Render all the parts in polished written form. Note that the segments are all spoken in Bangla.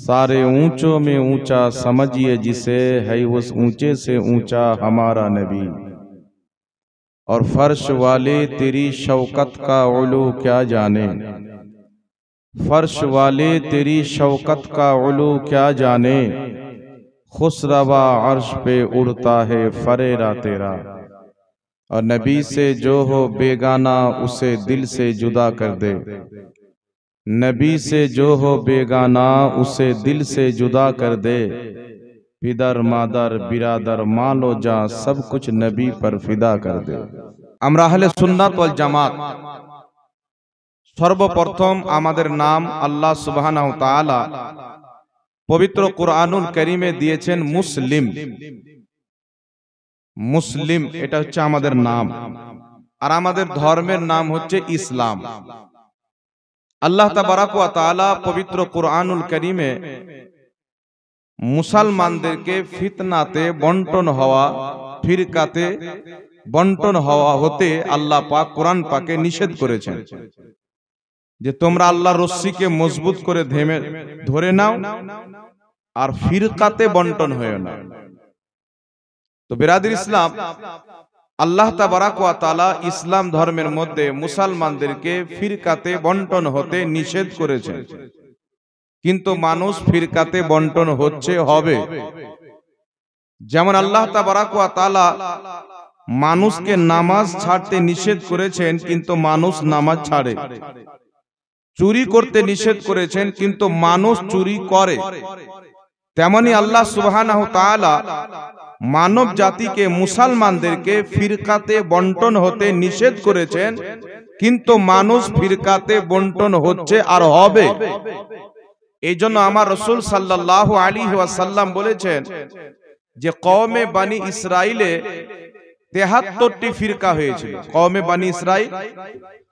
सारे ऊंचों में ऊंचा समझिए जिसे, है उस ऊंचे से ऊंचा हमारा नबी। और फर्श वाले तेरी शौकत का उलू क्या जाने, फर्श वाले तेरी शौकत का उलू क्या जाने, खुसरवा अर्श पे उड़ता है फरेरा तेरा। और नबी से जो हो बेगाना उसे दिल से जुदा कर दे, नबी से जो हो बेगाना उसे दिल से जुदा कर दे। पिदर मादर बिरादर मालो जा सब कुछ नबी पर फिदा कर दे। আমরা আহলে সুন্নাত ওয়াল জামাত সর্বপ্রথম আমাদের নাম আল্লাহ সুবহানাহু ওয়া তাআলা পবিত্র কুরআনুল কারীমে দিয়েছেন মুসলিম। মুসলিম এটা হচ্ছে আমাদের নাম, আর আমাদের ধর্মের নাম হচ্ছে ইসলাম। আল্লাহ তাবারাক ওয়া তাআলা পবিত্র কুরআনুল কারীমে মুসলমানদেরকে ফিতনাতে বন্টন হওয়া, ফিরকাতে বন্টন হওয়া হতে আল্লাহ পাক কোরআন পাকে নিষেধ করেছেন যে তোমরা আল্লাহর রস্সিকে মজবুত করে ধরে নাও আর ফিরকাতে বন্টন হয়ো না। তো বিরাদির ইসলাম, আল্লাহ তাবারাক ওয়া তাআলা ইসলাম ধর্মের মধ্যে মুসলমানদেরকে ফিরকাতে বন্টন হতে নিষেধ করেছেন, কিন্তু মানুষ ফিরকাতে বন্টন হচ্ছে, হবে। যেমন আল্লাহ তাবারাক ওয়া তাআলা মানুষকে নামাজ ছাড়তে নিষেধ করেছেন, কিন্তু মানুষ নামাজ ছাড়ে। চুরি করতে নিষেধ করেছেন, কিন্তু মানুষ চুরি করে। তেমনি আল্লাহ সুবহানাহু ওয়া তাআলা মানব জাতিকে, মুসলমানদেরকে ফিরকাতে বন্টন হতে নিষেধ করেছেন, কিন্তু মানুষ ফিরকাতে বন্টন হচ্ছে আর হবে। এই জন্য আমার রাসূল সাল্লাল্লাহু আলাইহি ওয়াসাল্লাম বলেছেন যে কওমে বনি ইসরাইলে ৭৩টি ফিরকা হয়েছিল। কওমে বনি ইসরাইল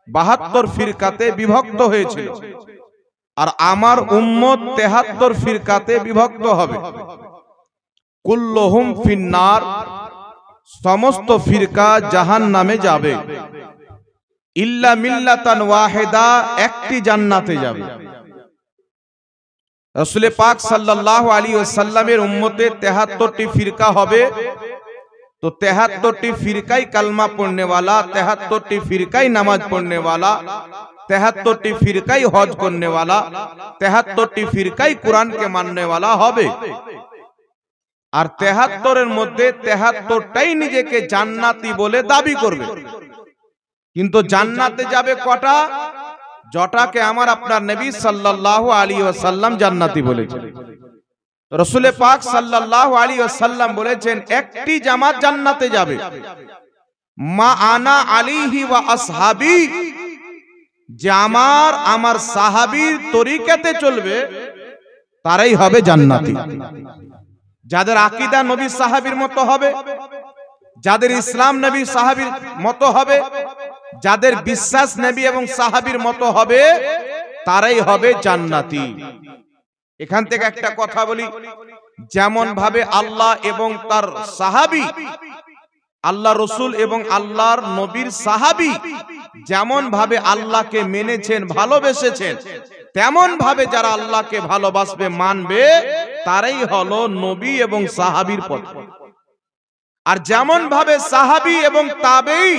৭২ ফিরকাতে বিভক্ত হয়েছিল, আর আমার উম্মত ৭৩ ফিরকাতে বিভক্ত হবে। কুল্লুহুম ফিন্নার, সমস্ত ফিরকা জাহান্নামে যাবে। ইল্লা মিল্লাতান ওয়াহিদা, একটি জান্নাতে যাবে। রাসূল পাক সাল্লাল্লাহু আলাইহি ওয়াসাল্লামের উম্মতে ৭৩টি ফিরকা হবে। तो ৭৩টি ফিরকাই কালমা পড়নে वाला, ৭৩টি ফিরকাই নামাজ পড়নে वाला, ৭৩টি ফিরকাই হজ করনে वाला, ৭৩টি ফিরকাই কুরআনকে মাননে वाला হবে। আর ৭৩ এর মধ্যে ৭৩টাই নিজেকে জান্নাতি বলে দাবি করবে, কিন্তু জান্নাতে যাবে কটা? জটাকে আমার আপনার নবী সাল্লাল্লাহু আলাইহি ওয়াসাল্লাম জান্নাতি বলেছেন। রাসূল পাক সাল্লাল্লাহু আলাইহি ওয়াসাল্লাম বলেছেন একটি জামাত জান্নাতে যাবে, মা আনা আলাইহি ওয়া আসহাবি, যে আমার সাহাবীর তরিকাতে চলবে তারাই হবে জান্নাতি। যাদের আকীদা নবী সাহাবীর মতো হবে, যাদের ইসলাম নবী সাহাবীর মতো হবে, যাদের বিশ্বাস নবী এবং সাহাবীর মতো হবে, তারাই হবে জান্নাতি। এখান থেকে একটা কথা বলি, যেমন ভাবে আল্লাহ এবং তার সাহাবী, আল্লাহ রসুল এবং আল্লাহর নবীর সাহাবী যেমন ভাবে আল্লাহকে মেনেছেন, ভালোবেসেছেন, তেমন ভাবে যারা আল্লাহকে ভালোবাসবে, মানবে, তারাই হলো নবী এবং সাহাবীর পথ। আর যেমন ভাবে সাহাবী এবং তাবেঈ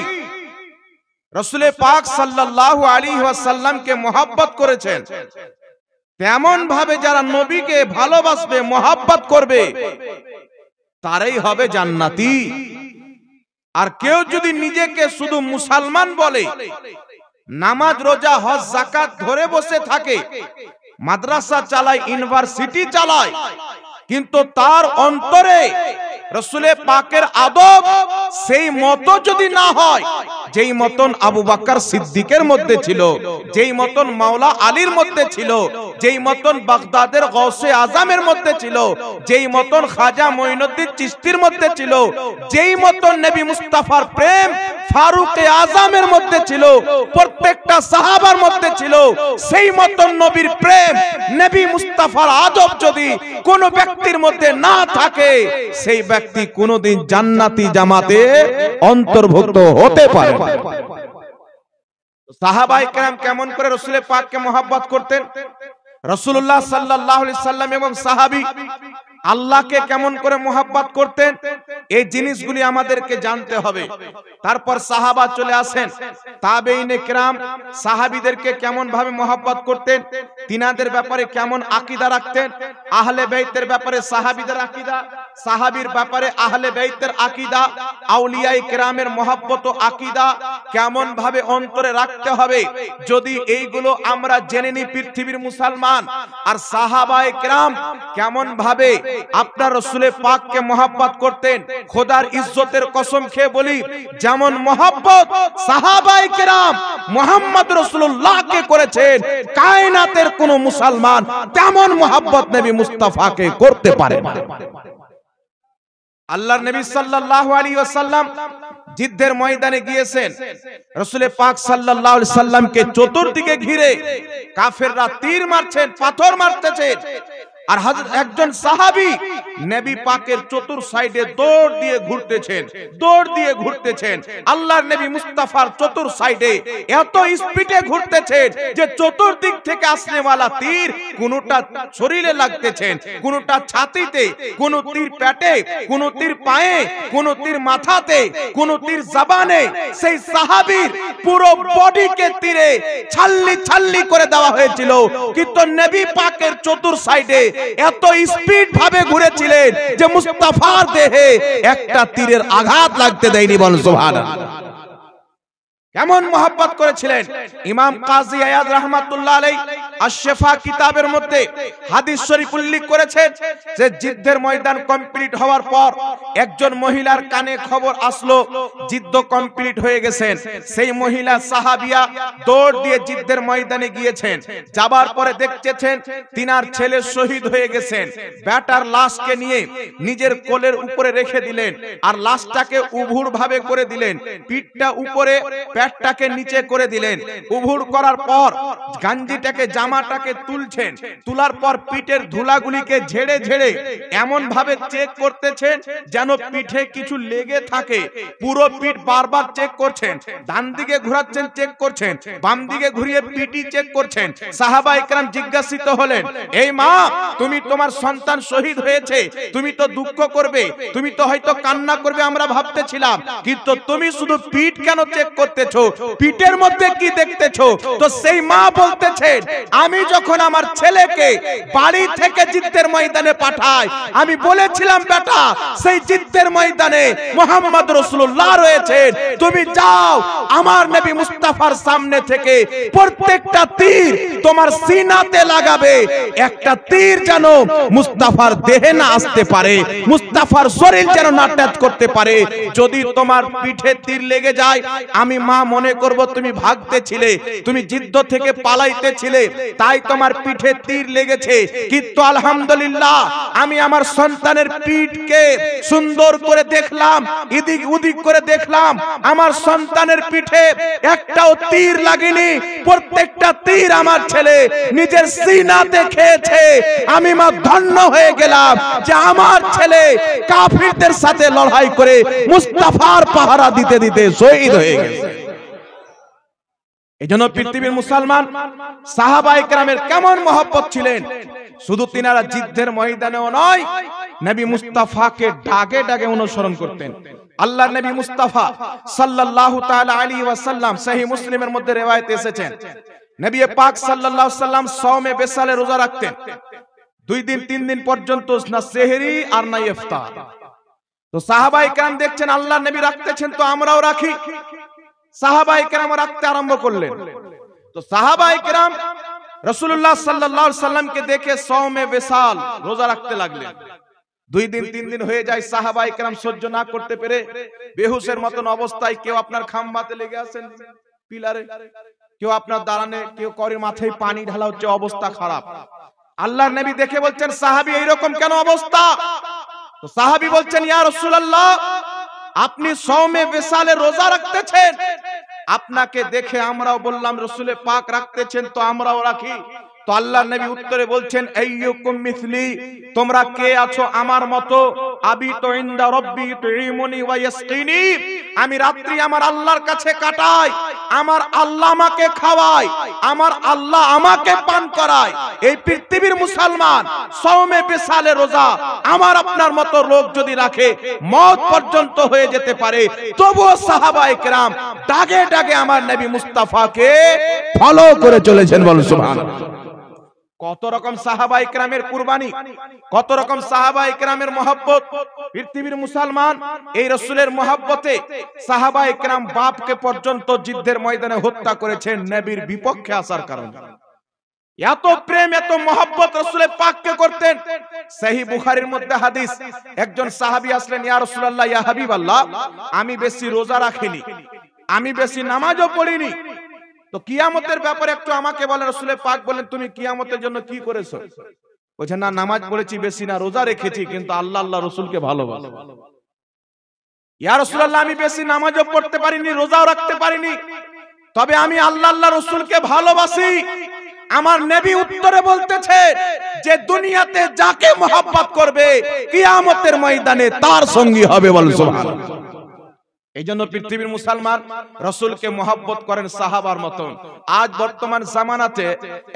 রাসূল পাক সাল্লাল্লাহু আলাইহি ওয়াসাল্লামকে মহব্বত করেছেন, তেমন ভাবে যারা নবীকে ভালোবাসবে, মহব্বত করবে, তারাই হবে জান্নাতি। আর কেউ যদি নিজেকে শুধু মুসলমান বলে, নামাজ রোজা হজ যাকাত ধরে বসে থাকে, মাদ্রাসা চালায়, ইউনিভার্সিটি চালায়, কিন্তু তার অন্তরে রাসূল পাকের আদব সেই মতো যদি না হয়, যেই মতন আবু বকর সিদ্দিকের মধ্যে ছিল, যেই মতন মাওলা আলীর মধ্যে ছিল, যেই মতন বাগদাদের গৌসে আজমের মধ্যে ছিল, যেই মতন খাজা মঈনুদ্দিন চিশতির মধ্যে ছিল, যেই মতন নবী মুস্তাফার প্রেম ফারুকে আজমের মধ্যে ছিল, প্রত্যেকটা সাহাবার মধ্যে ছিল, সেই মতন নবীর প্রেম, নবী মুস্তাফার আদব যদি কোন ব্যক্তির মধ্যে না থাকে, সেই ব্যক্তি কোনদিন জান্নাতি জামাতে অন্তর্ভুক্ত হতে পারে না। সাহাবায়ে কেরাম কেমন করে রাসূল পাককে মহব্বত করতেন? রাসূলুল্লাহ সাল্লাল্লাহু আলাইহি সাল্লাম এবং সাহাবী আল্লাহকে কেমন করে মোহাব্বত করতেন, এই জিনিসগুলি আমাদেরকে জানতে হবে। তারপর সাহাবা চলে আসেন, তাবেঈনে কিরাম সাহাবীদেরকে কেমন ভাবে মোহাব্বত করতেন, তিনাদের ব্যাপারে কেমন আকীদা রাখতেন, আহলে বাইতের ব্যাপারে সাহাবীদের আকীদা, সাহাবীর ব্যাপারে আহলে বাইতের আকীদা, আউলিয়ায়ে কিরামের মোহাব্বত ও আকীদা কেমন ভাবে অন্তরে রাখতে হবে। যদি এইগুলো আমরা জেনে নিই পৃথিবীর মুসলমান, আর সাহাবায়ে কিরাম কেমন ভাবে আপনার রাসূলে পাককে মোহাব্বত করতেন, খোদার ইজ্জতের কসম খেয়ে বলি, যেমন মোহাব্বত সাহাবায়ে কেরাম মুহাম্মদ রাসূলুল্লাহকে করেছেন, কায়নাতের কোন মুসলমান তেমন মোহাব্বত নবী মুস্তাফাকে করতে পারে না। আল্লাহর নবী সাল্লাল্লাহু আলাইহি ওয়াসাল্লাম জিদ্দের ময়দানে গিয়েছেন, রাসূলে পাক সাল্লাল্লাহু আলাইহি সাল্লামকে চতুর্দিকে ঘিরে কাফেররা তীর মারছেন, পাথর মারতেছেন, আর একজন সাহাবী নবী পাকের চতুর সাইডে দৌড় দিয়ে ঘুরতেছেন। আল্লাহর নবী মুস্তাফার চতুর সাইডে এত স্পিডে ঘুরতেছেন যে চতুর্দিক থেকে আসনেওয়ালা তীর কোনটা শরীরে লাগতেছেন, কোনটা ছাতিতে, কোন তীর পেটে, কোন তীর পায়ে, কোন তীর মাথাতে, কোন তীর জবানে। সেই সাহাবীর পুরো বডিকে তীরে ছাল্লি করে দেওয়া হয়েছিল, কিন্তু নবী পাকের চতুর সাইডে এত স্পিড ভাবে ঘুরেছিলেন যে মুস্তাফার দেহে একটা তীরের আঘাত লাগতে দেয়নি। বল সুবহানাল্লাহ। কেমন মোহাব্বত করেছিলেন। ইমাম কাজী আয়াদ রাহমাতুল্লাহ আলাইহি আশ-শিফা কিতাবের মধ্যে হাদিস শরীফ উল্লেখ করেছেন যে যুদ্ধের ময়দান কমপ্লিট হওয়ার পর একজন মহিলার কানে খবর আসলো যুদ্ধ কমপ্লিট হয়ে গেছেন। সেই মহিলা সাহাবিয়া দৌড় দিয়ে যুদ্ধের ময়দানে গিয়েছেন, যাবার পরে দেখতেছেন তিনার ছেলে শহীদ হয়ে গেছেন। বেটার লাশকে নিয়ে নিজের কোলের উপরে রেখে দিলেন, আর লাশটাকে উভুড় ভাবে করে দিলেন, পিঠটা উপরে পেটটাকে নিচে করে দিলেন। উভুড় করার পর গাঞ্জিটাকে জামাটাকে তুলছেন, তোলার পর পিঠের ধুলাগুলিকে ঝেড়ে ঝেড়ে এমন ভাবে চেক করতেছেন যেন পিঠে কিছু লেগে থাকে। পুরো পিঠ বারবার চেক করছেন, ডান দিকে ঘোরাচ্ছেন, চেক করছেন, বাম দিকে ঘুরিয়ে পিঠি চেক করছেন। সাহাবা ইকরাম জিজ্ঞাসিত হলেন, এই মা, তুমি তোমার সন্তান শহীদ হয়েছে, তুমি তো দুঃখ করবে, তুমি তো হয়তো কান্না করবে আমরা ভাবতেছিলাম, কিন্তু তুমি শুধু পিঠ কেন চেক করতেছো, পিঠের মধ্যে কি দেখতেছো? তো সেই মা বলতেছেন, আমি যখন আমার ছেলেকে বাড়ি থেকে যুদ্ধের ময়দানে পাঠাই, আমি বলেছিলাম বেটা সেই যুদ্ধের ময়দানে মুহাম্মদ রাসূলুল্লাহ রয়েছেন, তুমি যাও আমার নবী মুস্তাফার সামনে থেকে প্রত্যেকটা তীর তোমার সিনাতে লাগাবে, একটা তীর যেন মুস্তাফার দেহে না আসতে পারে, মুস্তাফার শরীর যেন না টাচ করতে পারে। যদি তোমার পিঠে তীর লেগে যায়, আমি মা মনে করব তুমি ভাগতেছিলে, তুমি যুদ্ধ থেকে পালাইতেছিলে, তাই তোমার পিঠে তীর লেগেছে। কিন্তু আলহামদুলিল্লাহ আমি আমার সন্তানের পিঠকে সুন্দর করে দেখলাম, এদিক ওদিক করে দেখলাম, আমার সন্তানের পিঠে একটাও তীর লাগেনি, প্রত্যেকটা তীর আমার ছেলে নিজের সিনাতে খেয়েছে। আমি মা ধন্য হয়ে গেলাম যে আমার ছেলে কাফিরদের সাথে লড়াই করে মুস্তাফার পাহারা দিতে দিতে শহীদ হয়ে গেছে। এজন্য পৃথিবীর মুসলমান সাহাবায়ে কেরামের কেমন মহব্বত ছিলেন। শুধু তিনারা যুদ্ধের ময়দানেও নয়, নবী মুস্তাফাকে ডাকে ডাকে অনুসরণ করতেন। আল্লাহর নবী মুস্তাফা সাল্লাল্লাহু তাআলা আলাইহি ওয়াসাল্লাম সহিহ মুসলিমের মধ্যে রওয়ায়াত এসেছে, নবী পাক সাল্লাল্লাহু আলাইহি ওয়াসাল্লাম সাওমে বেসালে রোজা রাখতেন 2 দিন 3 দিন পর্যন্ত, না সেহরি আর না ইফতার। তো সাহাবায়ে কেরাম দেখছেন আল্লাহর নবী রাখতেছেন, তো আমরাও রাখি। সাহাবায়ে কেরাম রাখতে আরম্ভ করলেন। তো সাহাবায়ে কেরাম রাসূলুল্লাহ সাল্লাল্লাহু আলাইহি সাল্লামকে দেখে সাওমে বেসাল রোজা রাখতে লাগলেন। 2 দিন 3 দিন হয়ে যায়, সাহাবায়ে কেরাম সহ্য না করতে পেরে বেহুশের মতন অবস্থায়, কেউ আপনার খাম্বাতে লেগে আছেন পিলারে, কেউ আপনার দাঁড়ানে, কেউ করে মাথায় পানি ঢালা হচ্ছে, অবস্থা খারাপ। আল্লাহর নবী দেখে বলছেন, সাহাবী এইরকম কেন অবস্থা? তো সাহাবী বলছেন, ইয়া রাসূলুল্লাহ আপনি সাওমে বেসালে রোজা রাখতেছেন, আপনাকে দেখে আমরাও বললাম রাসূলে পাক রাখতেছেন, তো আমরাও রাখি। তো আল্লাহর নবী উত্তরে বলছেন, আইয়ুকুম মিসলি, তোমরা কে আছো আমার মতো? আবিতু ইনদা রাব্বি তুইমুনি ওয়া ইয়াসকিনি, আমি রাত্রি আমার আল্লাহর কাছে কাটাই, আমার আল্লাহ আমাকে খাওয়ায়, আমার আল্লাহ আমাকে পান করায়। এই পৃথিবীর মুসলমান সওমে বিসালে রোজা আমার আপনার মতো লোক যদি রাখে মওত পর্যন্ত হয়ে যেতে পারে, তবুও সাহাবায়ে কেরাম দাগে দাগে আমার নবী মুস্তাফাকে ফলো করে চলেছেন। বলুন সুবহানাল্লাহ। কত রকম সাহাবায়ে কেরামের কুরবানি, কত রকম সাহাবায়ে কেরামের মহব্বত। পৃথিবীর মুসলমান এই রাসূলের মহব্বতে সাহাবায়ে কেরাম বাপকে পর্যন্ত যুদ্ধের ময়দানে হত্যা করেছেন নবীর বিপক্ষে আসার কারণে। এত প্রেম এত মহব্বত রাসূলের পাককে করতেন। সহিহ বুখারীর মধ্যে হাদিস, একজন সাহাবী আসলেন, ইয়া রাসূলুল্লাহ, ইয়া হাবিবাল্লাহ, আমি বেশি রোজা রাখিনি, আমি বেশি নামাজও পড়িনি, তো কিয়ামতের ব্যাপারে একটু আমাকে বলেন। রাসূলের পাক বলেন, তুমি কিয়ামতের জন্য কি করেছো? বলছেন, না নামাজ পড়েছি বেশি, না রোজা রেখেছি, কিন্তু আল্লাহ আল্লাহ রাসূলকে ভালোবাসি। ইয়া রাসূলুল্লাহ, আমি বেশি নামাজও পড়তে পারিনি, রোজাও রাখতে পারিনি, তবে আমি আল্লাহ আল্লাহ রাসূলকে ভালোবাসি। আমার নবী উত্তরে বলতেছে যে দুনিয়াতে যাকে মহব্বত করবে কিয়ামতের ময়দানে তার সঙ্গী হবে। বল সুবহানাল্লাহ। এই জন্য পৃথিবীর মুসলমান রাসূলকে মহব্বত করেন সাহাবার মতন। আজ বর্তমান জামানাতে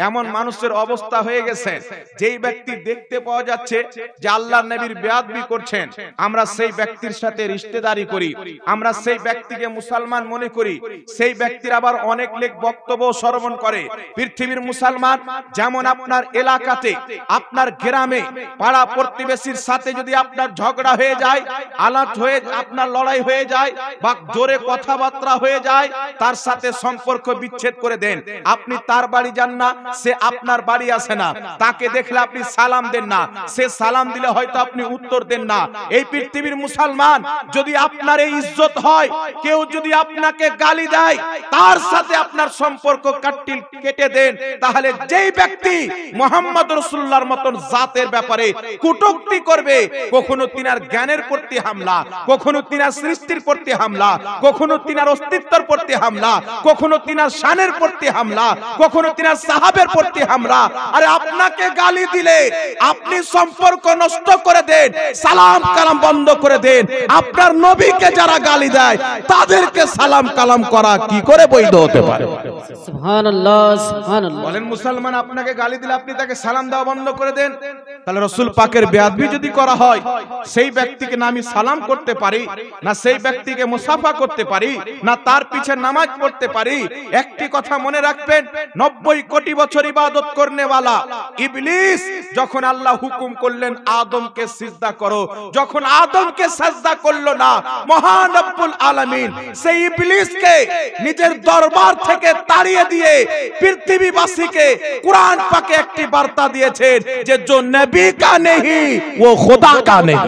এমন মানুষের অবস্থা হয়ে গেছে, যেই ব্যক্তি দেখতে পাওয়া যাচ্ছে যে আল্লাহর নবীর বেয়াদবি করছেন, আমরা সেই ব্যক্তির সাথে রিশতেদারি করি, আমরা সেই ব্যক্তিকে মুসলমান মনে করি, সেই ব্যক্তির আবার অনেক লোক বক্তব্য শ্রবণ করে। পৃথিবীর মুসলমান যেমন আপনার এলাকাতে, আপনার গ্রামে, পাড়া প্রতিবেশীর সাথে যদি আপনার ঝগড়া হয়ে যায়, আলাপ হয়ে আপনার লড়াই হয়ে যায়, বা জোরে কথাবার্তা হয়ে যায়, তার সাথে সম্পর্ক বিচ্ছেদ করে দেন। আপনি তার বাড়ি যান না, সে আপনার বাড়ি আসে না, তাকে দেখলে আপনি সালাম দেন না, সে সালাম দিলে হয়তো আপনি উত্তর দেন না। এই পৃথিবীর মুসলমান যদি আপনার এই ইজ্জত হয়, কেউ যদি আপনাকে গালি দেয়, তার সাথে আপনার সম্পর্ক কেটে দেন, তাহলে যেই ব্যক্তি মুহাম্মদ রাসূলুল্লাহর মতন জাতের ব্যাপারে কটূক্তি করবে, কখনো তিনার জ্ঞানের প্রতি হামলা, কখনো তিনার সৃষ্টির প্রতি হামলা, কখনো তিনার অস্তিত্বের প্রতি হামলা, কখনো তিনার শানের প্রতি হামলা, কখনো তিনার সাহাবের প্রতি হামলা। আরে আপনাকে গালি দিলে আপনি সম্পর্ক নষ্ট করে দেন, সালাম কালাম বন্ধ করে দেন। আপনার নবীকে যারা গালি দেয় তাদেরকে সালাম কালাম করা কি করে বৈধ হতে পারে? সুবহানাল্লাহ, সুবহানাল্লাহ। বলেন, মুসলমান আপনাকে গালি দিলে আপনি তাকে সালাম দেওয়া বন্ধ করে দেন? তাহলে রাসূল পাকের বেয়াদবি যদি করা হয়, সেই ব্যক্তিকে না আমি সালাম করতে পারি, না সেই ব্যক্তিকে মুসাফা করতে পারি, না তার পিছে নামাজ পড়তে পারি। একটি কথা মনে রাখবেন, 90 কোটি বছর ইবাদত করনেওয়ালা ইবলিস যখন আল্লাহ হুকুম করলেন আদমকে সিজদা করো, যখন আদমকে সিজদা করলো না, মহান রব্বুল আলামিন সেই ইবলিসকে নিজের দরবার থেকে তাড়িয়ে দিয়ে পৃথিবীবাসীকে কোরআন পাকে একটি বার্তা দিয়েছেন যে जो नबी का नहीं वो खुदा का नहीं।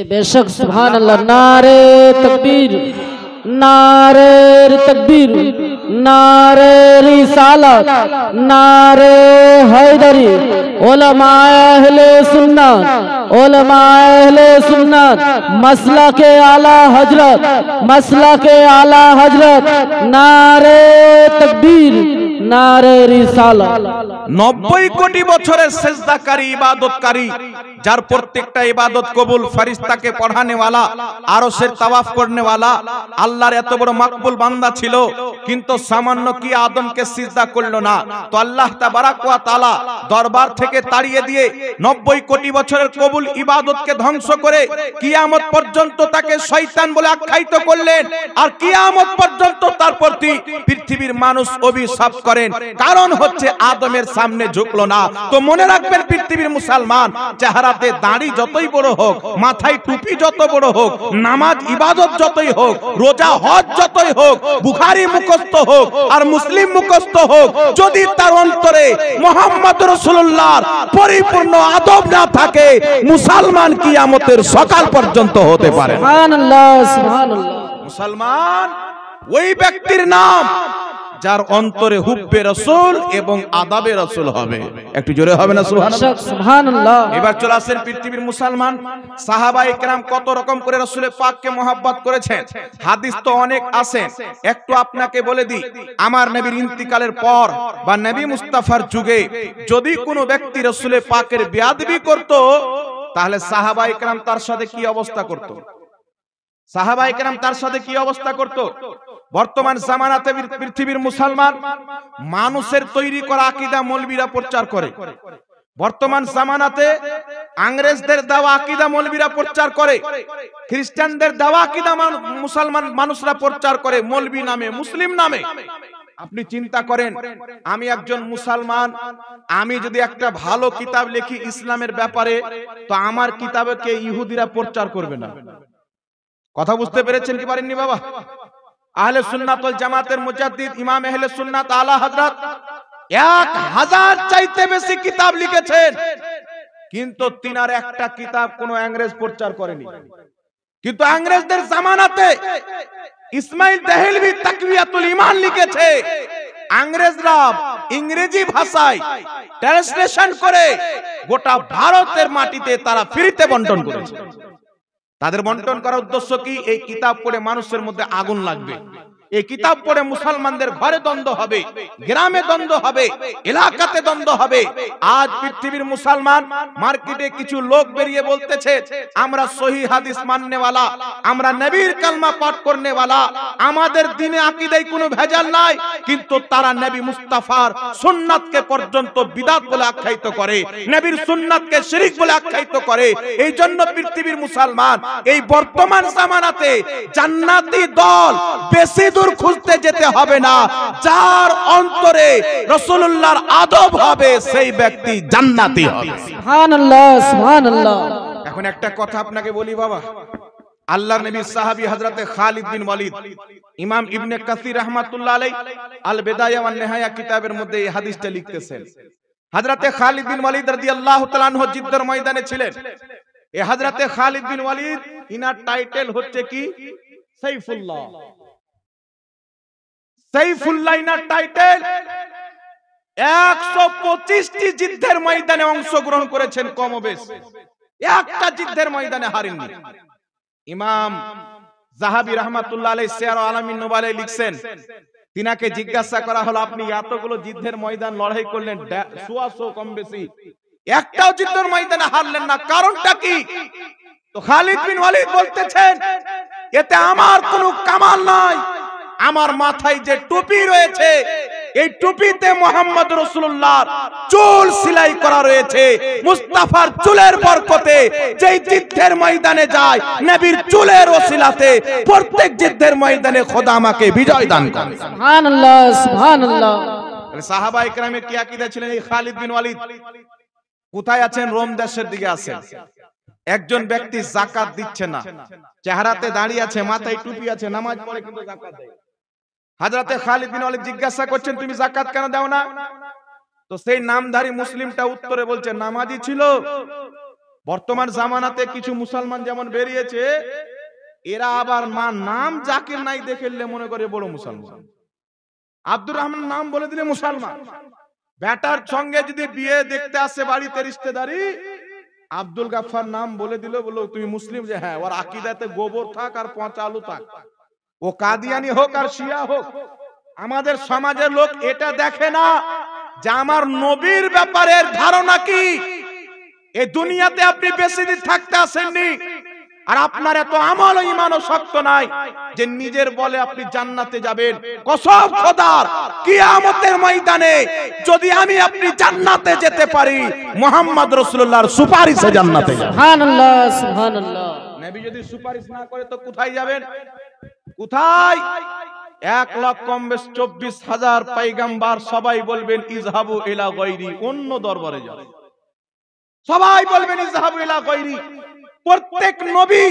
बेशक सुभान अल्लाह। नारे तकबीर, नारे तकबीर, नारे रिसालत, नारे हैदरी। उलमाए अहले सुन्नत, उलमाए अहले सुन्नत, मसला के आला हजरत, मसला के आला हजरत। नारे तकबीर, नारे रिसालत। 90 কোটি বছরের সিজদাকারী ইবাদতকারী, যার প্রত্যেকটা ইবাদত কবুল, ফেরেশতাকে পড়ানে वाला, আরশের তাওয়াফ করনে वाला, আল্লাহর এত বড় মাকবুল বান্দা ছিল, কিন্তু সামান্য কি আদমকে সিজদা করলো না, তো আল্লাহ তাবারাক ওয়া তাআলা দরবার থেকে তাড়িয়ে দিয়ে 90 কোটি বছরের কবুল ইবাদতকে ধ্বংস করে কিয়ামত পর্যন্ত তাকে শয়তান বলে আখ্যায়িত করলেন। আর কিয়ামত পর্যন্ত তার প্রতি পৃথিবীর মানুষ অভিশাপ করেন, কারণ হচ্ছে আদমের সামনে ঝুঁকলো না। তো মনে রাখবেন পৃথিবীর মুসলমান, চেহারাতে দাড়ি যতই বড় হোক, মাথায় টুপি যত বড় হোক, নামাজ ইবাদত যতই হোক, রোজা হজ যতই হোক, বুখারী মুখস্থ হোক আর মুসলিম মুখস্থ হোক, যদি তার অন্তরে মুহাম্মদ রাসূলুল্লাহর পরিপূর্ণ আদব না থাকে, মুসলমান কিয়ামতের সকাল পর্যন্ত হতে পারে। সুবহানাল্লাহ, সুবহানাল্লাহ। মুসলমান ওই ব্যক্তির নাম যার অন্তরে হুব্বে রাসূল এবং আদাবে রাসূল হবে। একটু জোরে হবে না সুবহানাল্লাহ? সুবহানাল্লাহ। এবার চলে আসেন পৃথিবীর মুসলমান সাহাবায়ে কেরাম কত রকম করে রাসূলের পাককে মহব্বত করেছেন। হাদিস তো অনেক আছে, একটু আপনাকে বলে দিই। আমার নবীর ইন্তিকালের পর বা নবী মুস্তাফার যুগে যদি কোনো ব্যক্তি রাসূলের পাকের বেয়াদবি করত, তাহলে সাহাবায়ে কেরাম তার সাথে কি অবস্থা করত? সাহাবায়ে কেরাম তার সাথে কি অবস্থা করত? বর্তমান জামানাতে পৃথিবীর মুসলমান মানুষের তৈরি করা আকীদা মৌলবীরা প্রচার করে। বর্তমান জামানাতে ইংরেজদের দেওয়া আকীদা মৌলবীরা প্রচার করে, খ্রিস্টানদের দেওয়া আকীদা মুসলমান মানুষরা প্রচার করে মৌলবী নামে, মুসলিম নামে। আপনি চিন্তা করেন, আমি একজন মুসলমান, আমি যদি একটা ভালো কিতাব লিখি ইসলামের ব্যাপারে, তো আমার কিতাবকে ইহুদিরা প্রচার করবে না। কথা বুঝতে পেরেছেন কি পারেননি বাবা? আহলে সুন্নাত ওয়াল জামাতের মুজাদ্দিদ ইমাম আহলে সুন্নাত আলা হযরত 1000 চাইতে বেশি কিতাব লিখেছেন, কিন্তু তিনার একটা কিতাব কোন ইংরেজ প্রচার করেনি। কিন্তু ইংরেজদের জামানাতে ইসমাইল দেহলভি তাকওয়াতুল ঈমান লিখেছে। ইংরেজরা ইংরেজি ভাষায় ট্রান্সলেশন করে গোটা ভারতের মাটিতে তারা ফ্রিতে বন্টন করেছে। তাদের বন্টন করার উদ্দেশ্য কি? এই কিতাব পড়ে মানুষের মধ্যে আগুন লাগবে, এই কিতাব পড়ে মুসলমানদের ঘরে দ্বন্দ্ব হবে, গ্রামে দ্বন্দ্ব হবে, এলাকাতে দ্বন্দ্ব হবে। আজ পৃথিবীর মুসলমান মার্কেটে কিছু লোক বেরিয়ে বলতেছে আমরা সহি হাদিস মাননেওয়ালা, আমরা নবীর কালমা পাঠ করনেওয়ালা, আমাদের দ্বীনে আকীদায় কোনো ভেজাল নাই, কিন্তু তারা নবী মুস্তাফার সুন্নাতকে পর্যন্ত বিদআত বলে আখ্যায়িত করে, নবীর সুন্নাতকে শিরক বলে আখ্যায়িত করে। এই জন্য পৃথিবীর মুসলমান এই বর্তমান জামানাতে জান্নাতি দল বেশি দূর খুঁজতে যেতে হবে না, যার অন্তরে রাসূলুল্লাহর আদব হবে সেই ব্যক্তি জান্নাতি হবে। সুবহানাল্লাহ, সুবহানাল্লাহ। এখন একটা কথা আপনাকে বলি বাবা, আল্লাহর নবী সাহাবী হযরতে খালিদ বিন ওয়ালিদ, ইমাম ইবনে কাসির রাহমাতুল্লাহ আলাইহি আল বিদায়া ওয়ান নিহায়া কিতাবের মধ্যে এই হাদিসটা লিখতেছেন। হযরতে খালিদ বিন ওয়ালিদ রাদিয়াল্লাহু তাআলা আনহু জিদ্দের ময়দানে ছিলেন। এই হযরতে খালিদ বিন ওয়ালিদ, ইনার টাইটেল হচ্ছে কি? সাইফুল্লাহ। সাইফুল্লাহ ইনার টাইটেল। 125টি যুদ্ধের ময়দানে অংশগ্রহণ করেছেন কমবেশ, একটা যুদ্ধের ময়দানে হারেননি। ইমাম যাহাবী রাহমাতুল্লাহ আলাইহি সিয়ার আলামিন নুবালায় লিখছেন, তিনাকে জিজ্ঞাসা করা হলো আপনি এতগুলো যুদ্ধের ময়দান লড়াই করলেন, 100 কম বেশি, একটাও যুদ্ধের ময়দানে হারলেন না, কারণটা কি? তো খালিদ বিন ওয়ালিদ বলতেছেন, এতে আমার কোনো কামাল নাই, আমার মাথায় যে টুপি রয়েছে এই টুপিতে মুহাম্মদ রাসূলুল্লাহর চুল সেলাই করা রয়েছে, মুস্তাফার চুলের বরকতে যেই যুদ্ধের ময়দানে যায় নবীর চুলের ওসিলাতে প্রত্যেক যুদ্ধের ময়দানে খোদা আমাকে বিজয় দান করে। সুবহানাল্লাহ, সুবহানাল্লাহ। সাহাবায়ে কেরামের কি আকীদা ছিলেন? এই খালিদ বিন ওয়ালিদ কোথায় আছেন? রোম দেশের দিকে আছেন। একজন ব্যক্তি যাকাত দিচ্ছে না, চেহারাতে দাঁড়িয়ে আছে, মাথায় টুপি আছে, নামাজ পড়ে কিন্তু যাকাত দেয়। হযরতে খালিদ বিন ওয়ালিদ জিজ্ঞাসা করছেন তুমি যাকাত কেন দাও না? তো সেই নামধারী মুসলিমটা উত্তরে বলছে নামাজি ছিল। বর্তমান জামানাতে কিছু মুসলমান যেমন বেরিয়েছে, এরা আবার নাম জাকির নাই দেখলে মনে করে বড় মুসলমান। আব্দুর রহমান নাম বলে দিলে মুসলমান। বেটার সঙ্গে যদি বিয়ে দেখতে আসে বাড়িতে রিশতেদারি, আব্দুল গাফফার নাম বলে দিল, বললো তুমি মুসলিম? যে হ্যাঁ। ওর আকীদাতে গোবর থাক আর পচা আলু থাক, ও কাদিয়ানি হোক আর শিয়া হোক। আমাদের সমাজের লোক এটা দেখে না যে আমার নবীর ব্যাপারে ধারণা কি। এই দুনিয়াতে আপনি বেশি দিন থাকতে আসেননি, আর আপনার এত আমল ও ঈমান ও শক্ত নাই যে নিজের বলে আপনি জান্নাতে যাবেন। কসম খোদার, কিয়ামতের ময়দানে যদি আমি আপনি জান্নাতে যেতে পারি, মুহাম্মদ রাসূলুল্লাহর সুপারিশে জান্নাতে যাব। সুবহানাল্লাহ, সুবহানাল্লাহ। নবী যদি সুপারিশ না করে তো কোথায় যাবেন? কোথায়? 1 লক্ষ কম বেশ 24,000 পয়গম্বর সবাই বলবেন ইযহাবু ইলা গায়রি, অন্য দরবারে যাও। সবাই বলবেন ইযহাবু ইলা গায়রি। প্রত্যেক নবী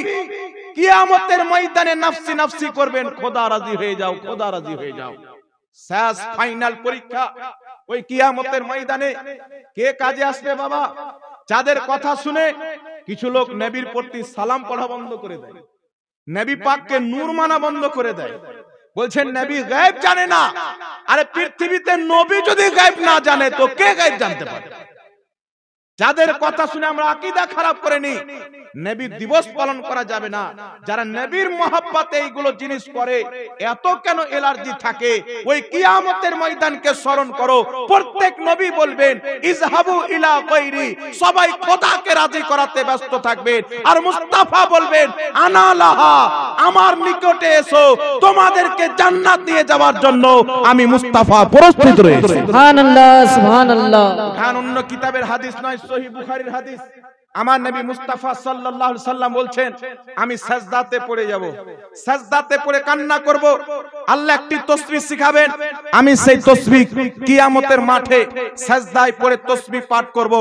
কিয়ামতের ময়দানে নফসি নফসি করবেন, খোদা রাজি হয়ে যাও, খোদা রাজি হয়ে যাও। শেষ ফাইনাল পরীক্ষা ওই কিয়ামতের ময়দানে কে কাজে আসবে বাবা? যাদের কথা শুনে কিছু লোক নবীর প্রতি সালাম পড়া বন্ধ করে দেয়, নবী পাককে নূর মানা বন্ধ করে দেয়, বলছেন নবী গায়েব জানে না। আরে পৃথিবীতে নবী যদি গায়েব না জানে তো কে গায়েব জানতে পারে? যাদের কথা শুনে আমরা আকীদা খারাপ করে নি, নবীর দিবস পালন করা যাবে না। যারা নবীর মহব্বতে এইগুলো জিনিস করে, এত কেন এলার্জি থাকে, ওই কিয়ামতের ময়দানকে স্মরণ করো। প্রত্যেক নবী বলবেন ইজহাবু ইলা গায়রি, সবাই খোদাকে রাজি করাতে ব্যস্ত থাকবেন। আর মুস্তাফা বলবেন আনা লাহা, আমার নিকটে এসো, তোমাদেরকে জান্নাত নিয়ে যাওয়ার জন্য আমি মুস্তাফা প্রস্তুত রয়েছি। সুবহানাল্লাহ সুবহানাল্লাহ। কারণ অন্য কিতাবের হাদিস নয়, সহিহ বুখারীর হাদিস। আমার নবী মুস্তাফা সাল্লাল্লাহু আলাইহি সাল্লাম বলছেন আমি সাজদাতে পড়ে যাব, সাজদাতে পড়ে কান্না করব। আল্লাহ একটি তাসবিহ শিখাবেন, আমি সেই তাসবিহ কিয়ামতের মাঠে সাজদায় পড়ে তাসবিহ পাঠ করব।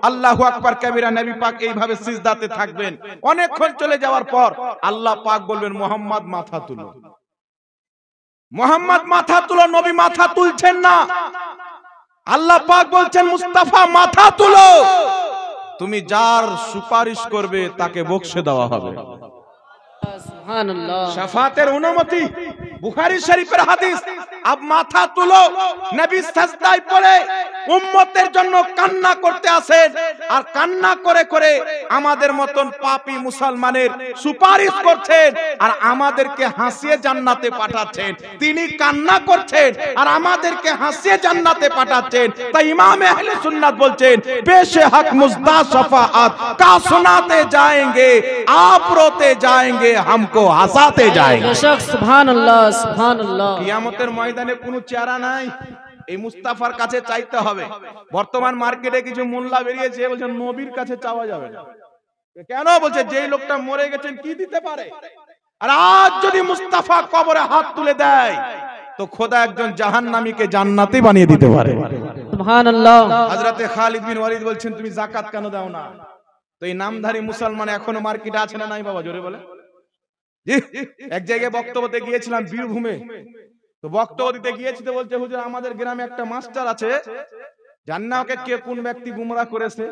আল্লাহু আকবার কাবীরা। নবী পাক এইভাবে সিজদাতে থাকবেন। অনেকক্ষণ চলে যাওয়ার পর আল্লাহ পাক বলবেন মুহাম্মদ মাথা তুলো, মুহাম্মদ মাথা তুলো। নবী মাথা তুলছেন না। আল্লাহ পাক বলছেন মুস্তাফা মাথা তুলো, তুমি যার সুপারিশ করবে তাকে বকশে দেওয়া হবে। সুবহানাল্লাহ। শাফাতের অনুমতি, বুখারী শরীফের হাদিস। আব মাথা তুলো। নবী সাজদায় পড়ে উম্মতের জন্য কান্না করতে আসেন, আর কান্না করে করে আমাদের মতন পাপী মুসলমানের সুপারিশ করছেন, আর আমাদেরকে হাসিয়ে জান্নাতে পাঠাচ্ছেন। তিনি কান্না করছেন আর আমাদেরকে হাসিয়ে জান্নাতে পাঠাচ্ছেন। তাই ইমাম আহলে সুন্নাত বলছেন পেশে হক মুজদা শফাআত কা সুনাতে जाएंगे, आप रोते जाएंगे, हमको हंसाते जाएंगे। বেশক সুবহানাল্লাহ সুবহানাল্লাহ। কিয়ামতের ময়দানে কোনো চেহারা নাই, এই মুস্তাফার কাছে চাইতে হবে। বর্তমান মার্কেটে কিছু মোল্লা বেরিয়েছে, বলছে নবীর কাছে চাওয়া যাবে না। কেন? বলছে যেই লোকটা মরে গেছেন কি দিতে পারে। আর আজ যদি মুস্তাফা কবরে হাত তুলে দেয় তো খোদা একজন জাহান্নামীকে জান্নাতি বানিয়ে দিতে পারে। সুবহানাল্লাহ। হযরতে খালিদ বিন ওয়ালিদ বলছেন তুমি যাকাত কেন দাও না? তো এই নামধারী মুসলমান এখনো মার্কেটে আছে না নাই? বাবা জোরে বলে। জি, এক জায়গায় বক্তব্যতে গিয়েছিলাম বীরভূমে। তো বক্তব্য দিতে গিয়েছি, তো বলছে হুজুর আমাদের গ্রামে একটা মাস্টার আছে, জানি না ওকে কে কোন ব্যক্তি গুমরা করেছে।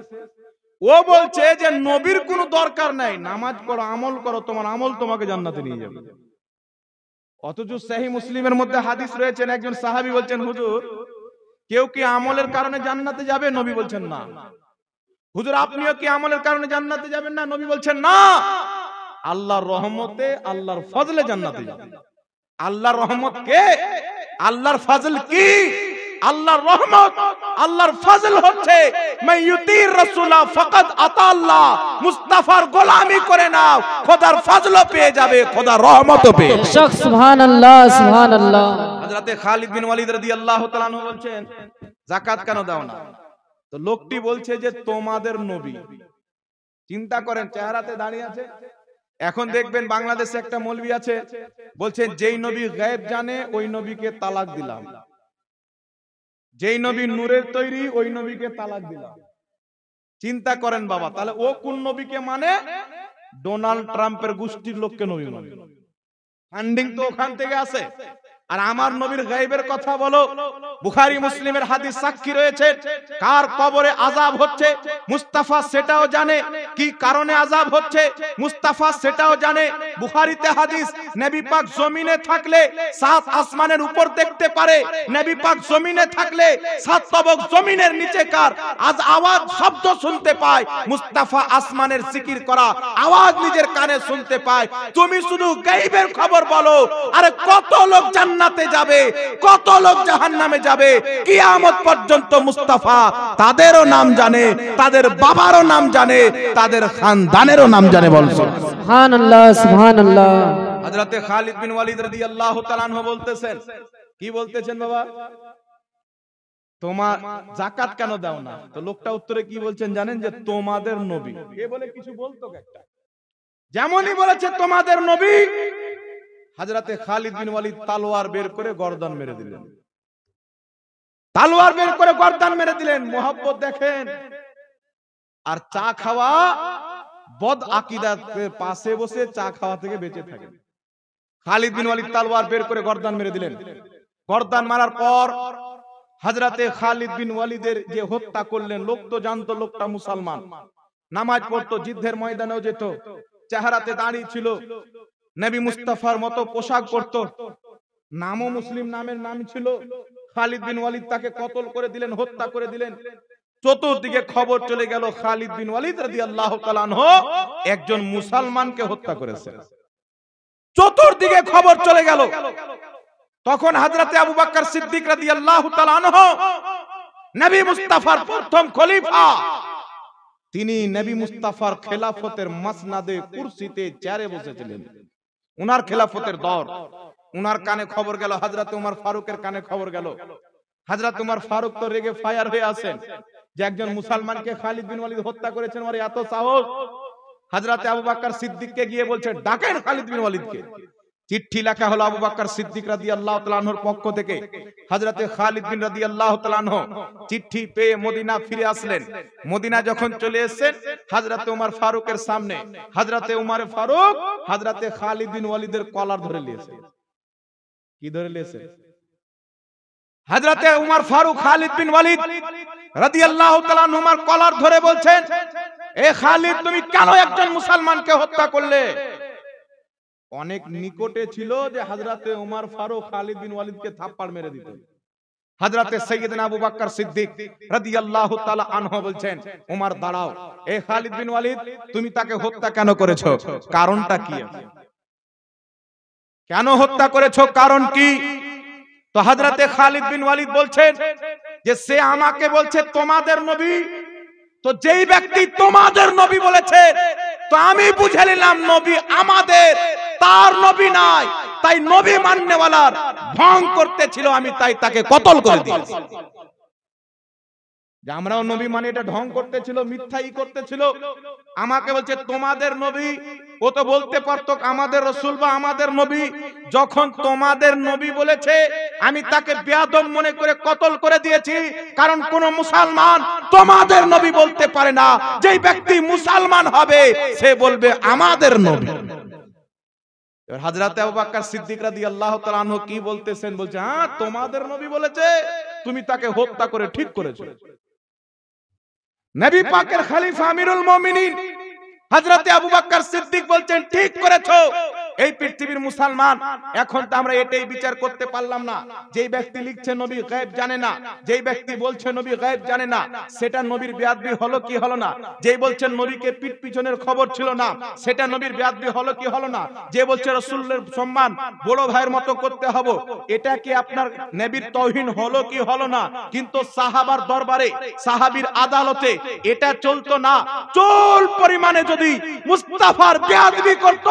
ও বলছে যে নবীর কোনো দরকার নাই, নামাজ পড়ো, আমল করো, তোমার আমল তোমাকে জান্নাতে নিয়ে যাবে। অথচ সহিহ মুসলিমের মধ্যে হাদিস রয়েছে, একজন সাহাবী বলছেন হুজুর কেউ কি আমলের কারণে জান্নাতে যাবে? নবী বলছেন না। হুজুর আপনিও কি আমলের কারণে জান্নাতে যাবেন না? নবী বলছেন না। আল্লাহর রহমতে, আল্লাহর ফজলে জান্নাতে যাবেন। আল্লাহর রহমত কে? আল্লাহর ফজল কি? আল্লাহর রহমত, আল্লাহর ফজল হচ্ছে মাইয়ুতির রাসূলা ফাকাদ আতা আল্লাহ। মুস্তাফার গোলামি করে নাও, খোদার ফজলও পেয়ে যাবে, খোদার রহমতও পেয়ে যাবে। বেশক সুবহানাল্লাহ সুবহানাল্লাহ। হযরতে খালিদ বিন ওয়ালিদ রাদিয়াল্লাহু তাআলা আনহু বলছেন যাকাত কেন দাও না? তো লোকটি বলছে যে তোমাদের নবী। চিন্তা করেন, চেহারাতে দাঁড়িয়ে আছে। এখন দেখবেন বাংলাদেশে একটা মৌলবি আছে, বলছে যেই নবী গায়েব জানে ওই নবীকে তালাক দিলাম, যেই নবী নূরের তৈরি ওই নবীকে তালাক দিলাম। চিন্তা করেন বাবা, তাহলে ও কোন নবীকে মানে? ডোনাল্ড ট্রাম্পের গোষ্ঠীর লোককে নবী মানে। ফান্ডিং তো ওখান থেকে আসে। আর আমার নবীর গায়েবের কথা বলো। বুখারী মুসলিমের হাদিস সাক্ষী রয়েছে, কার কবরে আযাব হচ্ছে মুস্তাফা সেটাও জানে, কি কারণে আযাব হচ্ছে মুস্তাফা সেটাও জানে। বুখারীতে হাদিস, নবী পাক জমিনে থাকলে সাত আসমানের উপর দেখতে পারে, নবী পাক জমিনে থাকলে সাত তবক জমিনের নিচে কার আওয়াজ শব্দ শুনতে পায়, মুস্তাফা আসমানের জিকির করা আওয়াজ নিজের কানে শুনতে পায়। তুমি শুধু গায়েবের খবর বলো, আরে কত লোক জান্নাতে যাবে, কত লোক জাহান্নামে যাবে, কিয়ামত পর্যন্ত মুস্তাফা তাদেরও নাম জানে, তাদের বাবারও নাম জানে, তাদের খানদানেরও নাম জানে। বলছো সুবহানাল্লাহ সুবহানাল্লাহ। হযরতে খালিদ বিন ওয়ালিদ রাদিয়াল্লাহু তাআলা আনহু বলতেছেন, কি বলতেছেন বাবা? তোমার যাকাত কেন দাও না? তো লোকটা উত্তরে কি বলছেন জানেন? যে তোমাদের নবী। কে বলে কিছু বলতো একটা, যেমনই বলেছে তোমাদের নবী, হযরতে খালিদ বিন ওয়ালিদ তলোয়ার বের করে গর্দান মেরে দিলেন। তলোয়ার বের করে গর্দান মেরে দিলেন। মোহাব্বত দেখেন। আর চা খাওয়া বদ আকীদাতের পাশে বসে চা খাওয়া থেকে বেঁচে থাকেন। খালিদ বিন ওয়ালিদ তলোয়ার বের করে গর্দান মেরে দিলেন। গর্দান মারার পর হযরতে খালিদ বিন ওয়ালিদের যে হত্যা করলেন, লোক তো জানতো লোকটা মুসলমান, নামাজ পড়তো, যুদ্ধের ময়দানেও যেত, চেহারাতে দাড়ি ছিল, নবী মুস্তাফার মতো পোশাক পরতো, নামও মুসলিম নামের নাম ছিল। খালিদ বিন ওয়ালিদ তাকে কতল করে দিলেন, হত্যা করে দিলেন। চতুর্দিকে খবর চলে গেল খালিদ বিন ওয়ালিদ রাদিয়াল্লাহু তাআলা আনহু একজন মুসলমানকে হত্যা করেছে। চতুর্দিকে খবর চলে গেল। তখন হযরতে আবু বকর সিদ্দিক রাদিয়াল্লাহু তাআলা আনহু নবী মুস্তাফার প্রথম খলিফা, তিনি নবী মুস্তাফার খেলাফতের মাসনাদে কুরসিতে চেয়ারে বসেছিলেন। উনার খেলাফতের দর, উনার কানে খবর গেল, হযরত উমর ফারুকের কানে খবর গেল। হযরত উমর ফারুক তো রেগে ফায়ার হয়ে আছেন যে একজন মুসলমানকে খালিদ বিন ওয়ালিদ হত্যা করেছেন, ওর এত সাহস। হযরত আবু বকর সিদ্দিককে গিয়ে বলছেন, ডাকেন খালিদ বিন ওয়ালিদকে। চিঠি লেখা হলো আবু বকর সিদ্দিক রাদিয়াল্লাহু তাআলা আনহুর পক্ষ থেকে। হযরতে খালিদ বিন রাদিয়াল্লাহু তাআলা আনহু চিঠি পেয়ে মদিনা ফিরে আসলেন। মদিনা যখন চলে এসেছেন হযরতে উমর ফারুকের সামনে, হযরতে উমর ফারুক হযরতে খালিদ বিন ওয়ালিদের কলার ধরে নিয়েছে। কি ধরে নিয়েছে? হযরতে উমর ফারুক খালিদ বিন ওয়ালিদ রাদিয়াল্লাহু তাআলা আনহুর কলার ধরে বলছেন, এ খালিদ, তুমি কেন একজন মুসলমানকে হত্যা করলে? অনেক নিকটে ছিল যে হযরতে উমর ফারুক খালিদ বিন ওয়ালিদকে থাপ্পড় মেরে দিতেন। হযরতে সাইয়েদনা আবু বকর সিদ্দিক রাদিয়াল্লাহু তাআলা আনহু বলছেন, উমর দাঁড়াও, এ খালিদ বিন ওয়ালিদ, তুমি তাকে হত্যা কেন করেছো? কারণটা কি? কেন হত্যা করেছো? কারণ কি? তো হযরতে খালিদ বিন ওয়ালিদ বলছেন যে সে আমাকে বলছে তোমাদের নবী। তো যেই ব্যক্তি তোমাদের নবী বলেছে, তো আমি বুঝে নিলাম নবী আমাদের, তার নবী নাই। তাই নবী মাননেওয়ালার ঢং করতেছিল, আমি তাই তাকে কতল করে দিয়েছি। যে আমরাও নবী মানে এটা ঢং করতেছিল, মিথ্যাই করতেছিল। আমাকে বলছে তোমাদের নবী, ও তো বলতে পারতো আমাদের রাসূল বা আমাদের নবী। যখন তোমাদের নবী বলেছে, আমি তাকে বেয়াদব মনে করে কতল করে দিয়েছি। কারণ কোন মুসলমান তোমাদের নবী বলতে পারে না। যেই ব্যক্তি মুসলমান হবে সে বলবে আমাদের নবী। হযরত আবু বকর সিদ্দিক রাদিয়াল্লাহু তাআলা আনহু কি বলতেছেন? বলছে, হ্যাঁ, তোমাদের নবী বলেছে, তুমি তাকে হত্যা করে ঠিক করেছো। নবী পাকের খলিফা আমিরুল মুমিনিন হযরত আবু বকর সিদ্দিক বলছেন, ঠিক করেছো। এই পৃথিবীর মুসলমান এখন তো আমরা এটাই বিচার করতে পারলাম না, যেই ব্যক্তি লিখছে নবী গায়েব জানে না, যেই ব্যক্তি বলছে নবী গায়েব জানে না, সেটা নবীর বেয়াদবি হলো কি হলো না? যেই বলছেন নবীকে পিঠ পিছনের খবর ছিল না, সেটা নবীর বেয়াদবি হলো কি হলো না? যে বলছে রাসূলের সম্মান বড় ভাইয়ের মতো করতে হবে, এটা কি আপনার নবীর তাওহীন হলো কি হলো না? কিন্তু সাহাবার দরবারে, সাহাবীর আদালতে এটা চলতো না। চুল পরিমাণে যদি মুস্তাফার বেয়াদবি করত,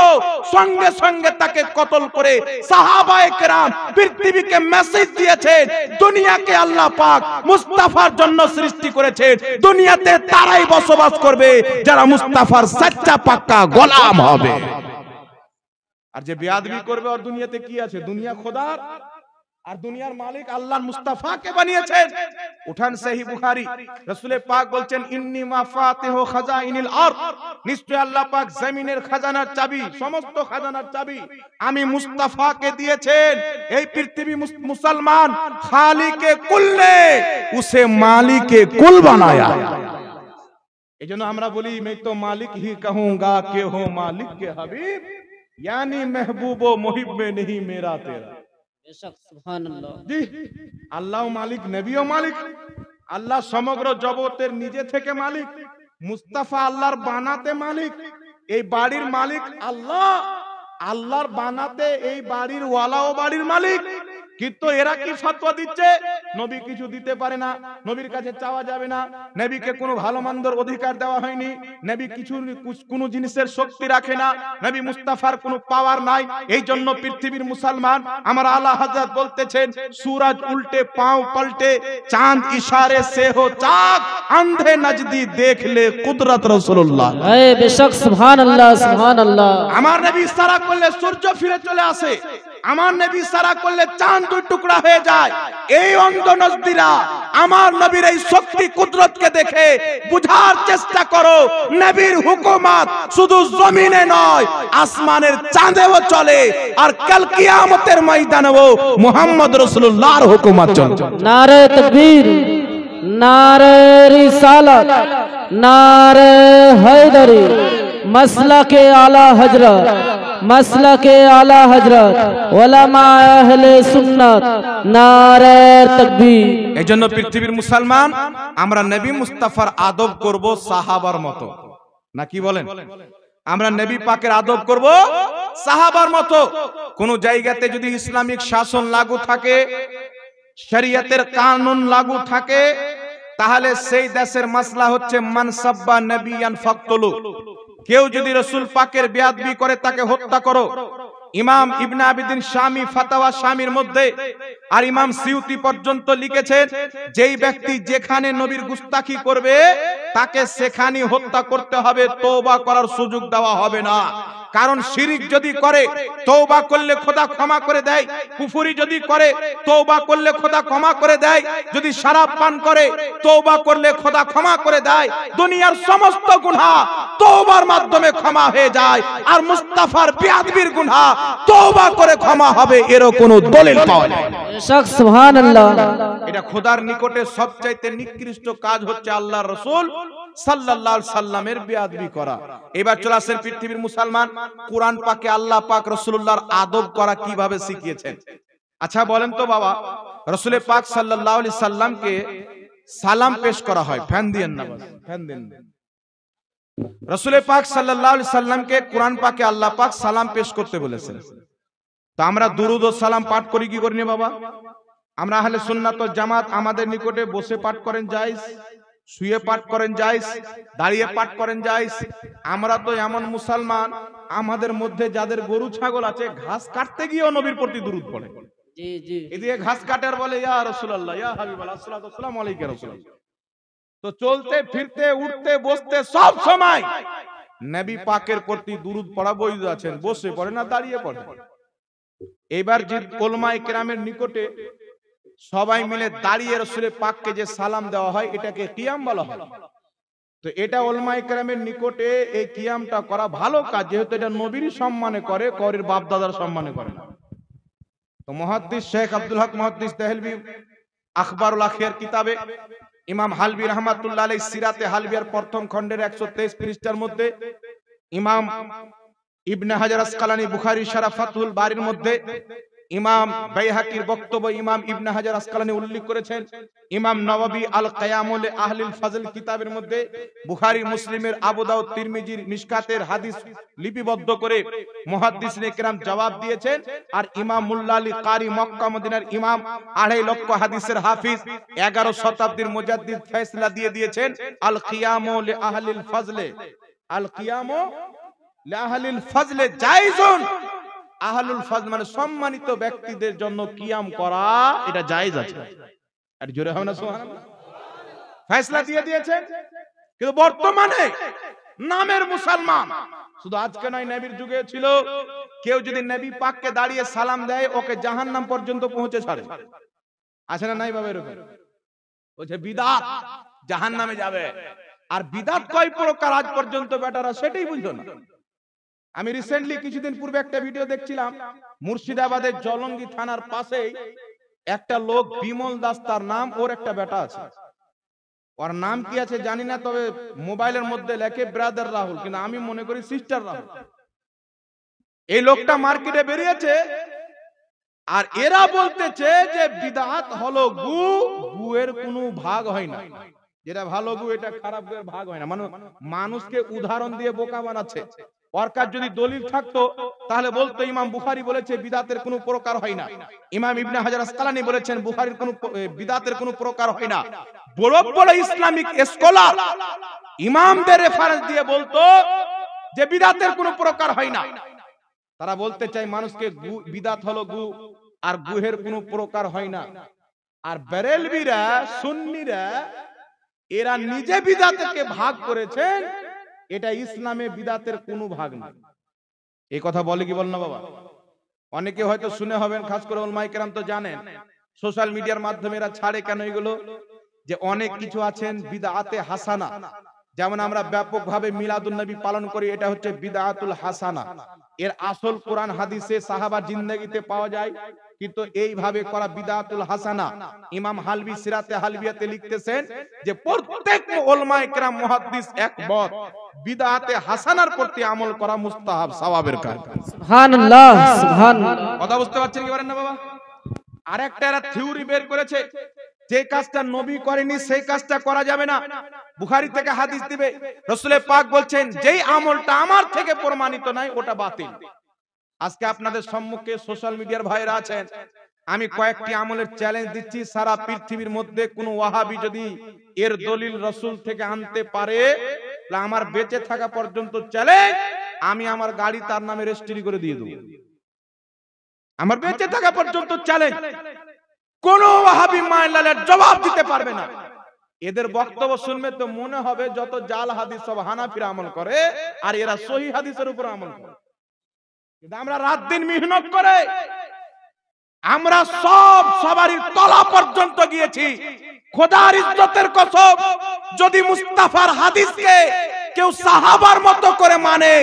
সঙ্গে সঙ্গে তাকে কতল করে সাহাবায়ে কেরাম পৃথিবীকে মেসেজ দিয়েছেন, দুনিয়াকে আল্লাহ পাক মুস্তাফার জন্য সৃষ্টি করেছেন। দুনিয়াতে তারাই বসবাস করবে যারা মুস্তাফার সচ্চা পাক্কা গোলাম হবে। আর যে বেয়াদবি করবে, আর দুনিয়াতে কি আছে? দুনিয়া খোদার, আর দুনিয়ার মালিক আল্লাহ মুস্তাফাকে বানিয়েছেন। উঠান সহিহ বুখারী, রাসূল পাক বলছেন, ইন্নী মাফাতিহু খাজাইনিল আরদ, নিশ্চয় আল্লাহ পাক জমিনের খাজানার চাবি, সমস্ত খাজানার চাবি আমি মুস্তাফাকে দিয়েছেন। এই পৃথিবী মুসলমান খালিকে কুল ने उसे मालिके कुल बनाया। এজন্য আমরা বলি, मैं तो मालिक ही कहूंगा कि हो मालिक के हबीब, यानी महबूब व मुहिब में नहीं मेरा तेरा। আল্লাহ মালিক, নবীও মালিক। আল্লাহ সমগ্র জগতের নিজে থেকে মালিক। মুস্তাফা আল্লাহর বানাতে মালিক। এই বাড়ির মালিক আল্লাহ, আল্লাহর বানাতে এই বাড়ির ওয়ালাও বাড়ির মালিক। কিন্তু এরা কি ফতোয়া দিচ্ছে? নবী কিছু দিতে পারে না, নবীর কাছে চাওয়া যাবে না, নবীকে কোনো ভালো মন্দর অধিকার দেওয়া হয়নি, নবী কিছু কোনো জিনিসের শক্তি রাখে না, নবী মুস্তাফার কোনো পাওয়ার নাই। এই জন্য পৃথিবীর মুসলমান আমার আলা হযরত বলতেছেন, सूरज उल्टे पांव पलटे, चांद इशारे से हो चाक, अंधे नजदी देख ले कुदरत रसूलुल्लाह। बेशक सुभान अल्लाह, सुभान अल्लाह। আমার নবী ইশারা করলে সূর্য ফিরে চলে আসে, আমার নবী ইশারা করলে চাঁদ দুই টুকরা হয়ে যায়। এই অন্ধ নজদিরা আমার নবীর এই শক্তি কুদরতকে দেখে বুঝার চেষ্টা করো, নবীর হুকুমত শুধু জমিনে নয়, আসমানের চাঁদেও চলে। আর কাল কিয়ামতের ময়দানেও মুহাম্মদ রাসূলুল্লাহর হুকুমত চলবে। नारे तकबीर, नारे रिसालत, नारे हैदरी। मसला के आला हजरत, मसला के आला हजरत, उलमा अहले सुन्नत, नारे तकबीर। এজন্য পৃথিবীর মুসলমান আমরা নবী মুস্তাফার আদব করব সাহাবার মতো, না কি বলেন? আমরা নবী পাকের আদব করব সাহাবার মতো। কোন জায়গাতে যদি ইসলামিক শাসন লাগু থাকে, শরীয়তের কানুন লাগু থাকে, তাহলে সেই দেশের মাসলা হচ্ছে মান সাব্বা নবিয়ান ফাকতুলু। কেউ যদি রাসূল পাকের বেয়াদবি করে তাকে হত্যা করো। ইমাম ইবনে আবিদিন শামী ফাতাওয়া শামীর মধ্যে আর ইমাম সিউতি পর্যন্ত লিখেছেন, যেই ব্যক্তি যেখানে নবীর গুস্তাখি করবে তাকে সেখানেই হত্যা করতে হবে, তওবা করার সুযোগ দেওয়া হবে না। কারণ শিরিক যদি করে তওবা করলে খোদা ক্ষমা করে দেয়, কুফরি যদি করে তওবা করলে খোদা ক্ষমা করে দেয়, যদি শরাব পান করে তওবা করলে খোদা ক্ষমা করে দেয়। দুনিয়ার সমস্ত গুনাহ তওবার মাধ্যমে ক্ষমা হয়ে যায়, আর মুস্তাফার বেয়াদবির গুনাহ তওবা করে ক্ষমা হবে এর কোনো দলিল পাওয়া যায় না। বেশক সুবহানাল্লাহ। এটা খোদার নিকটে সবচাইতে নিকৃষ্ট কাজ হচ্ছে আল্লাহর রাসূল সাল্লাল্লাহু আলাইহি সাল্লামের বেয়াদবি করা। এবার চলে আসেন পৃথিবীর মুসলমান, কুরআন পাকে আল্লাহ পাক রাসূলুল্লাহর আদব করা কিভাবে শিখিয়েছেন। আচ্ছা বলেন তো বাবা, রাসূল পাক সাল্লাল্লাহু আলাইহি সাল্লামকে সালাম পেশ করা হয়, ফ্যান দিয়েন না, বাস ফ্যান দেন। রাসূল পাক সাল্লাল্লাহু আলাইহি সাল্লামকে কুরআন পাকে আল্লাহ পাক সালাম পেশ করতে বলেছেন। তো আমরা দুরূদ ও সালাম পাঠ করি কি করি না বাবা? আমরা আহলে সুন্নাত ওয়াল জামাত আমাদের নিকটে বসে পাঠ করেন জায়েজ, শুয়ে পাঠ করেন জায়েজ, দাঁড়িয়ে পাঠ করেন জায়েজ। আমরা তো এমন মুসলমান, আমাদের মধ্যে যাদের গরু ছাগল আছে ঘাস কাটতে গিয়েও নবীর প্রতি দুরূদ পড়ে। জি জি। এদিকে ঘাস কাটার বলে ইয়া রাসূলুল্লাহ, ইয়া হাবিবাল্লাহ, আসসালাতু ওয়াসসালামু আলাইকা রাসূলুল্লাহ। তো চলতে ফিরতে উঠতে বসতে সব সময় নবী পাকের প্রতি দুরূদ পড়া বৈধ আছেন, বসে পড়ে না দাঁড়িয়ে পড়ে। এবার যে উলামায়ে কেরামের নিকটে সবাই মিলে দাঁড়িয়ে রাসূল পাককে যে সালাম দেওয়া হয় এটাকে কিয়াম বলা হয়। তো এটা উলামায়ে কেরামের নিকটে এই কিয়ামটা করা ভালো কাজ, যেহেতু এটা নবীর সম্মানে করে, করির বাপ দাদার সম্মানে করে না। তো মুহাদ্দিস শেখ আব্দুল হক মুহাদ্দিস দেহলভী আখবারুল আখিয়ার কিতাবে ইমাম হালবি রাহমাতুল্লাহ আলাইহি সিরাতে হালবিয়ার প্রথম খণ্ডের 123 পৃষ্ঠার মধ্যে, ইমাম ইবনে হাজার আসকালানী বুখারী শারা ফাতহুল বারির মধ্যে, ইমাম বাইহাকির বক্তব্য ইমাম ইবনে হাজার আসকালানী উল্লেখ করেছেন, ইমাম নওয়াবী আল কিয়ামুল আহলিল ফাজল কিতাবের মধ্যে, বুখারী মুসলিমের, আবু দাউদ, তিরমিজির মিশকাতের হাদিস লিপিবদ্ধ করে মুহাদ্দিসিনে কেরাম জবাব দিয়েছেন। আর ইমাম মুল্লা আলী কারি মক্কা মদিনার ইমাম, 2.5 লক্ষ হাদিসের হাফিজ, 11 শতাব্দীর মুজাদ্দিদ ফয়সালা দিয়ে দিয়েছেন, আল কিয়ামু লি আহলিল ফাজলে, আল কিয়ামু লি আহলিল ফাজলে জায়েজুন। আহলুল ফাজল মানে সম্মানিত ব্যক্তিদের জন্য কিয়াম করা এটা জায়েজ আছে। আর জোরে হবে না সুবহানাল্লাহ? ফয়সালা দিয়ে দিয়েছেন। কিন্তু বর্তমানে নামের মুসলমান, শুধু আজকে নয় নবীর যুগে ছিল, কেউ যদি নবী পাককে দাঁড়িয়ে সালাম দেয় ওকে জাহান্নাম পর্যন্ত পৌঁছে ছাড়ে। আছে না নাই বাবা এরকম? বলছে বিদআত, জাহান্নামে যাবে। আর বিদআত কয় প্রকার আজ পর্যন্ত বেটারা সেটাই বুঝলো না। আমি রিসেন্টলি কিছুদিন পূর্বে একটা ভিডিও দেখছিলাম, মুর্শিদাবাদের জলঙ্গি থানার পাশেই একটা লোক বিমল দাস তার নাম, ওর একটা বেটা আছে, ওর নাম কি আছে জানি না, তবে মোবাইলের মধ্যে লেখে ব্রাদার রাহুল, কিন্তু আমি মনে করি সিস্টার রাহুল। এই লোকটা মার্কেটে বেরিয়েছে, আর এরা বলতেছে যে বিদআত হলো গু, গুয়ের কোনো ভাগ হয় না, যেটা ভালো গু এটা খারাপ গুয়ের ভাগ হয় না। মানে মানুষকে উদাহরণ দিয়ে বোকা বানাচ্ছে। ওর কাছে যদি দলিল থাকতো তাহলে বলতো ইমাম বুখারী বলেছে বিদআতের কোনো প্রকার হয় না, ইমাম ইবনে হাজার আসকালানী বলেছেন বুখারীর কোনো বিদআতের কোনো প্রকার হয় না। বড় বড় ইসলামিক স্কলার ইমামদের রেফারেন্স দিয়ে বলতো যে বিদআতের কোনো প্রকার হয় না। তারা বলতে চায় মানুষকে বিদআত হলো গু, আর গুহের কোনো প্রকার হয় না। আর বেরেলভিরা, সুন্নিরা, এরা নিজে বিদআতকে ভাগ করেছেন, এটা ইসলামে বিদআতের কোনো ভাগ নেই। এই কথা বলে কি বল না বাবা? অনেকে হয়তো শুনে হবেন, খাস করে উলামায়ে কেরাম তো জানেন, সোশ্যাল মিডিয়ার মাধ্যমে এরা ছাড়ে কেন এগুলো, যে অনেক কিছু আছেন বিদআতে হাসানা। যেমন আমরা ব্যাপকভাবে মিলাদুন নবী পালন করি, এটা হচ্ছে বিদআতুল হাসানা। এর আসল কোরআন হাদিসে সাহাবার জিন্দেগিতে পাওয়া যায়, কিন্তু এইভাবে করা বিদআতুল হাসানা। ইমাম হালবি সিরাতে হালবিয়াতে লিখতেছেন যে প্রত্যেক উলামায়ে কেরাম মুহাদ্দিস একমত বিদআতে হাসানার প্রতি আমল করা মুস্তাহাব, সওয়াবের কাজ। সুবহানাল্লাহ, সুবহানাল্লাহ। কথা বুঝতে পারছেন কি পারেন না বাবা? আরেকটা এরা থিওরি বের করেছে, যে কাজটা নবী করেনি সেই কাজটা করা যাবে না। বুখারী থেকে হাদিস দিবে, রাসূল পাক বলছেন যেই আমলটা আমার থেকে প্রমাণিত নয় ওটা বাতিল। আজকে আপনাদের সম্মুখে সোশ্যাল মিডিয়ার ভাইরা আছেন, আমি কয়েকটি আমলের চ্যালেঞ্জ দিচ্ছি, সারা পৃথিবীর মধ্যে কোন ওয়াহাবি যদি এর দলিল রাসূল থেকে আনতে পারে, তাহলে আমার বেঁচে থাকা পর্যন্ত চ্যালেঞ্জ, আমি আমার গাড়ি তার নামে রেজিস্ট্রি করে দিয়ে দেব। আমার বেঁচে থাকা পর্যন্ত চ্যালেঞ্জ, কোন ওয়াহাবি মাইলালের জবাব দিতে পারবে না। এদের বক্তব্য শুনবে তো মনে হবে যত জাল হাদিস সব হানাফিরা আমল করে, আর এরা সহিহ হাদিসের উপর আমল করে। কিন্তু আমরা রাত দিন মেহনত করে আমরা সবারই তলা পর্যন্ত গিয়েছি। খোদার ইজ্জতের কসম, যদি মুস্তাফার হাদিসকে কেউ সাহাবার মতো করে মানে,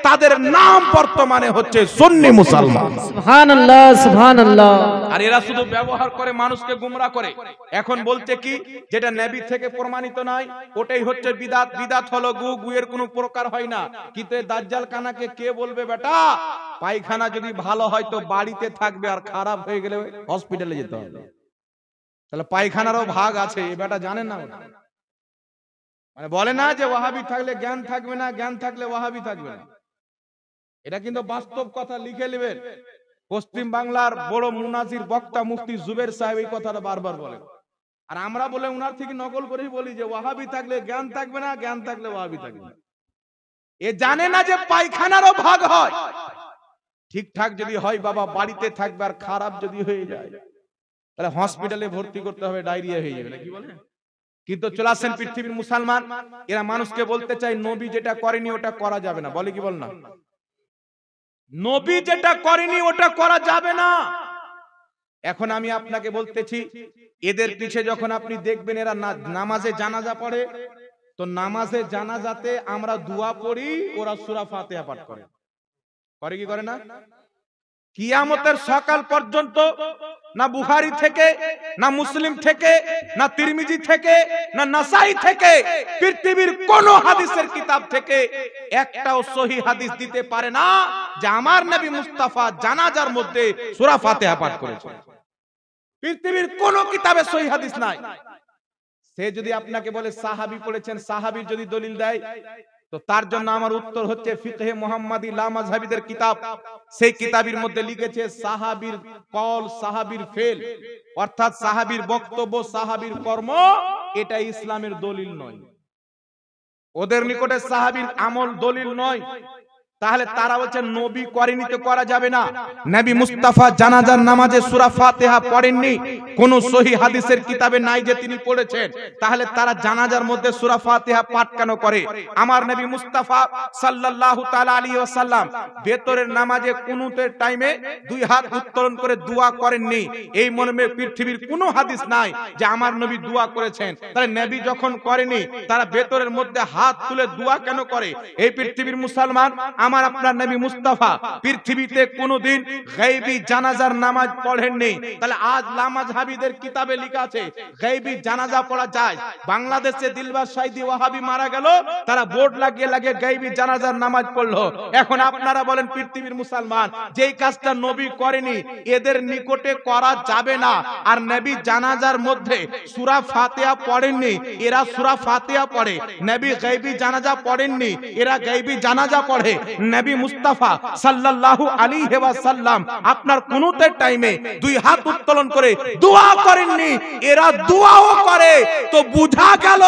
তাদের নাম বর্তমানে হচ্ছে সুন্নি মুসলমান। সুবহানাল্লাহ, সুবহানাল্লাহ। আর এরা শুধু ব্যবহার করে মানুষকে গুমরা করে। এখন বলছে কি, যেটা নবী থেকে প্রমাণিত নয় ওটাই হচ্ছে বিদআত। বিদআত হলো গুয়ের কোনো প্রকার হয় না। কিন্তু এই দাজ্জাল কানাকে কে বলবে বেটা পায়খানা যদি ভালো হয় তো বাড়িতে থাকবে, আর খারাপ হয়ে গেলে হসপিটালে যেতে হবে। তাহলে পায়খানারও ভাগ আছে, এই বেটা জানেন না? মানে বলে না যে ওয়াহাবি থাকলে জ্ঞান থাকবে না, জ্ঞান থাকলে ওয়াহাবি থাকবে না। এটা কিন্তু বাস্তব কথা, লিখে নেবেন। পশ্চিম বাংলার বড় মুনাজির বক্তা মুফতি জুবের সাহেব এই কথাটা বারবার বলেন, আর আমরা বলে উনার থেকে নকল করেই বলি যে ওয়াহাবি থাকলে জ্ঞান থাকবে না, জ্ঞান থাকলে ওয়াহাবি থাকবে না। এ জানে না যে পায়খানারও ভাগ হয়। ঠিকঠাক যদি হয় বাবা বাড়িতে থাকবে, আর খারাপ যদি হয়ে যায় তাহলে হসপিটালে ভর্তি করতে হবে, ডায়রিয়া হয়ে যাবে, নাকি বলে? কিন্তু চলে আসেন পৃথিবীর মুসলমান, এরা মানুষকে বলতে চায় নবী যেটা করেনি ওটা করা যাবে না। বলে কি বল না? নবী যেটা করেনি ওটা করা যাবে না। এখন আমি আপনাকে বলতেছি, এদের পিছে যখন আপনি দেখবেন এরা নামাজে জানাজা পড়ে, তো নামাজে জানাজাতে আমরা দোয়া পড়ি, ওরা সূরা ফাতিহা পাঠ করে। করে কি করে না? কিয়ামতের সকাল পর্যন্ত না বুখারী থেকে, না মুসলিম থেকে, না তিরমিজি থেকে, না নাসাই থেকে, পৃথিবীর কোন হাদিসের কিতাব থেকে একটাও সহিহ হাদিস দিতে পারে না যে আমার নবী মুস্তাফা জানাজার মধ্যে সূরা ফাতিহা পাঠ করেছেন। পৃথিবীর কোন কিতাবে সহিহ হাদিস নাই। সে যদি আপনাকে বলে সাহাবী পড়েছেন, সাহাবীর যদি দলিল দেয়, তো তার জন্য আমার উত্তর হচ্ছে ফিকহে মুহাম্মাদি লা মাযহাবিদের কিতাব। সেই কিতাবের মধ্যে লিখেছে সাহাবীর কল, সাহাবীর ফেল, অর্থাৎ সাহাবীর বক্তব্য, সাহাবীর কর্ম, এটা ইসলামের দলিল নয়। ওদের নিকটে সাহাবীর আমল দলিল নয়। তাহলে তারা বলছে নবী করেনি তো করা যাবে না। নবী মুস্তাফা জানাজার নামাজে সূরা ফাতিহা পড়েননি, কোন সহিহ হাদিসের কিতাবে নাই যে তিনি পড়েছেন। তাহলে তারা জানাজার মধ্যে সূরা ফাতিহা পাঠ কেন করে? আমার নবী মুস্তাফা সাল্লাল্লাহু তাআলা আলাইহি ওয়াসাল্লাম ভেতরের নামাজে কুনুতের টাইমে দুই হাত উত্তোলন করে দোয়া করেননি। এই মর্মে পৃথিবীর কোনো হাদিস নাই যে আমার নবী দোয়া করেছেন। তাহলে নবী যখন করেনি, তারা ভেতরের মধ্যে হাত তুলে দোয়া কেন করে? এই পৃথিবীর মুসলমান, আমার আপনার নবী মুস্তাফা পৃথিবীতে কোনদিন গায়বী জানাজার নামাজ পড়েননি। তাহলে আজ লামাযহাবিদের কিতাবে লেখা আছে গায়বী জানাজা পড়া যায়। বাংলাদেশে দিলবার সাইদি ওয়াহাবি মারা গেল, তারা বোর্ড লাগিয়ে লাগিয়ে গায়বী জানাজার নামাজ পড়লো। এখন আপনারা বলেন পৃথিবীর মুসলমান, যেই কাজটা নবী করেনি এদের নিকটে করা যাবে না। আর নবী জানাজার মধ্যে সূরা ফাতিহা পড়েননি, এরা সূরা ফাতিহা পড়ে। নবী গায়বী জানাজা পড়েননি, এরা গায়বী জানাজা পড়ে। নবী মুস্তাফা সাল্লাল্লাহু আলাইহি ওয়াসাল্লাম আপনার কুনুতের টাইমে দুই হাত উত্তোলন করে দোয়া করেননি, এরা দোয়াও করে। তো বুঝা গেল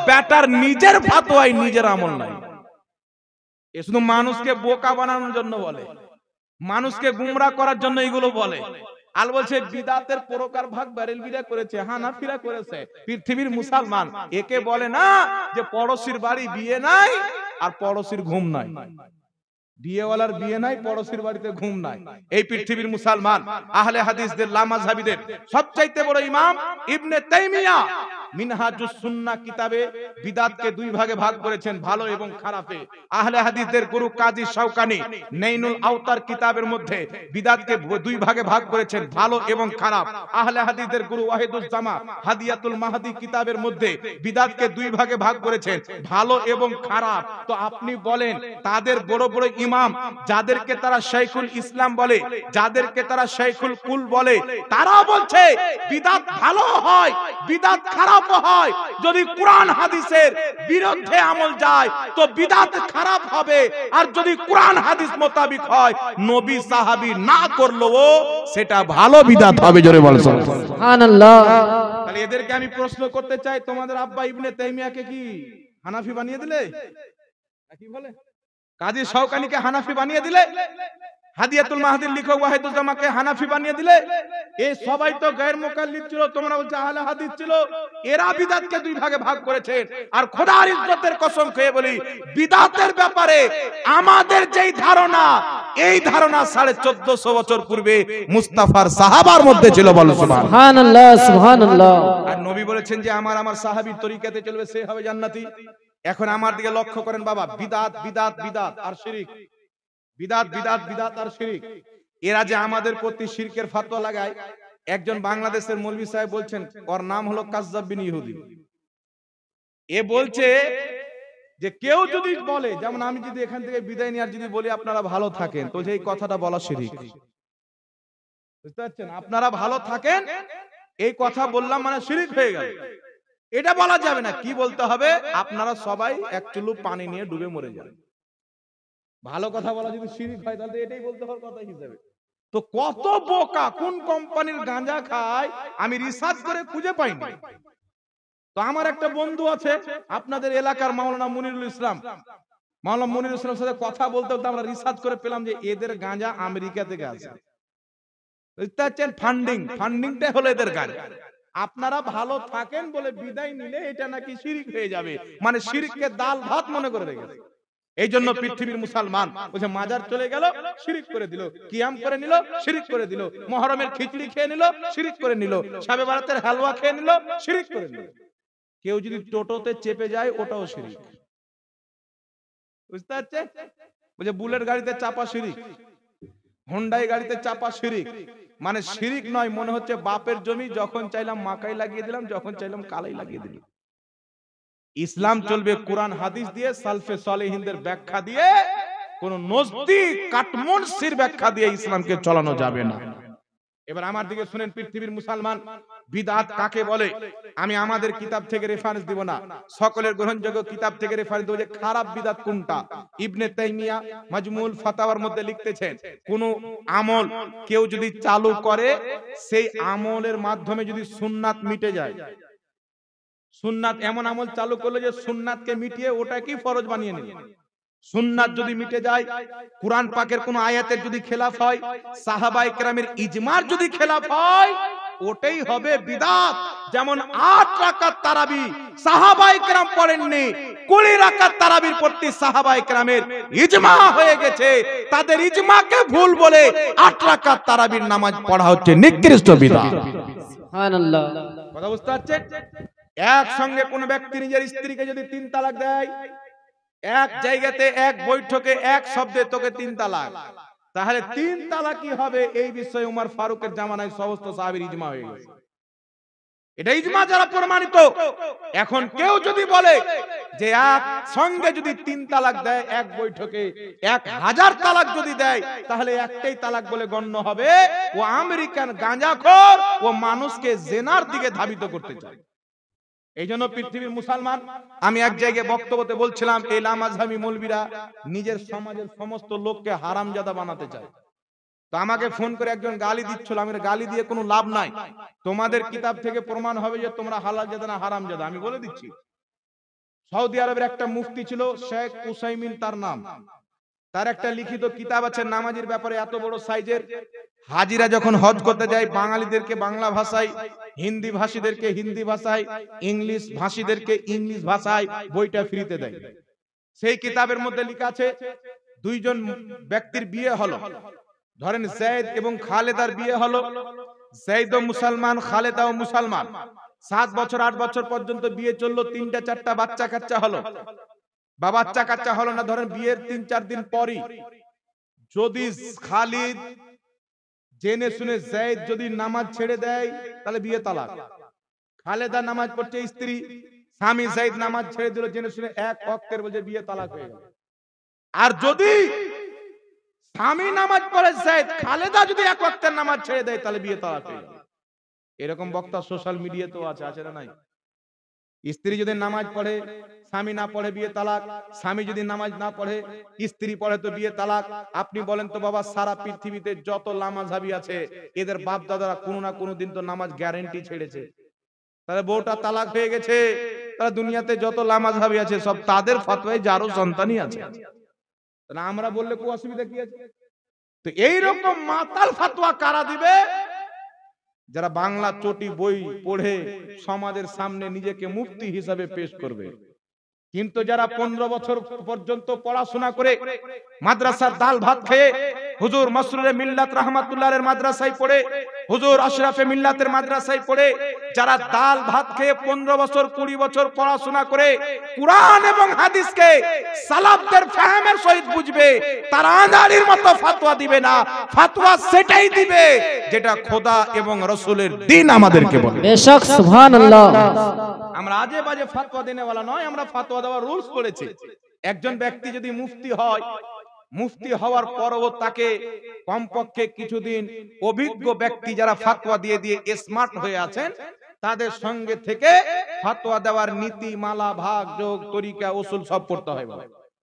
বেটার নিজের ফতোয়ায় নিজের আমল নাই। এ শুধু মানুষকে বোকা বানানোর জন্য বলে, মানুষকে গুমরা করার জন্য এগুলো বলে। আল বলছে বিদাতের প্রকার ভাগ বেরেলভিরা করেছে, হানাফিরা করেছে। পৃথিবীর মুসলমান একে বলে না যে পড়োশির বাড়ি বিয়ে নাই আর পড়োশির ঘুম নাই। বিয়েওয়ালার বিয়ে নাই, পড়োশির বাড়িতে ঘুম নাই। এই পৃথিবীর মুসলমান আহলে হাদিসদের, লামাযহাবিদের সবচাইতে বড় ইমাম ইবনে তাইমিয়া মিনহাজুস সুন্নাহ কিতাবে বিদআতকে দুই ভাগে ভাগ করেছেন, ভালো এবং খারাপে। আহলে হাদিসের গুরু কাজী শাওকানি নাইনুল আওতার কিতাবের মধ্যে বিদআতকে দুই ভাগে ভাগ করেছেন, ভালো এবং খারাপ। আহলে হাদিসের গুরু ওয়াহিদুজ্জামা হাদিয়াতুল মাহদি কিতাবের মধ্যে বিদআতকে দুই ভাগে ভাগ করেছেন, ভালো এবং খারাপ। তো আপনি বলেন, তাদের বড় বড় ইমাম যাদেরকে তারা শাইখুল ইসলাম বলে, যাদেরকে তারা শাইখুল কুল বলে, তারা বলছে বিদআত ভালো হয়, বিদআত খারাপ হয়। যদি কোরআন হাদিসের বিরুদ্ধে আমল যায় তো বিদআত খারাপ হবে, আর যদি কোরআন হাদিস মোতাবেক হয়, নবী সাহাবী না করলেও সেটা ভালো বিদআত হবে। জোরে বলো সুবহানাল্লাহ। তাহলে এদেরকে আমি প্রশ্ন করতে চাই, তোমাদের আব্বা ইবনে তাইমিয়াকে কি হানাফি বানিয়ে দিলে? কি বলে? কাজী শাওকানিকে হানাফি বানিয়ে দিলে? হাদিয়াতুল মাহদির লেখক ওয়াহিদুজ্জামাকে হানাফি বানিয়ে দিলে? এই সবাই তো গায়ের মুকাল্লিদ ছিল, তোমরা বলছো আহলে হাদিস ছিল। এরা বিদআতকে দুই ভাগে ভাগ করেছেন। আর খোদার ইজ্জতের কসম খেয়ে বলি, বিদআতের ব্যাপারে আমাদের যেই ধারণা, এই ধারণা 1450 বছর পূর্বে মুস্তাফার সাহাবার মধ্যে ছিল। বলো সুবহানাল্লাহ, সুবহানাল্লাহ। আর নবী বলেছেন যে আমার সাহাবীর তরিকাতে চলবে, সে হবে জান্নাতি। এখন আমার দিকে লক্ষ্য করেন বাবা, বিদআত বিদআত বিদআত আর শিরক, বিদআত বিদআত বিদআত আর শিরক। এরা যে আমাদের প্রতি শিরকের ফতোয়া লাগায়। একজন বাংলাদেশের মৌলভী সাহেব বলছেন, ওর নাম হলো কাজ্জাব বিন ইহুদি। এ বলছে যে কেউ যদি বলে, যেমন আমি যদি এখান থেকে বিদায় নিয়ে আর যদি বলি আপনারা ভালো থাকেন, তো এই কথাটা বলা শিরক। বুঝতে পারছেন? আপনারা ভালো থাকেন এই কথা বললাম মানে শিরক হয়ে গেল। এটা বলা যাবে না। কি বলতে হবে? আপনারা সবাই এক চুলু পানি নিয়ে ডুবে মরে যান। ভালো কথা বলা যদি শিরক হয়, তাহলে এটাই বলতে হওয়ার কথা হিসেবে। তো কত বোকা, কোন কোম্পানির গাঁজা খায় আমি রিসার্চ করে খুঁজে পাইনি। তো আমার একটা বন্ধু আছে আপনাদের এলাকার, মাওলানা মুনিরুল ইসলাম। মাওলানা মুনিরুল ইসলামের সাথে কথা বলতে বলতে আমরা রিসার্চ করে পেলাম যে এদের গাঁজা আমেরিকা থেকে আসে। বুঝতে পারছেন? ফান্ডিংটা হলো এদের গাঁজা। আপনারা ভালো থাকেন বলে বিদায় নিলে এটা নাকি শিরক হয়ে যাবে, মানে শিরককে ডাল ভাত মনে করে রেখেছে। এই জন্য পৃথিবীর মুসলমান বলছে মাজার চলে গেল, শিরক করে দিল, কিয়াম করে নিল, শিরক করে দিল, মুহররমের খিচুড়ি খেয়ে নিল, শিরক করে নিল, শবে বরাতের হালুয়া খেয়ে নিল, শিরক করে নিল। কেউ যদি টোটোতে চেপে যায় ওটাও শিরক। বুঝতে পারছেন? বলছে বুলেট গাড়িতে চাপা শিরক, হোন্ডাই গাড়িতে চাপা শিরক। মানে শিরক নয়, মনে হচ্ছে বাপের জমি, যখন চাইলাম মাকাই লাগিয়ে দিলাম, যখন চাইলাম কালাই লাগিয়ে দিলাম। ইসলাম চলবে কোরআন হাদিস দিয়ে, সালফে সালেহিনদের ব্যাখ্যা দিয়ে, কোন নজদি কাটমনসির ব্যাখ্যা দিয়ে ইসলামকে চালানো যাবে না। এবার আমার দিকে শুনেন পৃথিবীর মুসলমান, বিদআত কাকে বলে? আমি আমাদের কিতাব থেকে রেফারেন্স দিব না, সকলের গ্রহণযোগ্য কিতাব থেকে রেফারেন্স দেব যে খারাপ বিদআত কোনটা। ইবনে তাইমিয়া মাজমুল ফাতাওয়ার মধ্যে লিখতেছেন, কোন আমল কেউ যদি চালু করে, সেই আমলের মাধ্যমে যদি সুন্নাত মিটে যায়, সুন্নাত এমন আমল চালু করলে যে সুন্নাতকে মিটিয়ে ওটাকে ফরজ বানিয়ে নিল। সুন্নাত যদি মিটে যায়, কুরআন পাকের কোন আয়াতের যদি খেলাফ হয়, সাহাবায়ে কেরামের ইজমার যদি খেলাফ হয়, ওটাই হবে বিদআত। যেমন 8 রাকাত তারাবি সাহাবায়ে কেরাম পড়েননি, 20 রাকাত তারাবির প্রতি সাহাবায়ে কেরামের ইজমা হয়ে গেছে, তাদের ইজমাকে ভুল বলে 8 রাকাত তারাবির নামাজ পড়া হচ্ছে নিকৃষ্ট বিদআত। সুবহানাল্লাহ। কথা বুঝতে পারছেন? একসঙ্গে কোন ব্যক্তি নিজের স্ত্রীকে যদি 3 তালাক দেয়, এক জায়গাতে এক বৈঠকে এক শব্দে তোকে 3 তালাক, তাহলে 3 তালাক কি হবে? এই বিষয়ে উমর ফারুকের জামানায় সমস্ত সাহাবীর ইজমা হয়ে গেছে। এটা ইজমা যারা প্রমাণিত। এখন কেউ যদি বলে যে এক সঙ্গে যদি 3 তালাক দেয় এক বৈঠকে, 1000 তালাক যদি দেয়, তাহলে একটাই তালাক বলে গণ্য হবে। ও আমেরিকান গাঁজাখোর, ও মানুষকে জেনার দিকে ধাবিত করতে চায়। এই জন্য পৃথিবীর মুসলমান, আমি এক জায়গায় বক্তব্যতে বলছিলাম, এই লামাজহামি মৌলবীরা নিজের সমাজের সমস্ত লোককে হারামজাদা বানাতে চায়। তো আমাকে ফোন করে একজন গালি দিচ্ছিল, আমি গালি দিয়ে কোনো লাভ নাই, তোমাদের কিতাব থেকে প্রমাণ হবে যে তোমরা হালালজাদা না হারামজাদা। আমি বলে দিচ্ছি, সৌদি আরবের একটা মুফতি ছিল শেখ উসাইমিন তার নাম, তার একটা লিখিত কিতাব আছে নামাজের ব্যাপারে, এত বড় সাইজের। হাজিরা যখন হজ করতে যায়, বাঙালিদেরকে বাংলা ভাষায়, হিন্দি ভাষীদেরকে হিন্দি ভাষায়, ইংলিশ ভাষীদেরকে ইংলিশ ভাষায় বইটা ফ্রিতে দেয়। সেই কিতাবের মধ্যে লেখা আছে, 2 জন ব্যক্তির বিয়ে হলো, ধরেন যায়েদ এবং খালেদার বিয়ে হলো, যায়েদও মুসলমান, খালেদাও মুসলমান। 7 বছর 8 বছর পর্যন্ত বিয়ে চললো, 3টা 4টা বাচ্চা কাচ্চা হলো, বা বাচ্চা কাচ্চা হলো না, ধরেন বিয়ের 3-4 দিন পরই যদি খালিদ জেনে শুনে যায়েদ যদি নামাজ ছেড়ে দেয় তাহলে বিয়ে তালাক। খালেদা নামাজ পড়ছে স্ত্রী, স্বামী যায়েদ নামাজ ছেড়ে দিল জেনে শুনে, এক ওয়াক্তের বলছে বিয়ে তালাক হয়ে গেল। আর যদি স্বামী নামাজ পড়ে যায়েদ, খালেদা যদি এক ওয়াক্তের নামাজ ছেড়ে দেয় তাহলে বিয়ে তালাক হয়ে গেল। এরকম বক্তা সোশ্যাল মিডিয়াতেও আছে, আছে না নাই? স্ত্রী যদি নামাজ পড়ে স্বামী না পড়ে বিয়ে তালাক, স্বামী যদি নামাজ না পড়ে স্ত্রী পড়ে তো বিয়ে তালাক। আপনি বলেন তো বাবা, সারা পৃথিবীতে যত লামাঝাবি আছে এদের বাপ দাদারা কোনো না কোনো দিন তো নামাজ গ্যারান্টি ছেড়েছে, তাহলে বউটা তালাক হয়ে গেছে। তাহলে দুনিয়াতে যত লামাঝাবি আছে সব তাদের ফতোয়ায় যারও সন্তানই আছে, তাহলে আমরা বললে কোনো অসুবিধা কি আছে? তো এইরকম মাতাল ফতোয়া কারা দিবে? যারা বাংলা চটি বই পড়ে সমাজের সামনে নিজেকে মুফতি হিসাবে পেশ করবে। কিন্তু যারা 15 বছর পর্যন্ত পড়াশোনা করে মাদ্রাসার ডাল ভাত খেয়ে হুজুর মাসরুরে মিল্লাত রাহমাতুল্লাহের মাদ্রাসায় পড়ে, হুজুর আশরাফে মিল্লাতের মাদ্রাসায় পড়ে, যারা ডাল ভাত খেয়ে 15 বছর 20 বছর পড়াশোনা করে কুরআন এবং হাদিসকে সালাফদের ফাহমের সহিত বুঝবে, তারা আঁধারির মতো ফতোয়া দিবে না। ফতোয়া সেটাই দিবে যেটা খোদা এবং রাসূলের দ্বীন আমাদেরকে বলে। বেশক সুবহানাল্লাহ। আমরা আজে বাজে ফতোয়া দেনে वाला নয়, আমরা ফতোয়া দেওয়ার রুলস করেছি। একজন ব্যক্তি যদি মুফতি হয়, মুফতি হওয়ার পরও তাকে কমপক্ষে কিছুদিন অভিজ্ঞ ব্যক্তি যারা ফতোয়া দিয়ে দিয়ে স্মার্ট হয়ে আছেন তাদের সঙ্গে থেকে ফতোয়া দেওয়ার নীতি মালা ভাগ যোগ তরিকা উসুল সব পড়তে হয়,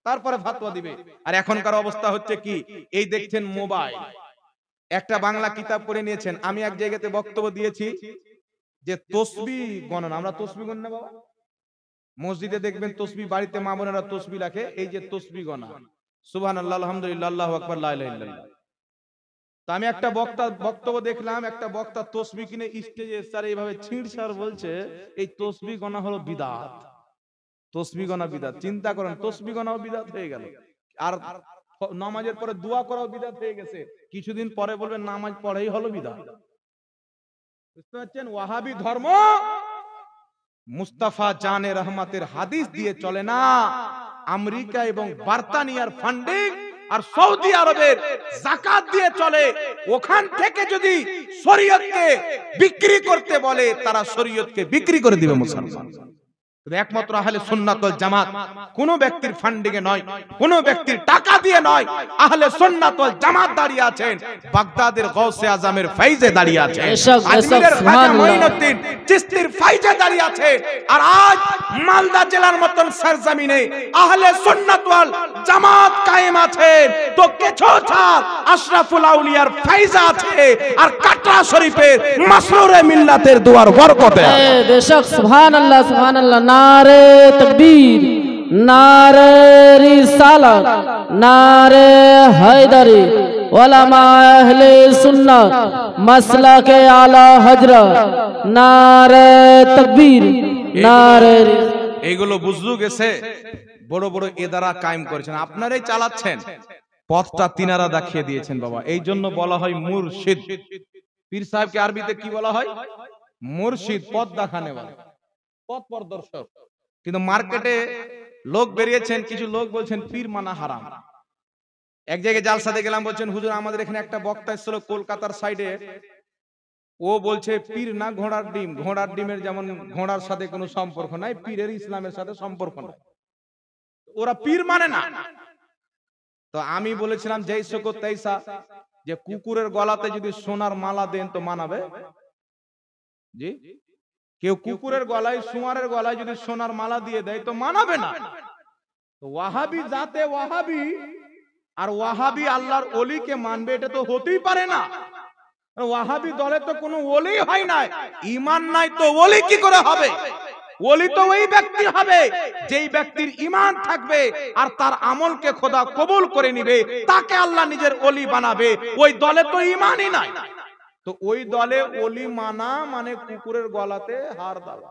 তারপরে ফতোয়া দিবে। আর এখনকার অবস্থা হচ্ছে কি, এই দেখছেন মোবাইল, একটা বাংলা কিতাব পড়ে নিয়েছেন। আমি এক জায়গাতে বক্তব্য দিয়েছি যে তসবিহ গণনা, আমরা তসবিহ গণনা না বাবা, মসজিদে দেখবেন তসবিহ, বাড়িতে মা বোনেরা তসবিহ রাখে, এই যে তসবিহ গণনা, সুবহানাল্লাহ আলহামদুলিল্লাহ আল্লাহু আকবার লা ইলাহা ইল্লাল্লাহ। তো আমি একটা বক্তব্য দেখলাম, একটা বক্তা তসবিহ কিনে স্টেজে স্যার এইভাবে ছিঁড়ছাড় বলছে এই তসবিহ গণনা হলো বিদআত, তসবিহ গণনা বিদআত। চিন্তা করেন, তসবিহ গণনাও বিদআত হয়ে গেল, আর নামাজের পরে দোয়া করাও বিদআত হয়ে গেছে। কিছুদিন পরে বলবেন নামাজ পড়াই হলো বিদআত। বুঝতে পারছেন? ওয়াহাবি ধর্ম মুস্তাফা জানে রহমতের হাদিস দিয়ে চলে না, আমেরিকা এবং বার্তানিয়ার ফান্ডিং আর সৌদি আরবের যাকাত দিয়ে চলে। ওখান থেকে যদি শরীয়তকে বিক্রি করতে বলে তারা শরীয়তকে বিক্রি করে দিবে মুসলমান। একমাত্র আহলে সুন্নাত ওয়াল জামাত কোন ব্যক্তির ফান্ডিং এ নয়, কোন ব্যক্তির টাকা দিয়ে নয়, আহলে সুন্নাত ওয়াল জামাত দাঁড়িয়ে আছেন বাগদাদের গাউসে আজমের ফাইজে দাঁড়িয়ে আছেন, আজমিরের খাজা মঈনুদ্দিন চিশতির ফাইজে দাঁড়িয়ে আছে। আর আজ মালদা জেলার মতন সরজমিনে আহলে সুন্নাত ওয়াল জামাত কায়েম আছে। তো কিছু ছাড় আশরাফুল আউলিয়ার ফাইজা আছে, আর কাটরা শরীফের মাসরুরে মিল্লাতের দুয়ার বরকতে আছে। বেশক সুবহানাল্লাহ সুবহানাল্লাহ। नारे तकबीर, नारे रिसालत, नारे हैदरी, उलमा अहले सुन्नत, मसलक आला हजरत, नारे तकबीर, नारे। এইগুলো বুঝলু গেছে, বড় বড় এদারা কায়েম করেছেন, আপনারাই চালাচ্ছেন, পথটা তিনারা দেখিয়ে দিয়েছেন বাবা। এই জন্য বলা হয় মুর্শিদ। পীর সাহেবকে আরবিতে কি বলা হয়? মুর্শিদ, পথ দেখানে वाला, পথ প্রদর্শক। কিন্তু মার্কেটে লোক বেরিয়েছেন, কিছু লোক বলছেন পীর মানা হারাম। এক জায়গায় জালসাতে গেলাম, বলছেন হুজুর আমাদের এখানে একটা বক্তা এসেছিল কলকাতার সাইডে, ও বলছে পীর না ঘোড়ার ডিম, ঘোড়ার ডিমের যেমন ঘোড়ার সাথে কোনো সম্পর্ক নাই, পীরের ইসলামের সাথে সম্পর্ক নাই, ওরা পীর মানে না। তো আমি বলেছিলাম যেইসা কো তেইসা, যে কুকুরের গলাতে যদি সোনার মালা দেন তো মানাবে? জি, কেউ কুকুরের গলায় শুয়ারের গলায় যদি সোনার মালা দিয়ে দেয় তো মানাবে না। তো ওয়াহাবি জাতে ওয়াহাবি আর ওয়াহাবি আল্লাহর ওলিকে মানবে, এটা তো হতেই পারে না। ওয়াহাবি দলে তো কোনো ওলি হয় না, ঈমান নাই তো ওলি কি করে হবে? ওলি তো ওই ব্যক্তি হবে যেই ব্যক্তির ঈমান থাকবে আর তার আমলকে খোদা কবুল করে নিবে, তাকে আল্লাহ নিজের ওলি বানাবে। ওই দলে তো ঈমানই নাই, তো ওই দলে ওলি মানা মানে কুকুরের গলাতে হার দেওয়া।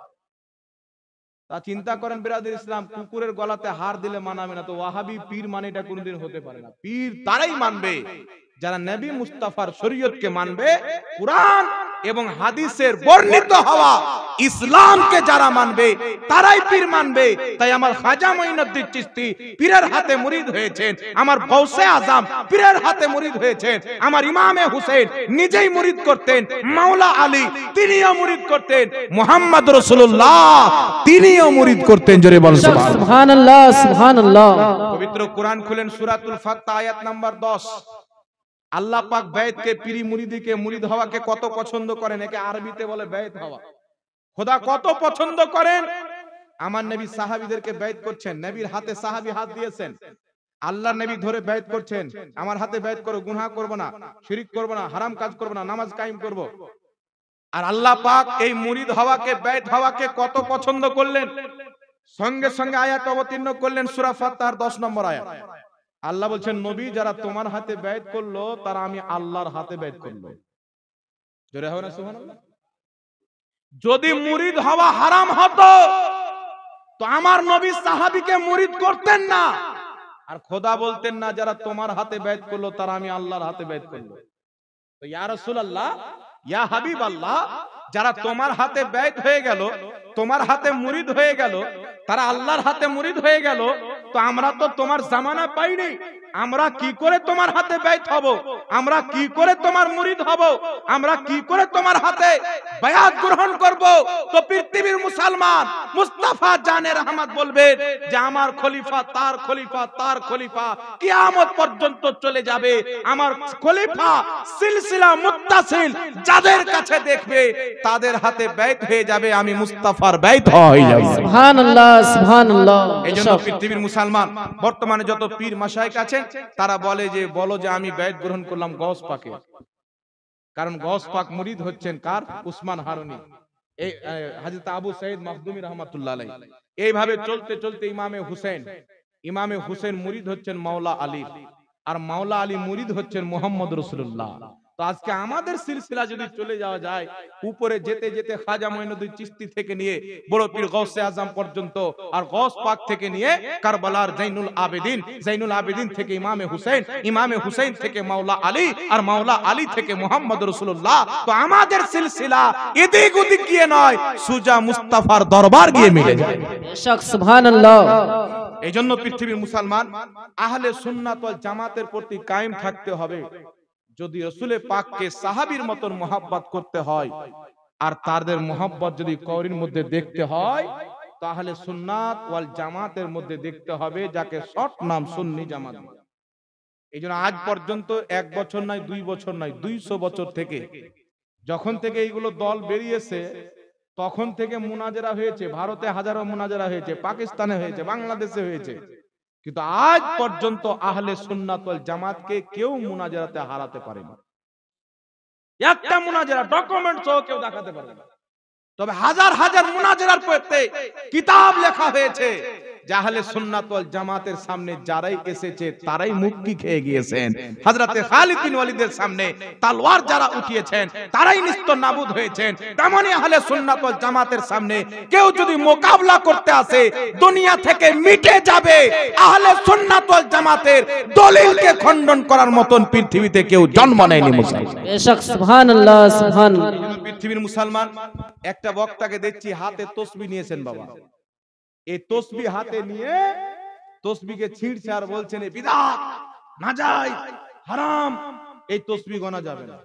তা চিন্তা করেন বিরাদর ইসলাম, কুকুরের গলাতে হার দিলে মানাবে না, তো ওয়াহাবি পীর মানে এটা কোনোদিন হতে পারে না। পীর তারাই মানবে যারা নবী মুস্তাফার শরীয়তকে মানবে, কুরআন এবং হাদিসের বর্ণিত হওয়া ইসলামকে যারা মানবে তারাই পীর মানবে। তাই আমার খাজা মঈনুদ্দিন চিশতি পীরের হাতে মুরিদ হয়েছেন, আমার গৌসে আজম পীরের হাতে মুরিদ হয়েছেন, আমার ইমামে হুসেন নিজেই মুরিদ করতেন, মাওলা আলী তিনিও মুরিদ করতেন, মুহাম্মদ রাসূলুল্লাহ তিনিও মুরিদ করতেন। জোরে বলেন সুবহানাল্লাহ সুবহানাল্লাহ। পবিত্র কোরআন খুলেন সূরাতুল ফাতহ আয়াত নাম্বার 10। আল্লাহ পাক বাইতকে পীরি মুরিদিকে মুরিদ হওয়াকে কত পছন্দ করেন, একে আরবিতে বলে বাইত হওয়া। খোদা কত পছন্দ করেন। আমার নবী সাহাবীদেরকে বাইত করছেন, নবীর হাতে সাহাবী হাত দিয়েছেন, আল্লাহর নবী ধরে বাইত করছেন, আমার হাতে বাইত করো, গুনাহ করব না, শিরক করব না, হারাম কাজ করব না, নামাজ কায়েম করব। আর আল্লাহ পাক এই মুরিদ হওয়াকে বাইত হওয়াকে কত পছন্দ করলেন, সঙ্গে সঙ্গে আয়াত অবতীর্ণ করলেন সূরা ফাতহার 10 নম্বর আয়াত। আল্লাহ বলছেন, নবী যারা তোমার হাতে বাইত করলো তারা আমি আল্লাহর হাতে বাইত করলো। জোরে হবে না সুবহানাল্লাহ। যদি মুরিদ হওয়া হারাম হতো তো আমার নবী সাহাবীকে মুরিদ করতেন না, আর খোদা বলতেন না যারা তোমার হাতে বাইত করলো তারা আমি আল্লাহর হাতে বাইত করলো। তো ইয়া রাসূলুল্লাহ, ইয়া হাবিবাল্লাহ, যারা তোমার হাতে বাইত হয়ে গেল, তোমার হাতে মুরিদ হয়ে গেল, তারা আল্লাহর হাতে মুরিদ হয়ে গেল, তো আমরা তো তোমার জামানা পাইনি, আমরা কি করে তোমার হাতে বাইত হব, আমরা কি করে তোমার মুরিদ হব, আমরা কি করে তোমার হাতে বায়াত গ্রহণ করব? তো পৃথিবীর মুসলমান মুস্তাফা জানে রহমত বলবেন যে আমার খলিফা তার খলিফা তার খলিফা কিয়ামত পর্যন্ত চলে যাবে, আমার খলিফা সিলসিলা মুত্তাসিল যাদের কাছে দেখবে তাদের হাতে বাইত হয়ে যাবে, আমি মুস্তাফার বাইত হয়ে যাব। সুবহানাল্লাহ সুবহানাল্লাহ। এইজন্য পৃথিবীর মুসলমান বর্তমানে যত পীর মাশায়েখ আছেন তারা বলে যে বলো যে আমি বাইত গ্রহণ করলাম গওস পাকে, কারণ গওস পাক মুরিদ হচ্ছেন কার? উসমান হারুনি, এই হযরত আবু সাঈদ মাখদুমি রাহমাতুল্লাহ আলাইহি। এইভাবে চলতে চলতে ইমামে হুসেন মুরিদ হচ্ছেন মাওলা আলী, আর মাওলা আলী মুরিদ হচ্ছেন মুহাম্মদ রাসূলুল্লাহ। তো আজকে আমাদের সিলসিলা যদি চলে যাওয়া যায় উপরে যেতে যেতে খাজা মঈনুদ্দিন চিশতি থেকে নিয়ে বড় পীর গৌসে আজম পর্যন্ত, আর গৌস পাক থেকে নিয়ে কারবালার জাইনুল আবেদিন থেকে ইমামে হুসেন থেকে মাওলা আলী, আর মাওলা আলী থেকে মুহাম্মদ রাসূলুল্লাহ। তো আমাদের সিলসিলা এদিক ওদিক গিয়ে নয়, সুজা মুস্তাফার দরবার গিয়ে মিলে যায়। বেশক সুবহানাল্লাহ। এইজন্য পৃথিবীর মুসলমান আহলে সুন্নাত ওয়াল জামাতের প্রতি কায়েম থাকতে হবে। যদি রাসূলে পাককে সাহাবীর মতন মুহাব্বত করতে হয় আর তাদের মুহাব্বত যদি কওরির মধ্যে দেখতে হয় তাহলে সুন্নাত ওয়াল জামাতের মধ্যে দেখতে হবে, যাকে শর্ট নাম সুন্নি জামাত। এইজন্য আজ পর্যন্ত 1 বছর নয় 2 বছর নয় 200 বছর থেকে যখন থেকে এইগুলো দল বেরিয়েছে তখন থেকে মুনাজারা হয়েছে, ভারতে হাজারো মুনাজারা হয়েছে, পাকিস্তানে হয়েছে, বাংলাদেশে হয়েছে, কিন্তু আজ পর্যন্ত আহলে সুন্নাত ওয়াল জামাতকে কেউ মুনাজারাতে হারাতে পারেনি। একটা মুনাজারা ডকুমেন্ট সহ কেউ দেখাতে পারে না। তবে হাজার হাজার মুনাজারার পড়তে কিতাব লেখা হয়েছে যে আহলে সুন্নাত ওয়াল জামাতের সামনে যারাই এসেছে তারাই মুক্তি খেয়ে গিয়েছেন। হযরতে খালিদ বিন ওয়ালিদের সামনে তলোয়ার যারা উঠিয়েছেন তারাই নিস্তানাবুদ হয়েছেন। তেমনি আহলে সুন্নাত ওয়াল জামাতের সামনে কেউ যদি মোকাবেলা করতে আসে দুনিয়া থেকে মিটে যাবে। আহলে সুন্নাত ওয়াল জামাতের দলিলকে খণ্ডন করার মতন পৃথিবীতে কেউ জন্ম নেয়নি মুসলমান। বেশক সুবহানাল্লাহ সুবহানাল্লাহ। পৃথিবীর মুসলমান একটা বক্তাকে দেখছি হাতে তসবিহ নিয়েছেন বাবা, এই তসবিহ হাতে নিয়ে তসবিহকে ছিঁড়ছে আর বলছেন এ বিদআত, নাজায়েজ, হারাম, এই তসবিহ গোনা যাবে না।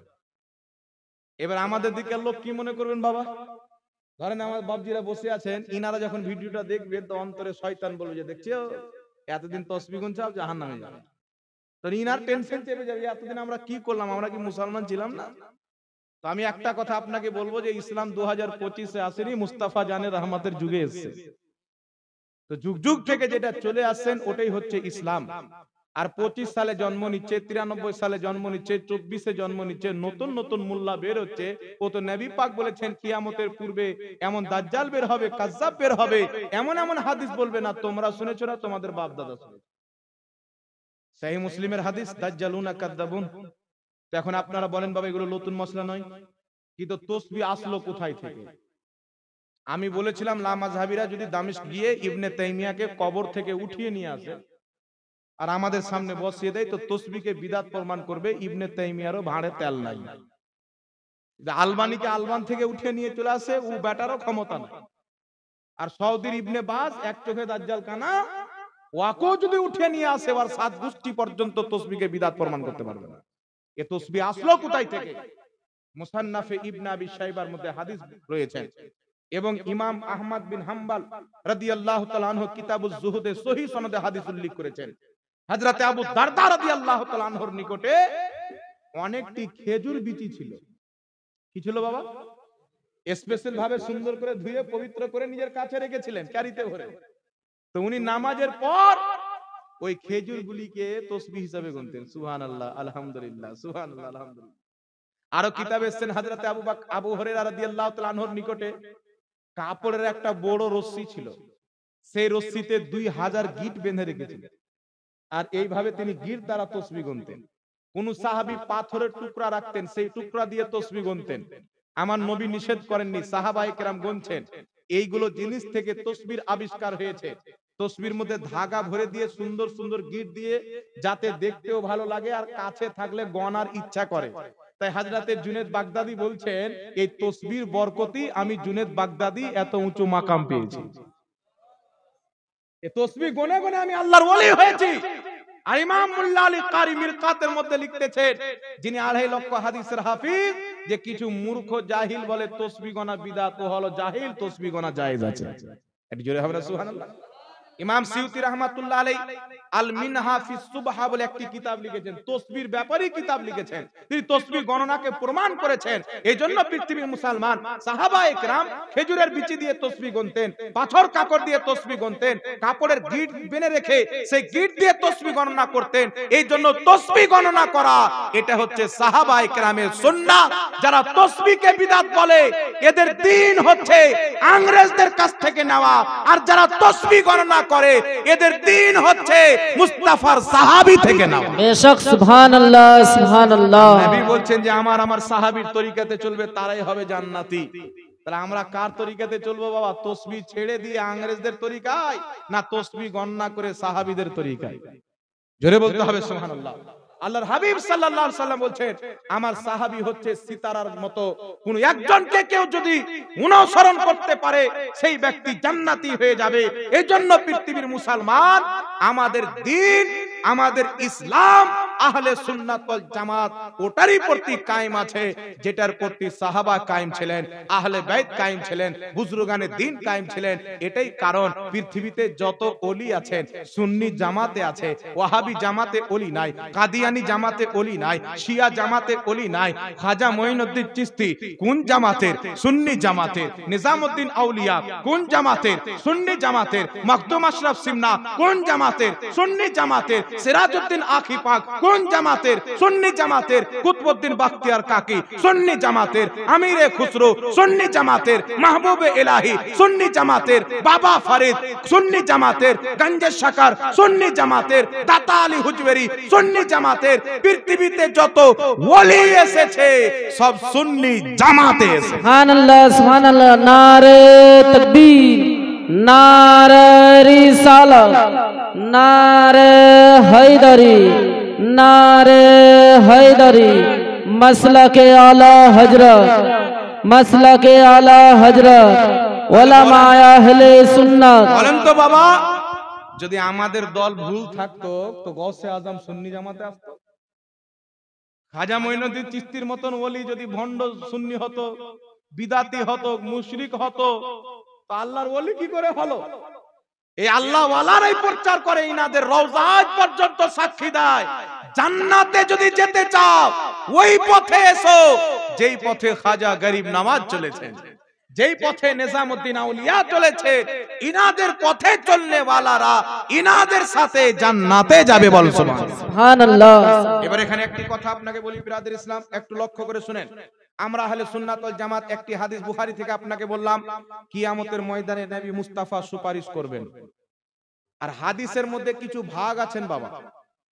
এবার আমাদের দিকে লোক কি মনে করবেন বাবা? ধরেন আমার বাপজিরা বসে আছেন, ইনারা যখন ভিডিওটা দেখবেন তো অন্তরে শয়তান বলবে যে দেখছো এতদিন তসবিহ গুনছাও জাহান্নামে যাবে। তো ইনার টেনশন চেপে যাবে, এতদিন আমরা কি করলাম, আমরা কি মুসলমান ছিলাম না? তো আমি একটা কথা আপনাকে বলবো যে ইসলাম 2025-এ আসেনি, মুস্তাফা জানের রহমতের যুগে এসেছে। তো যুগ যুগ থেকে যেটা চলে আসছেন ওটাই হচ্ছে ইসলাম। আর 25 সালে জন্ম নিচ্ছে, 93 সালে জন্ম নিচ্ছে, 24-এ জন্ম নিচ্ছে, নতুন নতুন মুল্লা বের হচ্ছে। ও তো নবী পাক বলেছেন কিয়ামতের পূর্বে এমন দাজ্জাল বের হবে, কাজ্জাব বের হবে, এমন এমন হাদিস বলবে না তোমরা শুনেছো না, তোমাদের বাপ দাদা শুনেছে। সহিহ মুসলিমের হাদিস, দাজ্জালুনা কাযাবুন। তো এখন আপনারা বলেন বাবা এগুলো নতুন মশলা নয়, কিন্তু তসবিহ আসলো কোথায় থেকে? আমি বলেছিলাম লামাযহাবিরা যদি দামেস্ক গিয়ে ইবনে তাইমিয়াকে কবর থেকে উঠিয়ে নিয়ে আসে আর আমাদের সামনে বসিয়ে দেয় তো তসবিহকে বিদআত প্রমাণ করবে। ইবনে তাইমিয়ারও ভাঁড়ে তেল নাই। যে আলবানিকে আলবান থেকে উঠে নিয়ে চলে আসে, ও ব্যাটারও ক্ষমতা নাই। আর সৌদির ইবনে বাজ এক চোখে দাজ্জাল কানা, ওয়াকেও যদি উঠে নিয়ে আসে আর 7 গোষ্ঠী পর্যন্ত তসবিহকে বিদআত প্রমাণ করতে পারবে না। এ তসবিহ আসলো কোথায় থেকে? মুসান্নাফে ইবনে আবি শাইবার মধ্যে হাদিস রয়েছে এবং ইমাম আহমদ বিন হাম্বল রাদিয়াল্লাহু তাআলা আনহু কিতাবুজ জুহুদে সহিহ সনদে হাদিস উল্লেখ করেছেন। হযরতে আবু দারদা রাদিয়াল্লাহু তাআলা আনহুর নিকটে অনেকটি খেজুর বিচি ছিল। কি ছিল বাবা? স্পেশাল ভাবে সুন্দর করে ধুয়ে পবিত্র করে নিজের কাছে রেখেছিলেন ক্যারিতে ভরে। তো উনি নামাজের পর ওই খেজুরগুলিকে তসবিহ হিসাবে গুনতেন। সুবহানাল্লাহ, আলহামদুলিল্লাহ, সুবহানাল্লাহ, আলহামদুলিল্লাহ। আরো কিতাবে এসেছেন হযরতে আবু হুরায়রা রাদিয়াল্লাহু তাআলা আনহুর নিকটে কাপড়ের একটা বড় রস্সি ছিল, সেই রস্সিতে 2000 গিট বেঁধে রেখেছিলেন, আর এইভাবে তিনি গিট দ্বারা তসবিহ গুনতেন। কোন সাহাবী পাথরের টুকরা রাখতেন, সেই টুকরা দিয়ে তসবিহ গুনতেন। আমার নবী নিষেধ করেননি, সাহাবায়ে কেরাম গুনছেন। এইগুলো জিনিস থেকে তসবির আবিষ্কার হয়েছে। তসবির মধ্যে ধাগা ভরে দিয়ে সুন্দর সুন্দর গিট দিয়ে, যাতে দেখতেও ভালো লাগে আর কাছে থাকলে গনার ইচ্ছা করে। তাই হযরতে জুনেদ বাগদাদি বলছেন, এই তসবির বরকতি আমি জুনেদ বাগদাদি এত উঁচু মাকাম পেয়েছি। এই তসবিহ গুনে গুনে আমি আল্লাহর ওলি হয়েছি। আর ইমাম মুল্লা আলী কারি মিরকাতের মধ্যে লিখতেছেন, যিনি 2.5 লক্ষ হাদিসের হাফিজ, যে কিছু মূর্খ জাহিল বলে তসবিহ গনা বিদআত, ও হলো জাহিল, তসবিহ গনা জায়েজ আছে। একটু জোরে হবে না সুবহানাল্লাহ। ইমাম সিউতি রাহমাতুল্লাহ আলাইহি আল মিনহা ফি সুবহা বলে একটি কিতাব লিখেছেন, তসবিহর ব্যাপারে কিতাব লিখেছেন। তিনি তসবিহ গণনাকে প্রমাণ করেছেন। এইজন্য পৃথিবীর মুসলমান সাহাবায়ে কেরাম খেজুরের বিচি দিয়ে তসবিহ গুনতেন, পাথর কাপড় দিয়ে তসবিহ গুনতেন, কাপড়ের গিট বেঁধে রেখে সেই গিট দিয়ে তসবিহ গণনা করতেন। এইজন্য তসবিহ গণনা করা এটা হচ্ছে সাহাবায়ে কেরামের সুন্নাহ। যারা তসবিহকে বিদআত বলে, এদের দ্বীন হচ্ছে ইংরেজদের কাছ থেকে নেওয়া। আর যারা তসবিহ গণনা করে, এদের দ্বীন হচ্ছে মুস্তাফার সাহাবী থেকে নাও। বেশক, সুবহানাল্লাহ, সুবহানাল্লাহ। নবী বলছেন যে আমার সাহাবীর তরিকাতে চলবে, তারাই হবে জান্নাতি। তাহলে আমরা কার তরিকাতে চলবো বাবা? তসবিহ ছেড়ে দিয়ে ইংরেজদের তরিকায়, না তসবিহ গণনা করে সাহাবীদের তরিকায়? জোরে বলতে হবে সুবহানাল্লাহ। আল্লাহর হাবিব সাল্লাল্লাহু আলাইহি সাল্লাম বলছেন, আমার সাহাবী হচ্ছে সিতারার মতো, কোন একজনকে কেউ যদি অনুসরণ করতে পারে সেই ব্যক্তি জান্নাতি হয়ে যাবে। এজন্য পৃথিবীর মুসলমান আমাদের দ্বীন, আমাদের ইসলাম আহলে সুন্নাত ওয়াল জামাত ওটারই প্রতি কায়েম আছে, যেটার প্রতি সাহাবা কায়েম ছিলেন, আহলে বাইত কায়েম ছিলেন, বুজুর্গানে দ্বীন কায়েম ছিলেন। এটাই কারণ পৃথিবীতে যত ওলি আছেন, সুন্নি জামাতে আছে, ওয়াহাবি জামাতে ওলি নাই, কাদিয়ানি জামাতে ওলি নাই, শিয়া জামাতে ওলি নাই, খাজা মঈনুদ্দিন চিশতি কোন জামাতের? সুন্নি জামাতের। নিজামউদ্দিন আউলিয়া কোন জামাতের? সুন্নি জামাতের। মাকদুম আশরাফ সিমনা কোন জামাতের? সুন্নি জামাতের। সিরাজউদ্দিন আখি পাক কোন জামাতের? সুন্নি জামাতের। কুতবউদ্দিন বাখতিয়ার কাকি সুন্নি জামাতের। আমিরে খুসরো সুন্নি জামাতের। মাহবুবে ইলাহি সুন্নি জামাতের। বাবা ফরিদ সুন্নি জামাতের। গঞ্জে শাকার সুন্নি জামাতের। দাতা আলী হুজবেরি সুন্নি জামাতের। পৃথিবীতে যত ওলি এসেছে সব সুন্নি জামাতে এসেছে। সুবহানাল্লাহ, সুবহানাল্লাহ। নারে তাকবীর, নারে রিসালাত, নারে হায়দারি, নারে হায়দারি। মাসলাকে আলা হযরত, মাসলাকে আলা হযরত উলামা আহলে সুন্নাত। বলেন তো বাবা, যদি আমাদের দল ভুল থাকতো তো গৌসে আজম সুন্নি জামাতে আসতো? খাজা মঈনুদ্দিন চিশতির মতন ওলি যদি ভণ্ড সুন্নি হতো, বিদাতি হতো, মুশরিক হতো, তো আল্লাহর ওলি কি করে হলো? এই আল্লাহ ওয়ালারাই প্রচার করে, ইনাদের রওজা আজ পর্যন্ত সাক্ষী দেয়, জান্নাতে যদি যেতে চাও ওই পথে এসো যেই পথে খাজা গরিব নওয়াজ চলেছেন, যেই পথে নিজামউদ্দিন আউলিয়া চলেছে। ইনাদের পথে চলনে ওয়ালারা ইনাদের সাথে জান্নাতে যাবে। বল সুবহানাল্লাহ। এবার এখানে একটি কথা আপনাকে বলি বিরাদর ইসলাম, একটু লক্ষ্য করে শুনেন। আমরা আহলে সুন্নাত ওয়াল জামাত একটি হাদিস বুখারী থেকে আপনাকে বললাম, কিয়ামতের ময়দানে নবী মুস্তাফা সুপারিশ করবেন। আর হাদিসের মধ্যে কিছু ভাগ আছেন বাবা।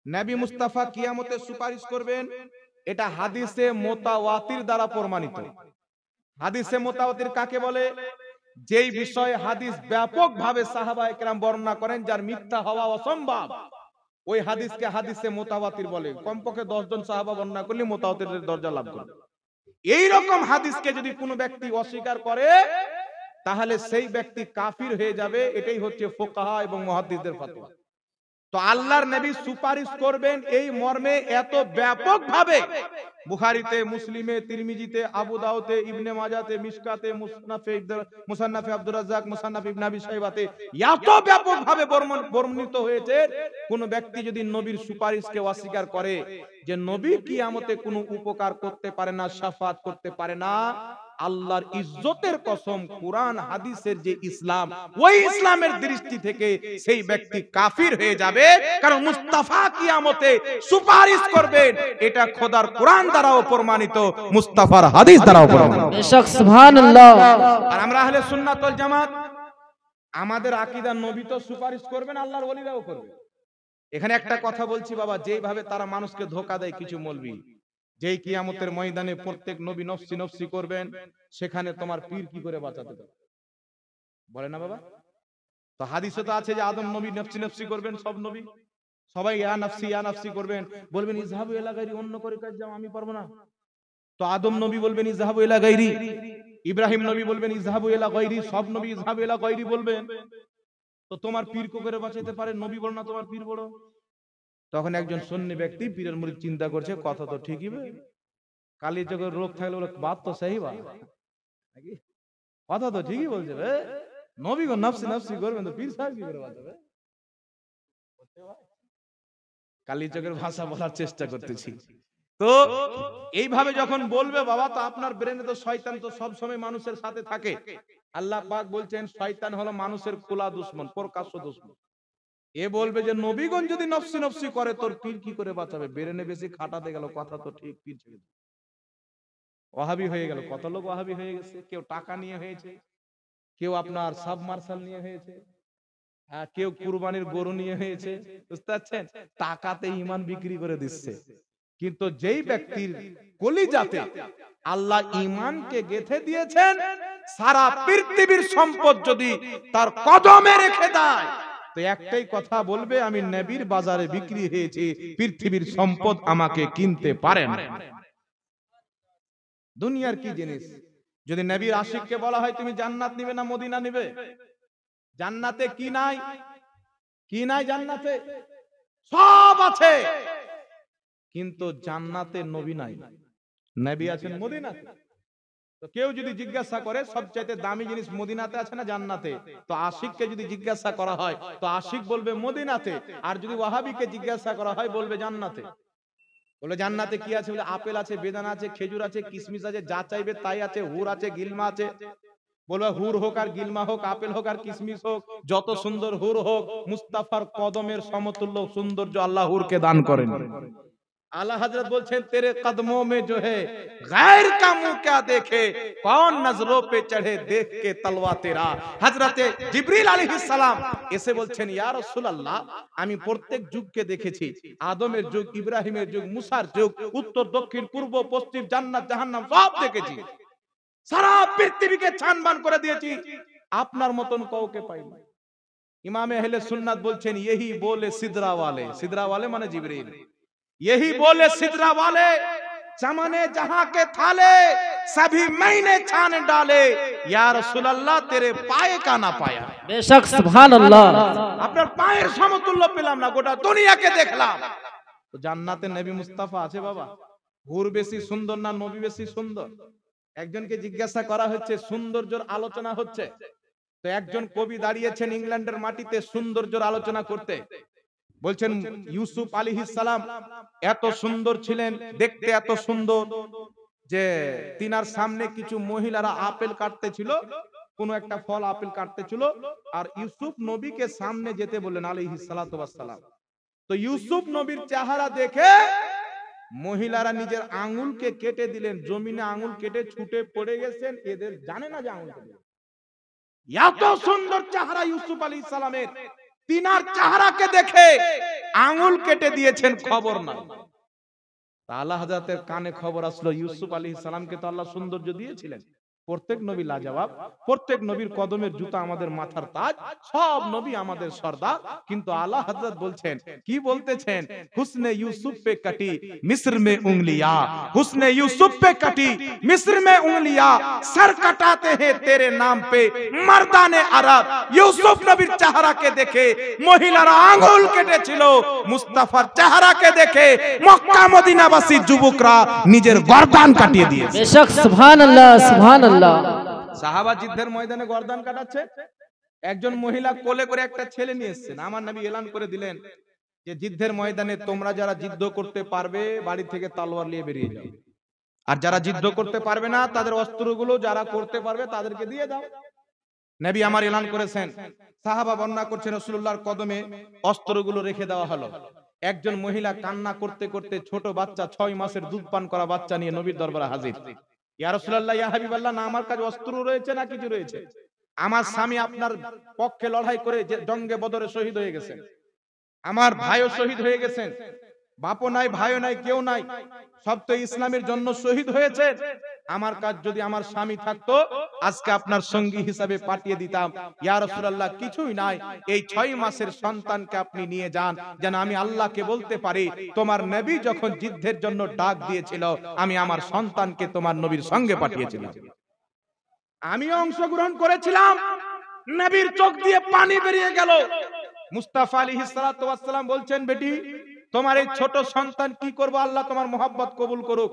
নবী মুস্তাফা কিয়ামতে সুপারিশ করবেন, এটা হাদিসে মুতাওয়াতির দ্বারা প্রমাণিত। হাদিসে মুতাওয়াতির কাকে বলে? যেই বিষয়ে হাদিস ব্যাপকভাবে সাহাবায়ে কেরাম বর্ণনা করেন, যার মিথ্যা হওয়া অসম্ভব, ওই হাদিসকে হাদিসে মুতাওয়াতির বলে। কমপক্ষে 10 জন সাহাবা বর্ণনা করলে মুতাওয়াতিরের দরজা লাভ করবে। এই রকম হাদিসকে যদি কোনো ব্যক্তি অস্বীকার করে তাহলে সেই ব্যক্তি কাফির হয়ে যাবে। এটাই হচ্ছে ফুকাহা এবং মুহাদ্দিসদের ফতোয়া। তো আল্লাহর নবী সুপারিশ করবেন এই মর্মে এত ব্যাপকভাবে বুখারীতে, মুসলিমে, তিরমিজিতে, আবু দাউদে, ইবনে মাজাতে, মিশকাতে, মুসান্নাফে আব্দুর রাজ্জাক, মুসান্নাফ ইবনে আবি শাইবাতে এত ব্যাপকভাবে বর্ণিত হয়েছে। কোন ব্যক্তি যদি নবীর সুপারিশকে অস্বীকার করে যে নবী কিয়ামতে কোনো উপকার করতে পারে না, শাফাত করতে পারে না, আল্লাহর ইজ্জতের কসম, কুরআন হাদিসের যে ইসলাম, ওই ইসলামের দৃষ্টি থেকে সেই ব্যক্তি কাফির হয়ে যাবে। কারণ মুস্তাফা কিয়ামতে সুপারিশ করবেন, এটা খোদার কুরআন দ্বারাও প্রমাণিত, মুস্তাফার হাদিস দ্বারাও প্রমাণিত। বেশক সুবহানাল্লাহ। আর আমরা আহলে সুন্নাত ওয়াল জামাত, আমাদের আকীদা নবী তো সুপারিশ করবেন, আল্লাহর ওলিরাও করবে। এখানে একটা কথা বলছি বাবা, যেভাবে তারা মানুষকে ধোঁকা দেয় কিছু মৌলবী, যেই কিয়ামতের ময়দানে প্রত্যেক নবী নফসি নফসি করবেন, সেখানে তোমার পীর কি করে বাঁচাতে পারে বলে না বাবা? তো হাদিসে তো আছে যে আদম নবী নফসি নফসি করবেন, সব নবী সবাই ইয়া নাফসি করবেন, বলবেন ইযহাবু ইলা গায়রি, অন্য করে কাজ যাও, আমি পারবো না। তো আদম নবী বলবেন ইযহাবু ইলা গায়রি, ইব্রাহিম নবী বলবেন ইযহাবু ইলা গায়রি, সব নবী ইযহাবু ইলা গায়রি বলবেন। তো তোমার পীর কি করে বাঁচাতে পারে? নবী বল না তোমার পীর বড়। তখন একজন সুন্নি ব্যক্তি পীরের মুরিদ চিন্তা করছে, কথা তো ঠিকই বে, কালি চোখের রোগ থাকলে বলে বাত তো সহি বা, কথা তো ঠিকই বলছে বে, নবী গো নফসি নফসি করবেন, তো পীর সাহেব কি করে বাঁচাবে? কালি চোখের ভাষা বলার চেষ্টা করতেছি। তো এইভাবে যখন বলবে বাবা, তো আপনার ব্রেনে তো শয়তান তো সব সময় মানুষের সাথে থাকে। আল্লাহ পাক বলছেন শয়তান হলো মানুষের খোলা দুশমন, প্রকাশ্য দুশমন। এ বলবে যে নবীগণ যদি নফসি নফসি করে, তোর পীর কি করে বাঁচাবে? ব্রেনে বেশি খাটাতে গেল, কথা তো ঠিক, পীর ছেড়ে দিল, ওয়াহাবি হয়ে গেল। কত লোক ওয়াহাবি হয়ে গেছে, কেউ টাকা নিয়ে হয়েছে, কেউ আপনার সাবমার্শাল নিয়ে হয়েছে, কেউ কুরবানির গরু নিয়ে হয়েছে, বুঝতে পারছেন? টাকাতে ঈমান বিক্রি করে দিচ্ছে। কিন্তু যেই ব্যক্তির কলিজাতে আল্লাহ ঈমানকে গেঁথে দিয়েছেন, সারা পৃথিবীর সম্পদ যদি তার কদমে রেখে দেয়, তো একটাই কথা বলবে, আমি নবীর বাজারে বিক্রি হয়েছি, পৃথিবীর সম্পদ আমাকে কিনতে পারে না। দুনিয়ার কি জিনিস? যদি নবীর আশিককে বলা হয় তুমি জান্নাত নিবে না মদিনা নিবে? জান্নাতে কি নাই? কি নাই জান্নাতে? সব আছে, কিন্তু জান্নাতে নবী নাই, নবী আছেন মদিনাতে। তো কেউ যদি জিজ্ঞাসা করে সবচাইতে দামি জিনিস মদিনাতে আছে না জান্নাতে, তো আশিককে যদি জিজ্ঞাসা করা হয়, তো আশিক বলবে মদিনাতে। আর যদি ওয়াহাবিকে জিজ্ঞাসা করা হয়, বলবে জান্নাতে। বলে জান্নাতে কি আছে? বলে আপেল আছে, বেদানা আছে, খেজুর আছে, কিশমিশ আছে, যা চাইবে তাই আছে, হুর আছে, গিলমা আছে। বলবে হুর হোক আর গিলমা হোক, আপেল হোক আর কিশমিশ হোক, যত সুন্দর হুর হোক, মুস্তাফার কদমের সমতুল্য সৌন্দর্য আল্লাহ হুরকে দান করেন। आला हजरत बोलते तेरे कदमों में जो है गैर का मुंह क्या देखे, कौन नजरों पे चढ़े देख के तलवा तेरा। हजरत जिब्रील अलैहिस सालाम এসে বলছেন ইয়া রাসূলুল্লাহ, আমি প্রত্যেক যুগকে দেখেছি, আদমের যুগ, ইব্রাহিমের যুগ, মুসার যুগ, উত্তর দক্ষিণ পূর্ব পশ্চিম, জান্নাত জাহান্নাম সব দেখেছি, সারা পৃথিবীকে ছানবান করে দিয়েছি, আপনার মতন কাউকে পাইনি। ইমামে আহলে সুন্নাত বলছেন यही बोले सिदरा वाले माने जिब्रील, यही बोले सिदरा वाले, चमने जहां के थाले सभी मैंने छान डाले, या रसूल अल्लाह तेरे पाए का ना पाया। बेशक सुभान अल्लाह, আপনার পায়ের সমতুল্য পেলাম না, গোটা দুনিয়াকে দেখলাম। তো জান্নাতে নবী মুস্তাফা আছে বাবা। হুর বেশি সুন্দর না নবী বেশি সুন্দর? একজনকে জিজ্ঞাসা করা হচ্ছে, সৌন্দর্যের আলোচনা হচ্ছে, তো একজন কবি দাঁড়িয়েছেন ইংল্যান্ডের মাটিতে সৌন্দর্যের আলোচনা করতে, বলছেন ইউসুফ আলাইহিস সালাম এত সুন্দর ছিলেন, দেখতে এত সুন্দর যে তিনার সামনে কিছু মহিলারা আপেল কাটতে ছিল, কোন একটা ফল আপেল কাটতে ছিল, আর ইউসুফ নবীকে সামনে যেতে বললেন আলাইহিস সালাতু ওয়াস সালাম। তো ইউসুফ নবীর চেহারা দেখে মহিলারা নিজের আঙ্গুলকে কেটে দিলেন, জমিনে আঙ্গুল কেটে ছুটে পড়ে গেছেন, এদের জানে না যে আঙ্গুল কেটে। এত সুন্দর চেহারা ইউসুফ আলাইহিস সালামের, তিনার চেহারাকে দেখে আঙ্গুল কেটে দিয়েছেন, খবর নাই। আল্লাহ হযরতের কানে খবর আসলো, ইউসুফ আলাইহিস সালামকে তো আল্লাহ সৌন্দর্য দিয়েছিলেন, প্রত্যেক নবী লাজবাব, প্রত্যেক নবীর কদমের জুতা আমাদের মাথার তাজ, সব নবী আমাদের সর্দার। কিন্তু আলা হযরত বলছেন, কি বলতেছেন, হুসনে ইউসুফ পে কাটি মিস্র মে উंगलिया, হুসনে ইউসুফ পে কাটি মিস্র মে उंगलिया, सर कटाते हैं तेरे नाम पे मर्दाने अरब। ইউসুফ নবীর চেহারাকে দেখে মহিলারা আঙ্গুল কেটেছিল, মুস্তাফার চেহারাকে দেখে মক্কা মদিনাবাসী যুবকরা নিজের গর্দান কাটিয়ে দিয়েছে। बेशक সুবহানাল্লাহ সুবহানাল্লাহ। সাহাবা যুদ্ধের ময়দানে গর্দান কাটাচ্ছে, একজন মহিলা কোলে করে একটা ছেলে নিয়ে এসেছেন। আমার নবী এলান করে দিলেন যে যুদ্ধের ময়দানে তোমরা যারা যুদ্ধ করতে পারবে বাড়ি থেকে তলোয়ার নিয়ে বেরিয়ে যাও, আর যারা যুদ্ধ করতে পারবে না তাদের অস্ত্রগুলো যারা করতে পারবে তাদেরকে দিয়ে দাও। নবী আমার এলান করেছেন, সাহাবা বর্ণনা করছেন রাসূলুল্লাহর কদমে অস্ত্রগুলো রেখে দেওয়া হলো। একজন মহিলা কান্না করতে করতে ছোট বাচ্চা 6 মাসের দুধ পান করা বাচ্চা নিয়ে নবীর দরবারে হাজির। ইয়া রাসূলুল্লাহ, ইয়া হাবিবাল্লাহ, না আমার কাছে অস্ত্র রয়েছে না কিছু রয়েছে, আমার স্বামী আপনার পক্ষে লড়াই করে জঙ্গে বদরে শহীদ হয়ে গেছেন, আমার ভাইও শহীদ হয়ে গেছেন, বাপও নাই ভাইও নাই কেউ নাই, সব তো ইসলামের জন্য শহীদ হয়েছে। আমার কাজ যদি আমার স্বামী থাকতো আজকে আপনার সঙ্গী হিসাবে পাঠিয়ে দিতাম। ইয়া রাসূলুল্লাহ, কিছুই নাই, এই 6 মাসের সন্তানকে আপনি নিয়ে যান, যেন আমি আল্লাহকে বলতে পারি তোমার নবী যখন যুদ্ধের জন্য ডাক দিয়েছিল আমি আমার সন্তানকে তোমার নবীর সঙ্গে পাঠিয়েছিলাম। আমি অংশগ্রহণ করেছিলাম, নবীর চোখ দিয়ে পানি বেরিয়ে গেল। মুস্তাফা আলাইহিস সালাতু ওয়াস সালাম বলছেন, বেটি তোমার এই ছোট সন্তান কি করবো, আল্লাহ তোমার মোহাব্বত কবুল করুক,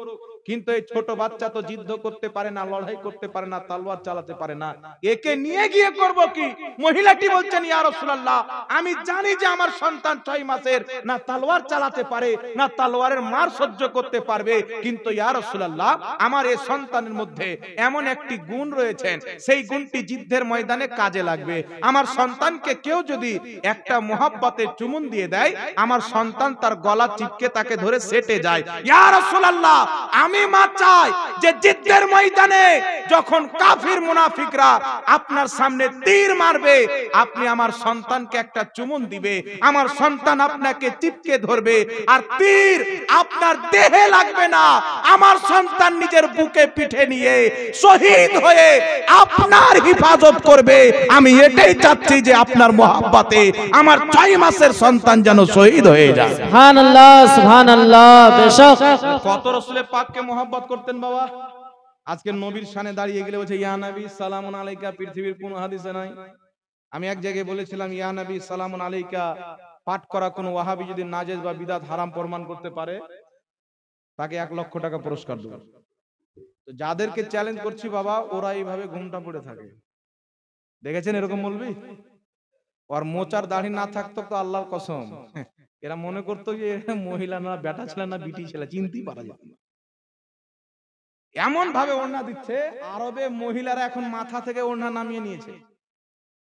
কিন্তু এই ছোট বাচ্চা তো যুদ্ধ করতে পারে না, লড়াই করতে পারে না, তলোয়ার চালাতে পারে না, একে নিয়ে গিয়ে করব কি? মহিলাটি বলছেন, ইয়া রাসূলুল্লাহ, আমি জানি যে আমার সন্তান 6 মাসের, না তলোয়ার চালাতে পারে না তলোয়ারের মার সহ্য করতে পারবে, কিন্তু ইয়া রাসূলুল্লাহ আমার এই সন্তানের মধ্যে এমন একটি গুণ রয়েছে, সেই গুণটি যুদ্ধের ময়দানে কাজে লাগবে। আমার সন্তানকে কেউ যদি একটা মোহাব্বতের চুমুন দিয়ে দেয়, আমার সন্তান তার গলা চিপকে তাকে ধরে সেটে যায়। ইয়া রাসূলুল্লাহ, আমি মা চাই যে যুদ্ধের ময়দানে যখন কাফির মুনাফিকরা আপনার সামনে তীর মারবে, আপনি আমার সন্তানকে একটা চুমুন দিবে, আমার সন্তান আপনাকে চিপকে ধরবে, আর তীর আপনার দেহে লাগবে না, আমার সন্তান নিজের বুকে পিঠে নিয়ে শহীদ হয়ে আপনার হিফাজত করবে। আমি এটাই চাচ্ছি যে আপনার মোহাব্বতে আমার 6 মাসের সন্তান যেন শহীদ হয়ে যায়। সুবহানাল্লাহ সুবহানাল্লাহ। বেশক কত রাসূলের পাককে মোহাব্বত করতেন বাবা। আজকে নবীর শানে দাঁড়িয়ে গেলে বলছে ইয়া নবী সালামুন আলাইকা, পৃথিবীর কোন হাদিসে নাই। আমি এক জায়গায় বলেছিলাম, ইয়া নবী সালামুন আলাইকা পাঠ করা কোন ওয়াহাবি যদি নাজেজ বা বিদআত হারাম প্রমাণ করতে পারে তাকে 1 লক্ষ টাকা পুরস্কার দেব। তো যাদেরকে চ্যালেঞ্জ করছি বাবা, ওরা এইভাবে ঘুমটা পড়ে থাকে। দেখেছেন এরকম বলবি? আর মোচার দাড়ি না থাকতো তো আল্লাহর কসম এরা মনে করতো যে মহিলা না বেটা ছেলে না বিটি ছেলে, চিনতেই পারা যেত না। এমন ভাবে ওড়না দিচ্ছে, আরবে মহিলারা এখন মাথা থেকে ওড়না নামিয়ে নিয়েছে,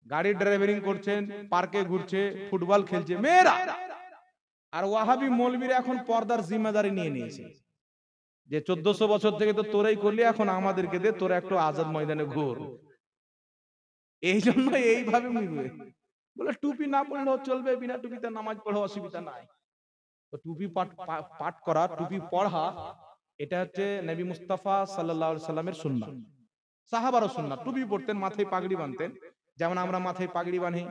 গাড়ি ড্রাইভিং করছেন, পার্কে ঘুরছে, ফুটবল খেলছে মেয়েরা। আর ওয়াহাবি মৌলবীরা এখন পর্দার জিম্মেদারি নিয়ে নিয়েছে, যে 1400 বছর থেকে তো তোরাই করলি, এখন আমাদেরকে দে, তোরা একটু আজাদ ময়দানে ঘোর। এই জন্য এইভাবে মিলবে বলে টুপি না পড়লেও চলবে, বিনা টুপিতে নামাজ পড়া অসুবিধা নাই। তো টুপি পাঠ করা, টুপি পড়া, এটা হচ্ছে নবী মুস্তাফা সাল্লাল্লাহু আলাইহি সাল্লামের সুন্নাহ, সাহাবারও সুন্নাহ। টুপি পড়তেন, মাথায় পাগড়ি বাঁধতেন, যেমন আমরা মাথায় পাগড়ি বাঁধি,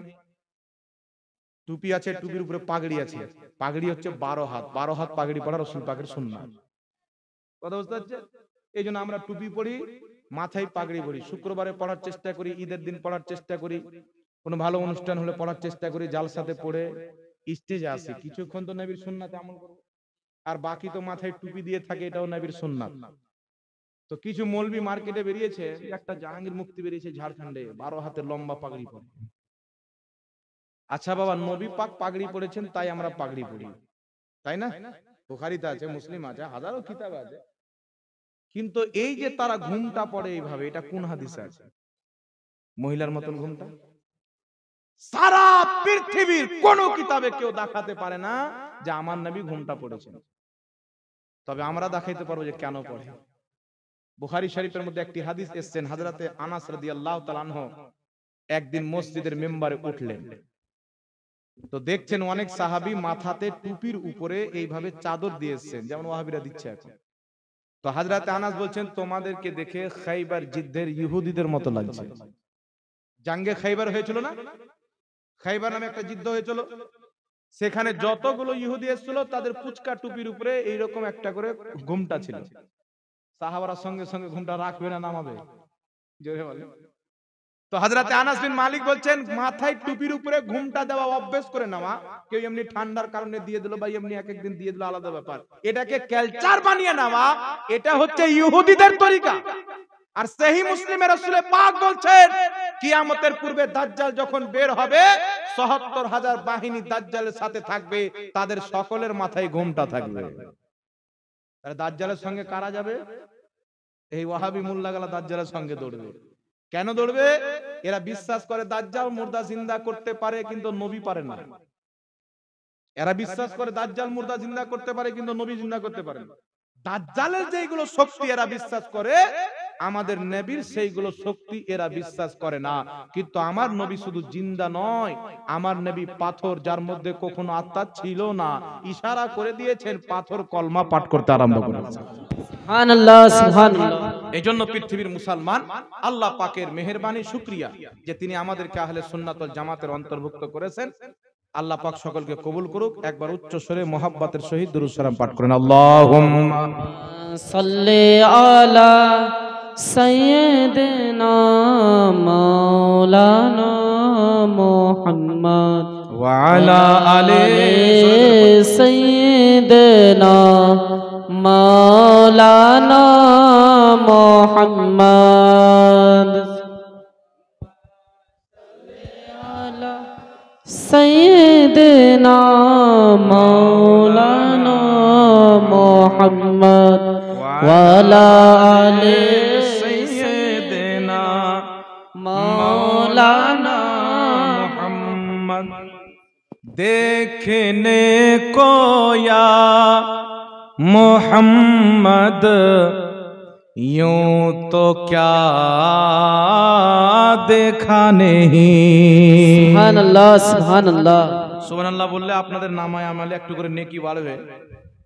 টুপি আছে, টুপির উপরে পাগড়ি আছে। পাগড়ি হচ্ছে 12 হাত, 12 হাত পাগড়ি পড়া রাসূল পাকের সুন্নাহ। কথা বুঝতে পারছেন? এই জন্য আমরা টুপি পড়ি, মাথায় পাগড়ি পড়ি, শুক্রবারে পড়ার চেষ্টা করি, ঈদের দিন পড়ার চেষ্টা করি, কোনো ভালো অনুষ্ঠান হলে পড়ার চেষ্টা করি, জালসাতে পড়ে স্টেজে আসি, কিছুক্ষণ তো নবীর সুন্নাতে আমল করব। আর বাকি তো মাথায় টুপি দিয়ে থাকে, এটাও নবীর সুন্নাত। তো কিছু মৌলবি মার্কেটে বেরিয়েছে, একটা জাহাঙ্গীর মুফতি বেরিয়েছে ঝাড়খণ্ডে, 12 হাতের লম্বা পাগড়ি পরে। আচ্ছা বাবা, নবী পাক পাগড়ি পরেছেন তাই আমরা পাগড়ি পরি, তাই না? বুখারীতে আছে, মুসলিম আছে, হাজারো কিতাব আছে। কিন্তু এই যে তারা ঘুমটা পড়ে এইভাবে, এটা কোন হাদিসে আছে? মহিলার মতন ঘুমটা সারা পৃথিবীর কোন কিতাবে কেউ দেখাতে পারে না যে আমার নবী ঘুমটা পড়েছেন। তবে আমরা দেখাইতে পারবো যে কেন পড়ে। বুখারী শরীফের মধ্যে একটি হাদিস এসেছেন, হযরতে আনাস রাদিয়াল্লাহু তাআলা আনহু একদিন মসজিদের মিম্বারে উঠলেন, তো দেখছেন অনেক সাহাবী মাথাতে টুপির উপরে এইভাবে চাদর দিয়েছেন, যেমন ওয়াহাবিরা দিচ্ছে এখন। তো হযরত আনাস বলছেন তোমাদেরকে দেখে খাইবার যুদ্ধের ইহুদিদের মতো লাগছে। জাঙ্গে খাইবার হয়েছিল না, খাইবার নামে একটা যুদ্ধ হয়েছিল, সেখানে যতগুলো ইহুদি এসেছিল তাদের পুচকা টুপির উপরে এইরকম একটা করে ঘুমটা ছিল। সাহাবারা সঙ্গে সঙ্গে ঘুমটা রাখবে না নামাবে, জোরে বলে। তো হযরত আনাস বিন মালিক বলছেন মাথায় টুপির উপরে ঘুমটা দেওয়া অভ্যাস করে নেওয়া, কেউ এমনি ঠান্ডার কারণে দিয়ে দিল বা এমনি এক একদিন দিয়ে দিল আলাদা ব্যাপার, এটাকে কালচার বানিয়ে নেওয়া এটা হচ্ছে ইহুদিদের তরিকা। আর সহিহ মুসলিমে রাসূল পাক বলছেন কিয়ামতের পূর্বে দাজ্জাল যখন বের হবে ৭৭,০০০ বাহিনী দাজ্জালের সাথে থাকবে, তাদের সকলের মাথায় ঘুমটা থাকবে। আর দাজ্জালের সঙ্গে কারা যাবে? এই ওয়াহাবি মোল্লাগালা দাজ্জালের সঙ্গে দৌড়বে। কেন দৌড়বে? এরা বিশ্বাস করে দাজ্জাল মুর্দা জিন্দা করতে পারে কিন্তু নবী পারে না। এরা বিশ্বাস করে দাজ্জাল মুর্দা জিন্দা করতে পারে কিন্তু নবী জিন্দা করতে পারে না। দাজ্জালের যেগুলো শক্তি এরা বিশ্বাস করে, আমাদের নবীর সেইগুলো শক্তি এরা বিশ্বাস করে না। কিন্তু আমার নবী শুধু জিন্দা নয়, আমার নবী পাথর, যার মধ্যে কখনো আত্মা ছিল না, ইশারা করে দিয়েছেন পাথর কলমা পাঠ করতে আরম্ভ করেছে। সুবহানাল্লাহ সুবহানাল্লাহ। এইজন্য পৃথিবীর মুসলমান আল্লাহ পাকের মেহেরবানি, শুকরিয়া যে তিনি আমাদেরকে আহলে সুন্নাত ওয়াল জামাতের অন্তর্ভুক্ত করেছেন। আল্লাহ পাক সকলকে কবুল করুক। একবার উচ্চ স্বরে মুহাব্বতের সহিত দুরূদ সালাম পাঠ করেন। আল্লাহুম্মা সাল্লি আলা সাইয়্যিদিনা মাওলানা মুহাম্মদ ওয়া আলা আলি সাইয়্যিদিনা মাওলানা মুহাম্মদ সাইয়্যিদিনা মাওলানা মুহাম্মদ ওয়া আলা আলি সাইয়্যিদিনা মাওলানা मुहम्मद। देखने को या मोहम्मद यूं तो क्या देखा नहीं। সুবহানাল্লাহ সুবহানাল্লাহ। সুবহানাল্লাহ বললে আপনাদের নামায় আমালে একটু করে নেকি বাড়বে।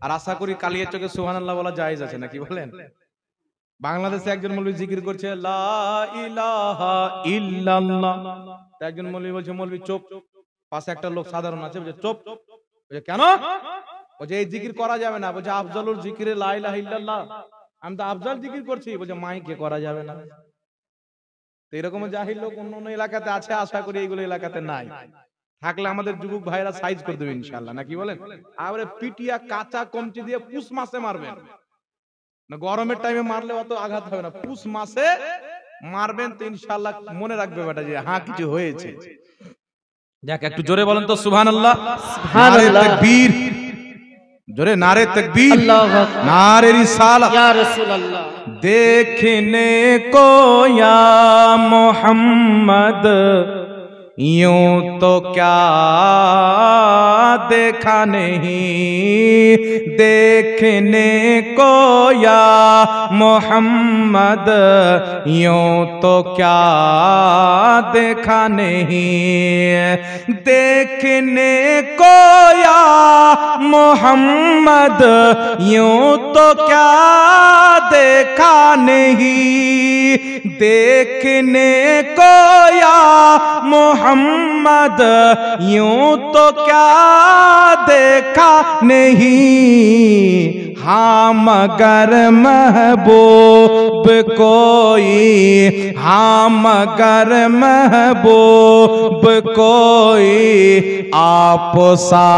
আর আশা করি কালিয়ার চোখে সুবহানাল্লাহ বলা জায়েজ আছে নাকি বলেন? বাংলাদেশে একজন মৌলভী জিকির করছে লা ইলাহা ইল্লাল্লাহ, একজন মৌলভী বলছে মৌলভী চুপ, পাশে একটা লোক সাধারণ আছে বলছে চুপ, বলছে কেন? বলছে এই জিকির করা যাবে না। বলছে আফজালুল জিকিরে লা ইলাহা ইল্লাল্লাহ, আমি তো আফজাল জিকির করছি। বলছে মাইকে করা যাবে না। তো এরকম জাহিল লোক অন্য অন্য এলাকাতে আছে, আশা করি এইগুলো এলাকাতে নাই। থাকলে আমাদের যুবক ভাইরা সাইজ করে দেবে ইনশাআল্লাহ, নাকি বলেন? আর পিটিয়া কাঁচা কমচি দিয়ে পুষ মাসে মারবেন না, গরমের টাইমে মারলে অত আঘাত হবে না, পুষ মাসে মারবেন তো ইনশাআল্লাহ মনে রাখবে বেটা যে হ্যাঁ কিছু হয়েছে। দেখ একটু জোরে বলেন তো সুবহানাল্লাহ। নারে তাকবীর, জোরে নারে তাকবীর, আল্লাহু আকবার, নারে রিসালাত ইয়া রাসূলুল্লাহ। देखने को या मोहम्मद यूं तो क्या देखा नहीं। देखने को या मोहम्मद यूं तो क्या देखा नहीं। देखने को या मोहम्मद यूं तो क्या देखा नहीं। देखने को या मोहम्मद यूं तो क्या देखा नहीं। हाँ मगर महबूब कोई, हाँ मगर महबूब कोई आप सा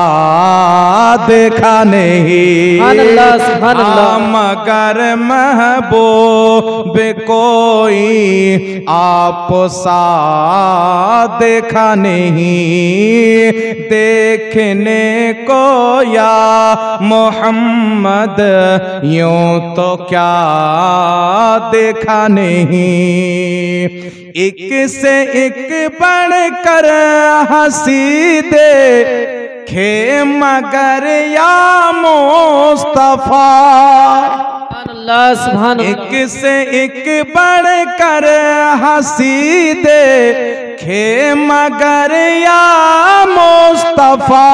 देखा नहीं। सुबहानल्लाह सुबहानल्लाह। हाँ मगर महबूब कोई आप सा देखा नहीं। देखने को या मोहम्मद यूं तो क्या देखा नहीं। एक से एक बढ़कर हंसी दे खे मगर या मुस्तफा। सुबहानल्लाह सुबहानल्लाह। एक से एक बढ़कर हंसी दे खे मगर या मुस्तफा।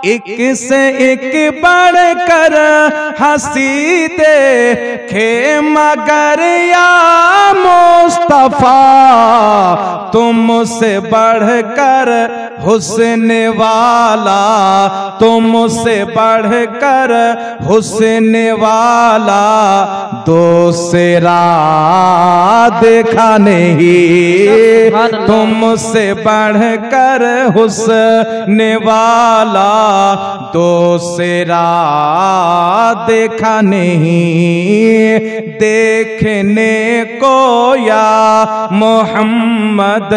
एक से एक बढ़कर हंसी देखे मगर या मुस्तफा तुमसे बढ़कर हुस्न वाला, तुमसे बढ़कर हुस्न वाला दूसरा देखा नहीं, तुमसे बढ़कर हुस्न वाला दूसरा देखा नहीं। देखने को या मोहम्मद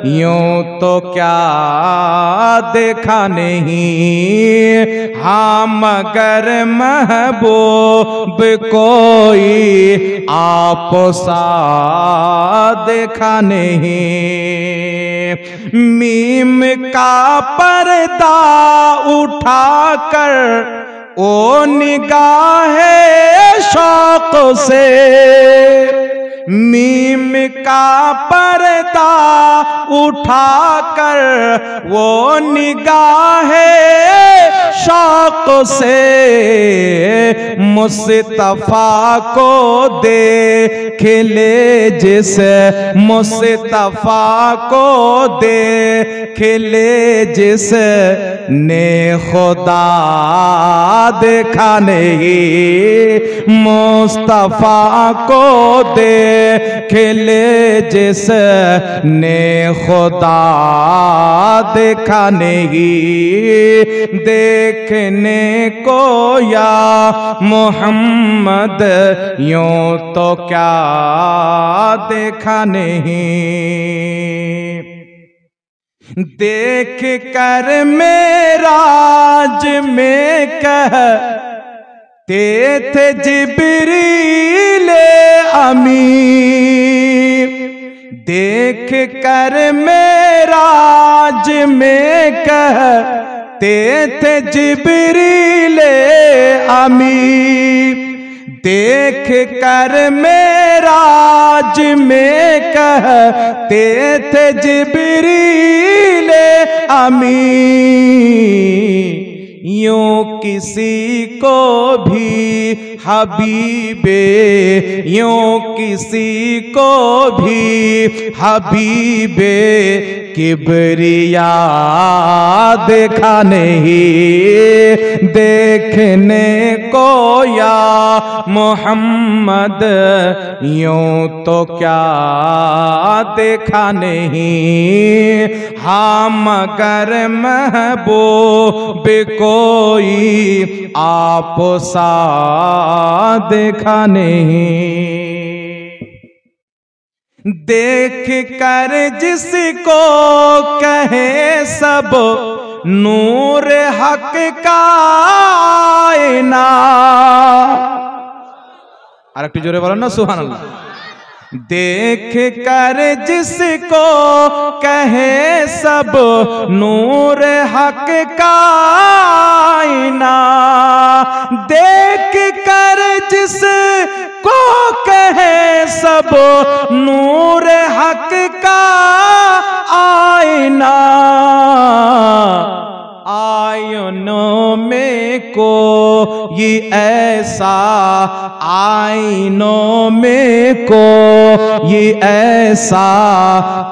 यूं तो क्या देखा नहीं, हाँ मगर महबूब कोई आप सा देखा नहीं। मीम का पर्दा उठाकर ओ निगाहे शौक से, मीम का पर्दा उठाकर वो निगाहे शौक से मुस्तफा को देख ले जिस, मुस्तफा को देख ले जिस ने खुदा देखा नहीं, मुस्तफा को देख ले जिस ने खुदा देखा नहीं। देखने को या मोहम्मद यूं तो क्या देखा नहीं। देख कर मेराज में कहते थे जिब्रील अमीन, देख कर मेराज में कहते थे जिब्रील अमीन, देख कर मेराज में कहते थे जिब्रील अमीन, यूं किसी को भी हबीबे, यूं किसी को भी हबीबे किबरिया देखा नहीं। देखने को या मोहम्मद यूं तो क्या देखा नहीं, हाँ मगर महबूब कोई आप सा देखा नहीं। देख कर जिसको कहे सब नूर हक का आईना, আর একটু জোরে বলেন না সুবহানাল্লাহ। देख कर जिसको कहे सब नूर हक का आईना, देख कर जिसको कहे सब नूर हक का आईना, आईनों में कोई ऐसा, आईनों में कोई ऐसा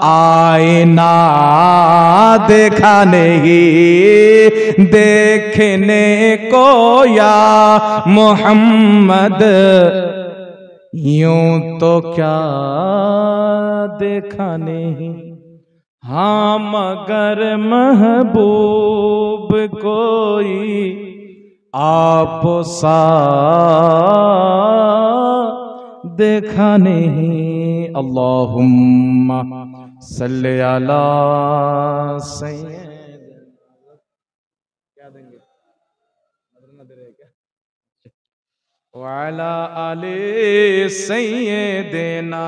आईना देखा नहीं। देखने को या मोहम्मद यूं तो क्या देखा नहीं, हाँ मगर महबूब कोई आप सा देखा नहीं। अल्लाहुम्मा सल्ली अला सय्यद, क्या देंगे वाला आले सय्यदना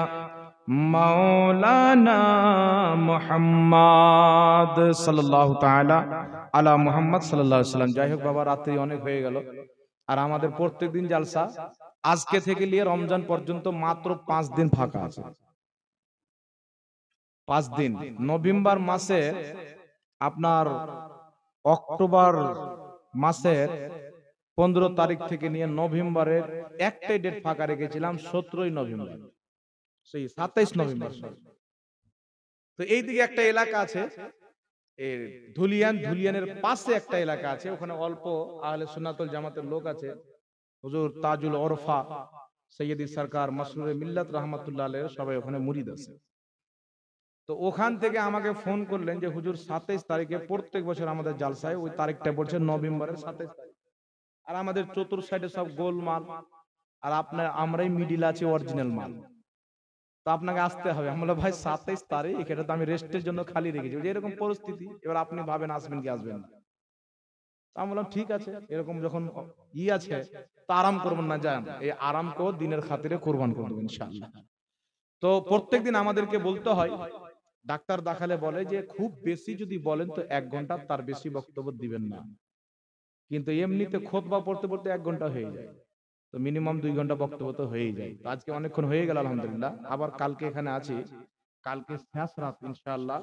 मौलाना मुहम्मद सल्लल्लाहु ताआला আলা মুহাম্মদ সাল্লাল্লাহু আলাইহি ওয়াসাল্লাম। যাই হোক বাবা, রাত্রি অনেক হয়ে গেল আর আমাদের প্রত্যেকদিন জালসা আজকে থেকে নিয়ে রমজান পর্যন্ত মাত্র 5 দিন ফাঁকা আছে। 5 দিন নভেম্বর মাসে আপনার অক্টোবর মাসের 15 তারিখ থেকে নিয়ে নভেম্বরের একটাই ডেট ফাঁকা রেখেছিলাম, 17ই নভেম্বর, সেই 27 নভেম্বর। তো এইদিকে একটা এলাকা আছে ধুলিয়ানের পাশে একটা এলাকা আছে, ওখানে অল্প আহলে সুন্নাতুল জামাতের লোক আছে। হুজুর তাজুল ওরফা সৈয়দি সরকার মাসরুরে মিল্লাত রহমাতুল্লাহ আলাইহি সবাই ওখানে মুরিদ আছে। তো ওখান থেকে আমাকে ফোন করলেন যে হুজুর 27 তারিখে প্রত্যেক বছর আমাদের জালসায় ওই তারিখটা পড়ছে নভেম্বরের 27 তারিখ, আর আমাদের চতুর সাইডে সব গোলমাল, আর আপনার আমরাই মিডিল আছি অরিজিনাল মাল, তো আপনাকে আসতে হবে। আমরা ভাই 27 তারিখ এটা তো আমি রেস্টের জন্য খালি রেখেছি, যে এরকম পরিস্থিতি, এবার আপনি ভাবেন আসবেন কি আসবেন না। আমি বললাম ঠিক আছে, এরকম যখন আছে তো আরাম করবেন না, যান এই আরামকেও দিনের খাতিরে কোরবান করে দেবেন ইনশাআল্লাহ। তো প্রত্যেকদিন আমাদেরকে বলতে হয়, ডাক্তার দেখালে বলে যে খুব বেশি যদি বলেন তো 1 ঘন্টা, তার বেশি বক্তব্য দিবেন না, কিন্তু এমনিতে খুতবা পড়তে পড়তে 1 ঘন্টা হয়ে যায়, তো মিনিমাম 2 ঘন্টা বক্তব্য তো হয়েই যায়। তো আজকে অনেকক্ষণ হয়ে গেল আলহামদুলিল্লাহ, আবার কালকে এখানে আছি, কালকে শেষ রাত ইনশাআল্লাহ,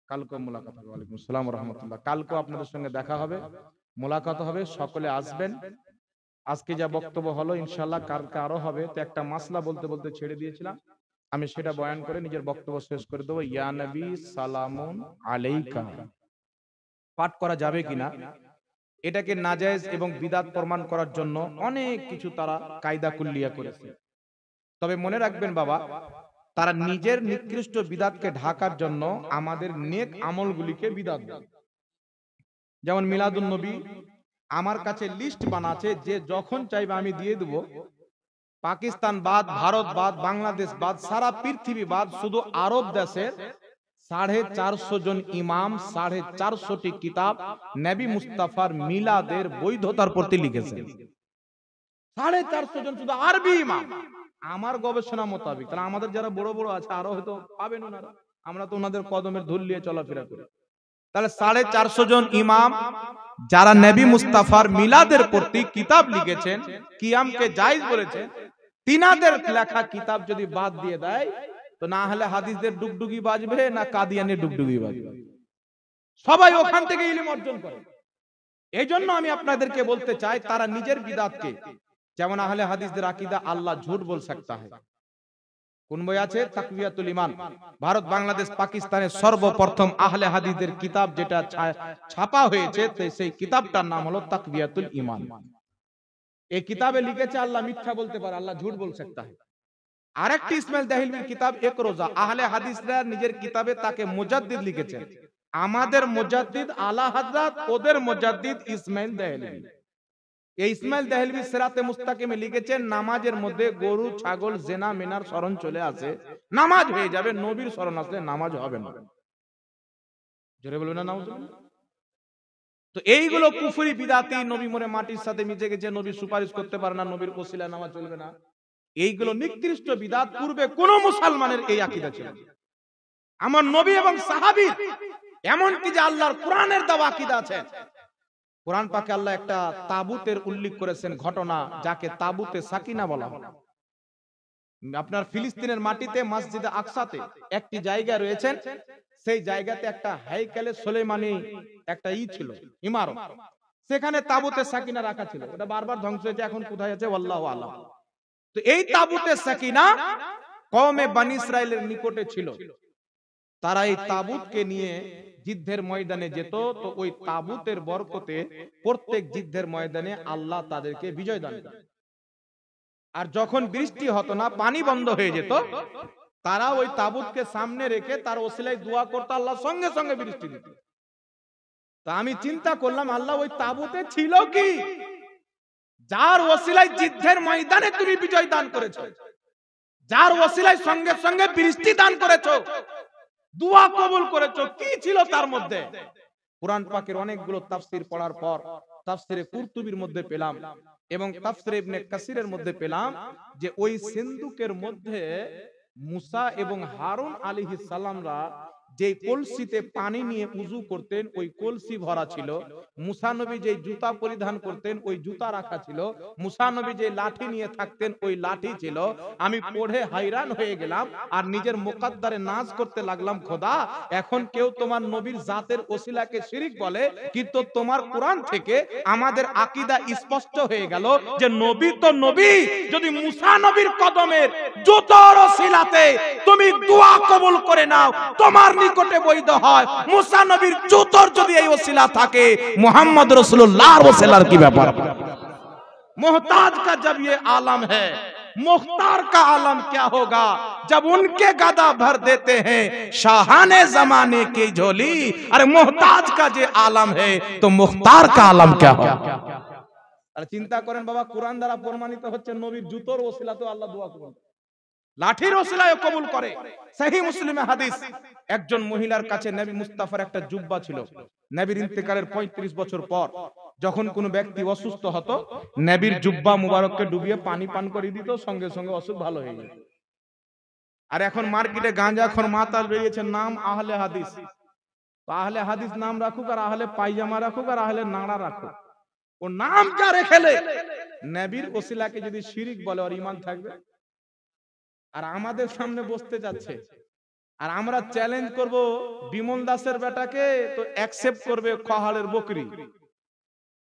কালকে মোলাকাত হবে। ওয়ালাইকুম আসসালাম ওয়া রাহমাতুল্লাহ। কালকে আপনাদের সঙ্গে দেখা হবে, মোলাকাত হবে, সকলে আসবেন। আজকে যা বক্তব্য হলো ইনশাআল্লাহ কালকে আরো হবে। তো একটা মাসলা বলতে বলতে ছেড়ে দিয়েছিলাম, আমি সেটা বয়ান করে নিজের বক্তব্য শেষ করে দেবো। ইয়া নবী সালামুন আলাইকা পাঠ করা যাবে কিনা, এটাকে নাজায়েজ এবং বিদাত প্রমাণ করার জন্য অনেক কিছু তারা কায়দা কুল্লিয়া করেছে। তবে মনে রাখবেন বাবা, তারা নিজের নিকৃষ্ট বিদাতকে ঢাকার জন্য আমাদের নেক আমলগুলিকে বিদাত দেয়। যেমন মিলাদুন নবী আমার কাছে লিস্ট বানাচ্ছে, যে যখন চাইবে আমি দিয়ে দেব। পাকিস্তান বাদ, ভারত বাদ, বাংলাদেশ বাদ, সারা পৃথিবী বাদ, শুধু আরব দেশের 450 জন ইমাম 450টি কিতাব নবী মুস্তাফার মিলাদের বৈধতার প্রতি লিখেছেন। 450 জন শুধু আরবি ইমাম। আমার গবেষণা মোতাবেক, তাহলে আমাদের যারা বড় বড় আছে আরো হয়তো পাবেন ওনারা, আমরা তো ওনাদের কদমের ধুল নিয়ে চলাফেরা করি। তাহলে 450 জন ইমাম যারা নবী মুস্তাফার মিলাদের প্রতি কিতাব লিখেছেন, কিয়ামকে জায়েজ বলেছেন, তিনাদের লেখা কিতাব যদি বাদ দিয়ে দেয়, তো না হলে হাদিসদের ডুগডুগি বাজবে, না কাদিয়ানের ডুগডুগি বাজবে। সবাই ওখান থেকে ইলম অর্জন করে। এই জন্য আমি আপনাদেরকে বলতে চাই, তারা নিজের বিদাতকে, যেমন আহলে হাদিসদের আকীদা আল্লাহ ঝুট বল सकता है। কোন বই আছে? তাকওয়াতুল ঈমান। ভারত, বাংলাদেশ, পাকিস্তানের সর্বপ্রথম আহলে হাদিসদের কিতাব যেটা ছাপা হয়েছে, সেই কিতাবটার নাম হলো তাকওয়াতুল ঈমান। এই কিতাবে লিখেছে আল্লাহ মিথ্যা বলতে পারে, আল্লাহ ঝুট বল सकता है। আরেকটি ইসমাইল দেহলভির কিতাব এক রোজা, আহলে হাদিসরা নিজের কিতাবে তাকে মুজাদ্দিদ লিখেছেন। আমাদের মুজাদ্দিদ আলা হযরত, ওদের মুজাদ্দিদ ইসমাইল দেহলভি। এই ইসমাইল দেহলভি সিরাতে মুস্তাকিমে লিখেছেন, নামাজের মধ্যে গরু, ছাগল, জেনা, মিনার শরণ চলে আসে, নামাজ হয়ে যাবে, নবীর শরণ আসলে নামাজ হবে না। জোরে বলুন না নাউজুবিল্লাহ। তো এইগুলো কুফরি বিদাতি, নবী মরে মাটির সাথে মিশে গেছে, নবী সুপারিশ করতে পারে না, নবীর ওসিলা নামাজ চলবে না, এইগুলো নিকৃষ্ট বিদাত। পূর্বে কোন মুসলমানের এই আকীদা ছিল না। আমার নবী এবং সাহাবীর, এমন কি যে আল্লাহর কোরআনের দেওয়া আকীদা আছে। কোরআন পাকে আল্লাহ একটা তাবুতের উল্লেখ করেছেন ঘটনা, যাকে তাবুতে সাকিনা বলা হয়। আপনার ফিলিস্তিনের মাটিতে মসজিদে আকসাতে একটি জায়গা রয়েছে, সেই জায়গাতে একটা হাইকালে সুলাইমানি একটা ছিল, ইমারত, সেখানে তাবুতে সাকিনা রাখা ছিল। ওটা বারবার ধ্বংস হয়েছে, এখন কোথায় আছে আল্লাহু আ'লাম। তো এই তাবুতে সাকিনা কওমে বনি ইসরাইলের নিকটে ছিল। তারা এই তাবুতকে নিয়ে যুদ্ধের ময়দানে যেত, তো ওই তাবুতের বরকতে প্রত্যেক যুদ্ধের ময়দানে আল্লাহ তাদেরকে বিজয় দান করতেন। আর যখন বৃষ্টি হতো না, পানি বন্ধ হয়ে যেত, তারা ওই তাবুতকে সামনে রেখে তার ওসিলায় দোয়া করতো, আল্লাহ সঙ্গে সঙ্গে বৃষ্টি দিত। তা আমি চিন্তা করলাম, আল্লাহ ওই তাবুতে ছিল কি, যার ওসিলায় যুদ্ধের ময়দানে তুমি বিজয় দান করেছো, যার ওসিলায় সঙ্গে সঙ্গে বৃষ্টি দান করেছো, দোয়া কবুল করেছো, কি ছিল তার মধ্যে? কুরআন পাকের অনেকগুলো তাফসীর পড়ার পর তাফসীরে কুরতুবীর মধ্যে পেলাম এবং তাফসীরে ইবনে কাসিরের মধ্যে পেলাম যে ওই সিন্দুকের মধ্যে মুসা এবং হারুন আলাইহিস সালামরা যে কলসিতে পানি নিয়ে উযু করতেন ওই কলসি ভরা ছিল, মুসা নবী যে জুতা পরিধান করতেন ওই জুতা রাখা ছিল, মুসা নবী যে লাঠি নিয়ে থাকতেন ওই লাঠি ছিল। আমি পড়ে হায়রান হয়ে গেলাম আর নিজের মুকদ্দারে নাজ করতে লাগলাম, খোদা এখন কেউ তোমার নবীর জাতের ওসিলাকে শিরিক বলে, কিন্তু তোমার কোরআন থেকে আমাদের আকীদা স্পষ্ট হয়ে গেল যে নবী তো নবী, যদি মুসা নবীর কদমের জুতার ওসিলাতে তুমি দোয়া কবুল করে নাও তোমার নিকটে বৈধ হয়, মুসা নবীর জুতার যদি এই ওসিলা থাকে মুহাম্মদ রাসূলুল্লাহর ওসিলার কি ব্যাপার? मोहताज का जब ये आलम है, मुख्तार का आलम क्या होगा जब उनके गदा भर देते हैं शाहाने जमाने की झोली। अरे मोहताज का जो आलम है तो मुख्तार का आलम क्या होगा? अरे चिंता करें बाबा, कुरान द्वारा प्रमाणित হচ্ছে নবীর জুতোর ওসিলাতে আল্লাহ দোয়া কবুল, লাঠির ওসিলায় কবুল করে। সহিহ মুসলিমে হাদিস, একজন মহিলার কাছে নবী মুস্তাফার একটা জুব্বা ছিল। নবীর ইন্তেকালের 35 বছর পর যখন কোন ব্যক্তি অসুস্থ হতো, নবীর জুব্বা মুবারককে ডুবিয়ে পানি পান করে দিত, সঙ্গে সঙ্গে অসুখ ভালো হয়ে যেত। আর এখন মার্কেটে গাঁজাখোর মাতাল বেরিয়েছে, নাম আহলে হাদিস। আহলে হাদিস নাম রাখুক, আর আহলে পায়জামা রাখুক, আর আহলে নাড়া রাখুক, ও নাম যা রেখেলে নবীর ওসিলাকে যদি শিরিক বলে ওর ঈমান থাকবে? আর আমাদের সামনে বসতে যাচ্ছে, আর আমরা চ্যালেঞ্জ করব বিমল দাসের বেটাকে, তো অ্যাকসেপ্ট করবে খহালের বকরি,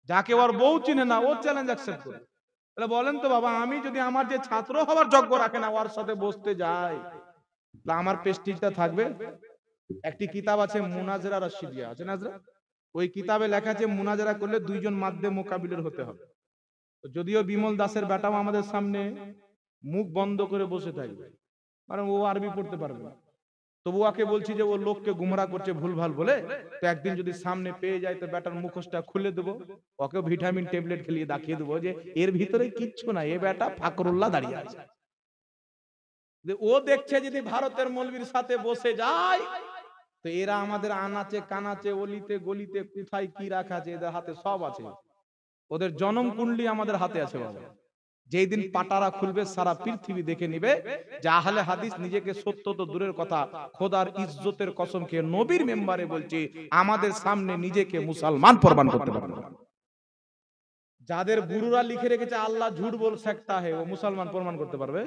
যাকে ওর বউ চিনে না ও চ্যালেঞ্জ অ্যাকসেপ্ট করবে। তাহলে বলেন তো বাবা, আমি যদি আমার যে ছাত্র হওয়ার যোগ্য রাখে না ওর সাথে বসতে যাই, তাহলে আমার প্রেস্টিজটা থাকবে? একটি কিতাব আছে মুনাজরা রাশিদিয়া, আছে না? ওই কিতাবে লেখা আছে মুনাজরা করলে দুইজন মাধ্যে মোকাবিলার হতে হবে। যদিও বিমল দাসের বেটাও আমাদের সামনে মুখ বন্ধ করে বসে থাকবে, কারণ ও আরবি পড়তে পারবে না, তবু ওকে বলছি যে ও লোককে গুমরা করছে ভুলভাল বলে, তো একদিন যদি সামনে পেয়ে যায় তো বেটার মুখোশটা খুলে দেবো, ওকে ভিটামিন ট্যাবলেট খেলিয়ে দেখিয়ে দেবো যে এর ভিতরে কিচ্ছু নাই, এ বেটা ফাকরুল্লাহ দাঁড়িয়ে আছে। ও দেখছে যদি ভারতের মৌলবীর সাথে বসে যায়, তো এরা আমাদের আনাচে কানাচে অলিতে গলিতে কোথায় কি রাখা আছে এদের হাতে সব আছে, ওদের জনম কুণ্ডলী আমাদের হাতে আছে বাবা। যেই দিন পাটারা খুলবে সারা পৃথিবী দেখে নিবে যে আহলে হাদিস নিজেকে সত্য তো দূরের কথা, খোদার ইজ্জতের কসম খেয়ে নবীর মেম্বারে বলছি আমাদের সামনে নিজেকে মুসলমান প্রমাণ করতে পারবে। যাদের গুরুরা লিখে রেখেছে আল্লাহ ঝুট বল सकता है, ও মুসলমান প্রমাণ করতে পারবে?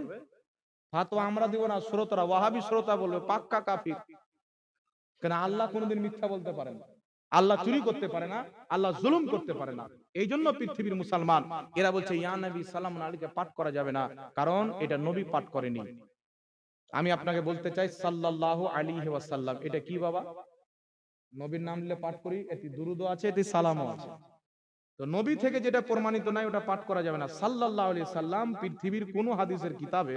ফাতোয়া আমরা দিব না, শ্রোতারা ওয়াহাবি শ্রোতা বলবে পাক্কা কাফির। কেন? আল্লাহ কোনোদিন মিথ্যা বলতে পারে না, আল্লাহ চুরি করতে পারে না, আল্লাহ জুলুম করতে পারে না। এই জন্য পৃথিবীর মুসলমান এরা বলছে ইয়া নবী সালামুন আলাইকা পাঠ করা যাবে না, কারণ এটা নবী পাঠ করেনি। আমি আপনাকে বলতে চাই সাল্লাল্লাহু আলাইহি ওয়াসাল্লাম, এটা কি বাবা? নবীর নাম নিলে পাঠ করি, এতে দুরূদও আছে, এতে সালামও আছে। তো নবী থেকে যেটা প্রমাণিত নাই ওটা পাঠ করা যাবে না। সাল্লাল্লাহু আলাইহি সাল্লাম পৃথিবীর কোন হাদিসের কিতাবে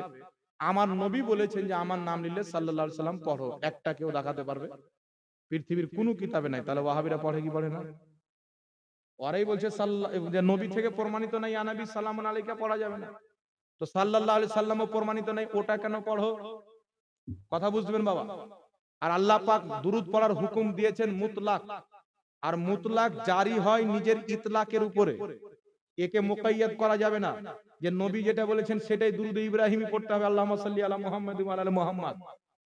আমার নবী বলেছেন যে আমার নাম নিলে সাল্লাল্লাহু আলাইহি সাল্লাম পড়ো, একটা কেউ দেখাতে পারবে? পৃথিবীর কোন কিতাবে নাই। তাহলে ওয়াহাবিরা পড়ে কি পড়ে না? ওরাই বলছে যে নবী থেকে প্রমাণিত নাই ইয়া নবী সালামুন আলাইকা পড়া যাবে না, তো সাল্লাল্লাহু আলাইহি সাল্লামও প্রমাণিত নাই, ওটা কেন পড়ো? কথা বুঝবেন বাবা। আর আল্লাহ পাক দুরূদ পড়ার হুকুম দিয়েছেন মুতলাক, আর মুতলাক জারি হয় নিজের ইতলাকের উপরে, একে মুকাইয়াদ করা যাবে না যে নবী যেটা বলেছেন সেটাই দুরূদ ইব্রাহিমী পড়তে হবে, আল্লাহুম্মা সাল্লি আলা মুহাম্মাদ ওয়া আলা মুহাম্মাদ।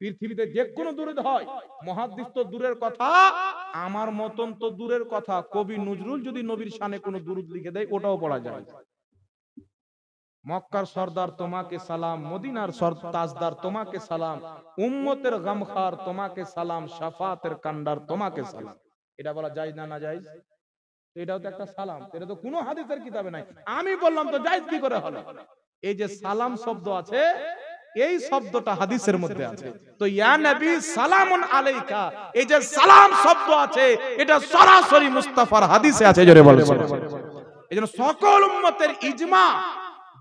পৃথিবীতে যে কোনো দুরূদ হয়, মুহাদ্দিস তো দূরের কথা, আমার মতন তো দূরের কথা, কবি নজরুল যদি নবীর শানে কোনো দুরূদ লিখে দেয় ওটাও পড়া যায়। মক্কার সরদার তোমাকে সালাম, মদিনার তাজদার তোমাকে সালাম, উম্মতের গমখার তোমাকে সালাম, শাফাতের কান্ডার তোমাকে সালাম। এটা বলা জায়েজ না? না জায়েজ? এটাও তো একটা সালাম, এটা তো কোনো হাদিসের কিতাবে নাই। আমি বললাম তো জায়েজ কি করে হলো? এই যে সালাম শব্দ আছে, এই শব্দটা হাদিসের মধ্যে আছে। তো ইয়া নবী সালামুন আলাইকা, এই যে সালাম শব্দ আছে এটা সরাসরি মুস্তাফার হাদিসে আছে, জোরে বলেন। এজন্য সকল উম্মতের ইজমা,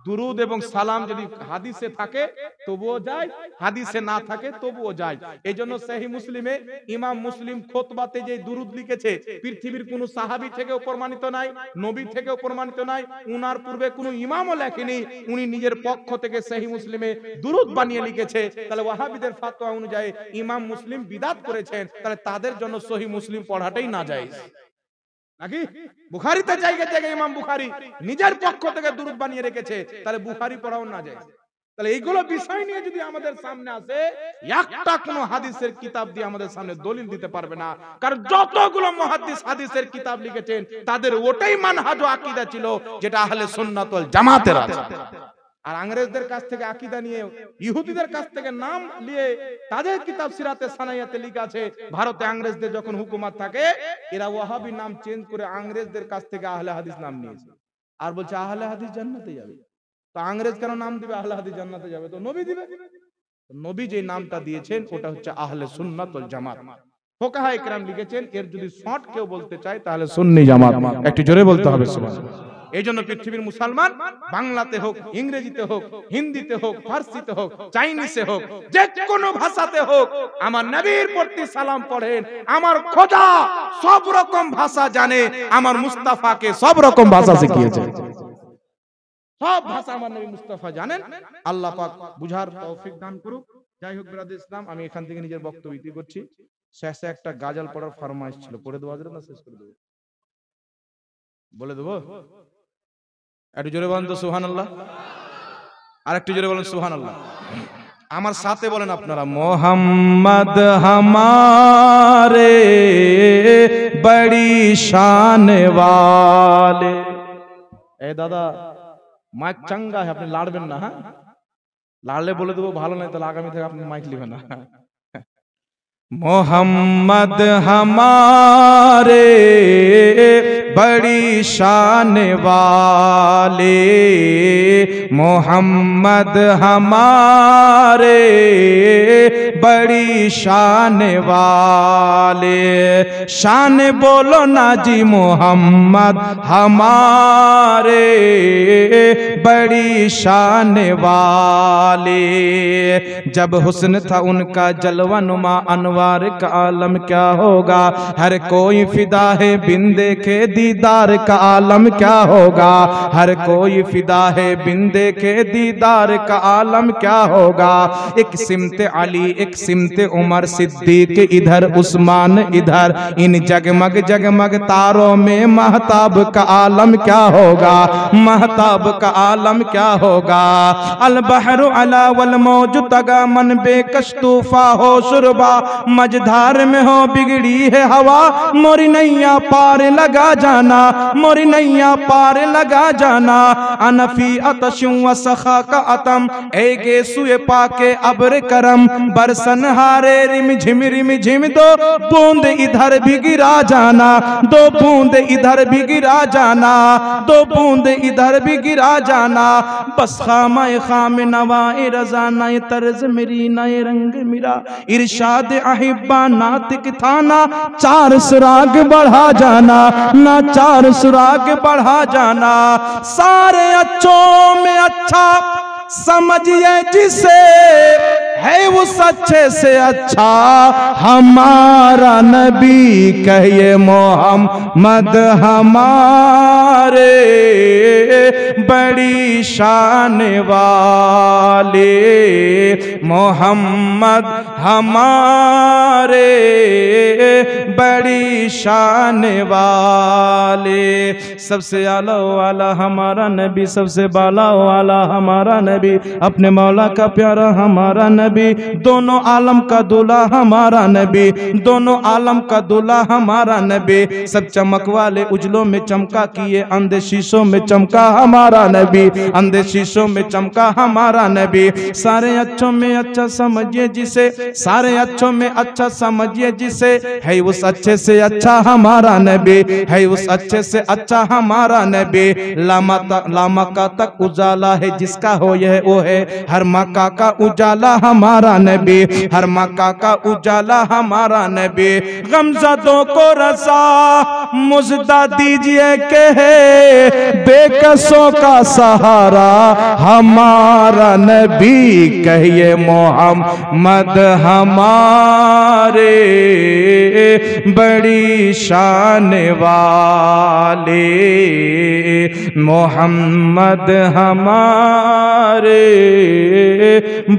দুরুদ এবং সালাম যদি হাদিসে থাকে তবুও যায়, হাদিসে না থাকে তবুও যায়। এইজন্য সহিহ মুসলিমে ইমাম মুসলিম খুতবাতে যে দুরুদ লিখেছে পৃথিবীর কোনো সাহাবী থেকেও প্রমাণিত নাই, নবী থেকেও প্রমাণিত নাই, উনার পূর্বে কোনো ইমামও লেখেনি, উনি নিজের পক্ষ থেকে সহিহ মুসলিমে দুরুদ বানিয়ে লিখেছে। তাহলে ওয়াহাবিদের ফতোয়া অনুযায়ী ইমাম মুসলিম বিদআত করেছেন, তাহলে তাদের জন্য সহিহ মুসলিম পড়াটাই নাজায়েজ নাকি? বুখারীতে জায়গায় জায়গায় ইমাম বুখারী নিজের পক্ষ থেকে দুরূদ বানিয়ে রেখেছে, তাহলে বুখারী পড়াও নাজায়েজ। তাহলে এইগুলো বিষয় নিয়ে যদি আমাদের সামনে আসে, একটা কোন হাদিসের কিতাব দিয়ে আমাদের সামনে দলিল দিতে পারবে না। কারণ যতগুলো মুহাদ্দিস হাদিসের কিতাব লিখেছেন তাদের ওটাই মানহাজ ও আকীদা ছিল যেটা আহলে সুন্নাত ওয়াল জামাতের আছে। আর ইংরেজদের কাছ থেকে আকীদা নিয়ে, ইহুদিদের কাছ থেকে নাম নিয়ে তাদের কিতাব সিরাতে সানাইয়াতে লেখা আছে, ভারতে ইংরেজদের যখন হুকুমত থাকে এরা ওয়াহাবি নাম চেঞ্জ করে ইংরেজদের কাছ থেকে আহলে হাদিস নাম নিয়েছে আর বলছে আহলে হাদিস জান্নাতে যাবে। তো ইংরেজ কেন নাম দিবে আহলে হাদিস জান্নাতে যাবে? তো নবী দিবে। নবী যে নামটা দিয়েছেন ওটা হচ্ছে আহলে সুন্নাত ওয়াল জামাত। ফুকাহায়ে কেরাম লিখেছেন এর যদি শর্ট কেউ বলতে চায় তাহলে সুন্নি জামাত। একটু জোরে বলতে হবে সুবহানাল্লাহ। এই জন্য পৃথিবীর মুসলমান বাংলাতে হোক, ইংরেজিতে হোক, হিন্দিতে হোক, ফার্সিতে হোক, চাইনিজে হোক, যে কোনো ভাষাতে হোক, আমার নবীর প্রতি সালাম পড়েন। আমার খোদা সব রকম ভাষা জানে, আমার মুস্তাফাকে সব রকম ভাষা শিখিয়েছে। সব ভাষা আমার নবী মুস্তাফা জানেন। আল্লাহ পাক বুঝার তৌফিক দান করুক। যাই হোক বিরাদর ইসলাম, আমি এখান থেকে নিজের বক্তব্য ইতি করছি। শেষে একটা গাজাল পড়ার ফরমাইশ ছিল, পড়ে দেবো না শেষ করে দেবো? বলে দেবো? একটু জোরে বলেন তো সুবহানাল্লাহ। আর একটু জোরে বলেন সুবহানাল্লাহ। আমার সাথে বলেন আপনারা, মোহাম্মদ হামারে বড়ি শান वाले। এই দাদা মাইক চাঙ্গা, আপনি লাড়বেন না, হ্যাঁ? লাড়লে বলে দেবো, ভালো নয় তাহলে আগামী থেকে আপনি মাইক নেবেন না। मोहम्मद हमारे बड़ी शान वाले, मोहम्मद हमारे बड़ी शान वाले। शान बोलो ना जी मोहम्मद हमारे बड़ी शान वाले। जब हुस्न था उनका जलवा नुमा अनवार का आलम क्या होगा, हर कोई फिदा है बिन देखे दीदार का आलम क्या होगा, हर कोई फिदा है बिन देखे दीदार का आलम क्या होगा। एक सिमत अली एक सिमत उमर सिद्दीक इधर उस्मान इधर, इन जगमग जगमग तारों में महताब का आलम क्या होगा, महताब का आलम क्या होगा। अल बहरु अला वल मौज तगा मन बेकश तूफा हो शुरबा, मझधार में हो बिगड़ी है हवा, मोरी नैया पार लगा जाना, मोरी नैया पार लगा जाना। अनफी अतशुं व सखा का अतम एगे सुए पाके अब्र करम, बरसन हारे रिम झिम दो बूंद इधर भी गिरा जाना, दो बूंद इधर भी गिरा जाना, दो बूंद इधर भी गिरा जाना। बस खामाए खाम नवाए रजा नए तर्ज मेरी नए रंग मेरा, इरशाद अहिब्बा नातिक थाना, चार सुराग बढ़ा जाना ना, चार सुराग बढ़ा जाना। सारे अच्छों में अच्छा समझिए जिसे, है उस अच्छे से अच्छा हमारा नबी, कहिए मोहम्मद हमारे बड़ी शान वाले, मोहम्मद हमारे बड़ी शान वाले। सबसे आला वाला हमारा नबी, सबसे बाला वाला हमारा नबी, अपने मौला का प्यारा हमारा नबी, दोनों आलम का दूल्हा हमारा नबी, दोनों आलम का दूल्हा हमारा नबी। सब चमक वाले उजलों में चमका किए, अंधे शीशों में चमका हमारा नबी, अंधे शीशों में चमका हमारा नबी। सारे अच्छों में अच्छा समझिए जिसे, सारे अच्छों में अच्छा समझिए जिसे, है उस अच्छे से अच्छा हमारा नबी, है उस अच्छे से अच्छा हमारा नबी। लामका तक उजाला है जिसका हो यह वो है, हर मक्का का उजाला हमारा नबी, हर मक्का का उजाला हमारा नबी। गमज़दों को रज़ा मुज़दा दीजिए के है, बेकसों का सहारा हमारा नबी, कहिए मोहम्मद हमारे बड़ी शान वाले, मोहम्मद हमारे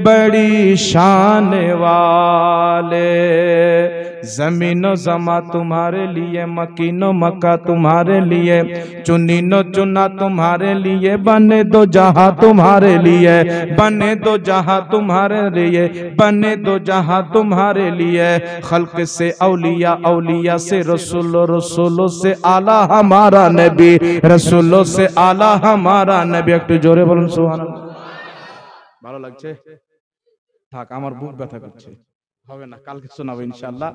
बड़ी शान वाले। जमीनो जमा तुम्हारे लिए, मकीनो मक्का तुम्हारे लिए, चुनीनो चुना तुम्हारे लिए, बने दो जहां तुम्हारे लिए, बने दो जहां तुम्हारे लिए, बने दो जहां तुम्हारे लिए। खल्क से औलिया, औलिया से रसूल, रसूलों से आला हमारा नबी, रसूलों से आला हमारा नबी। একটু জোরে বলুন সুবহানাল্লাহ। ভালো লাগছে? থাক, আমার বুক ব্যথা করছে, হবে না, কালকে শোনাবো ইনশাআল্লাহ।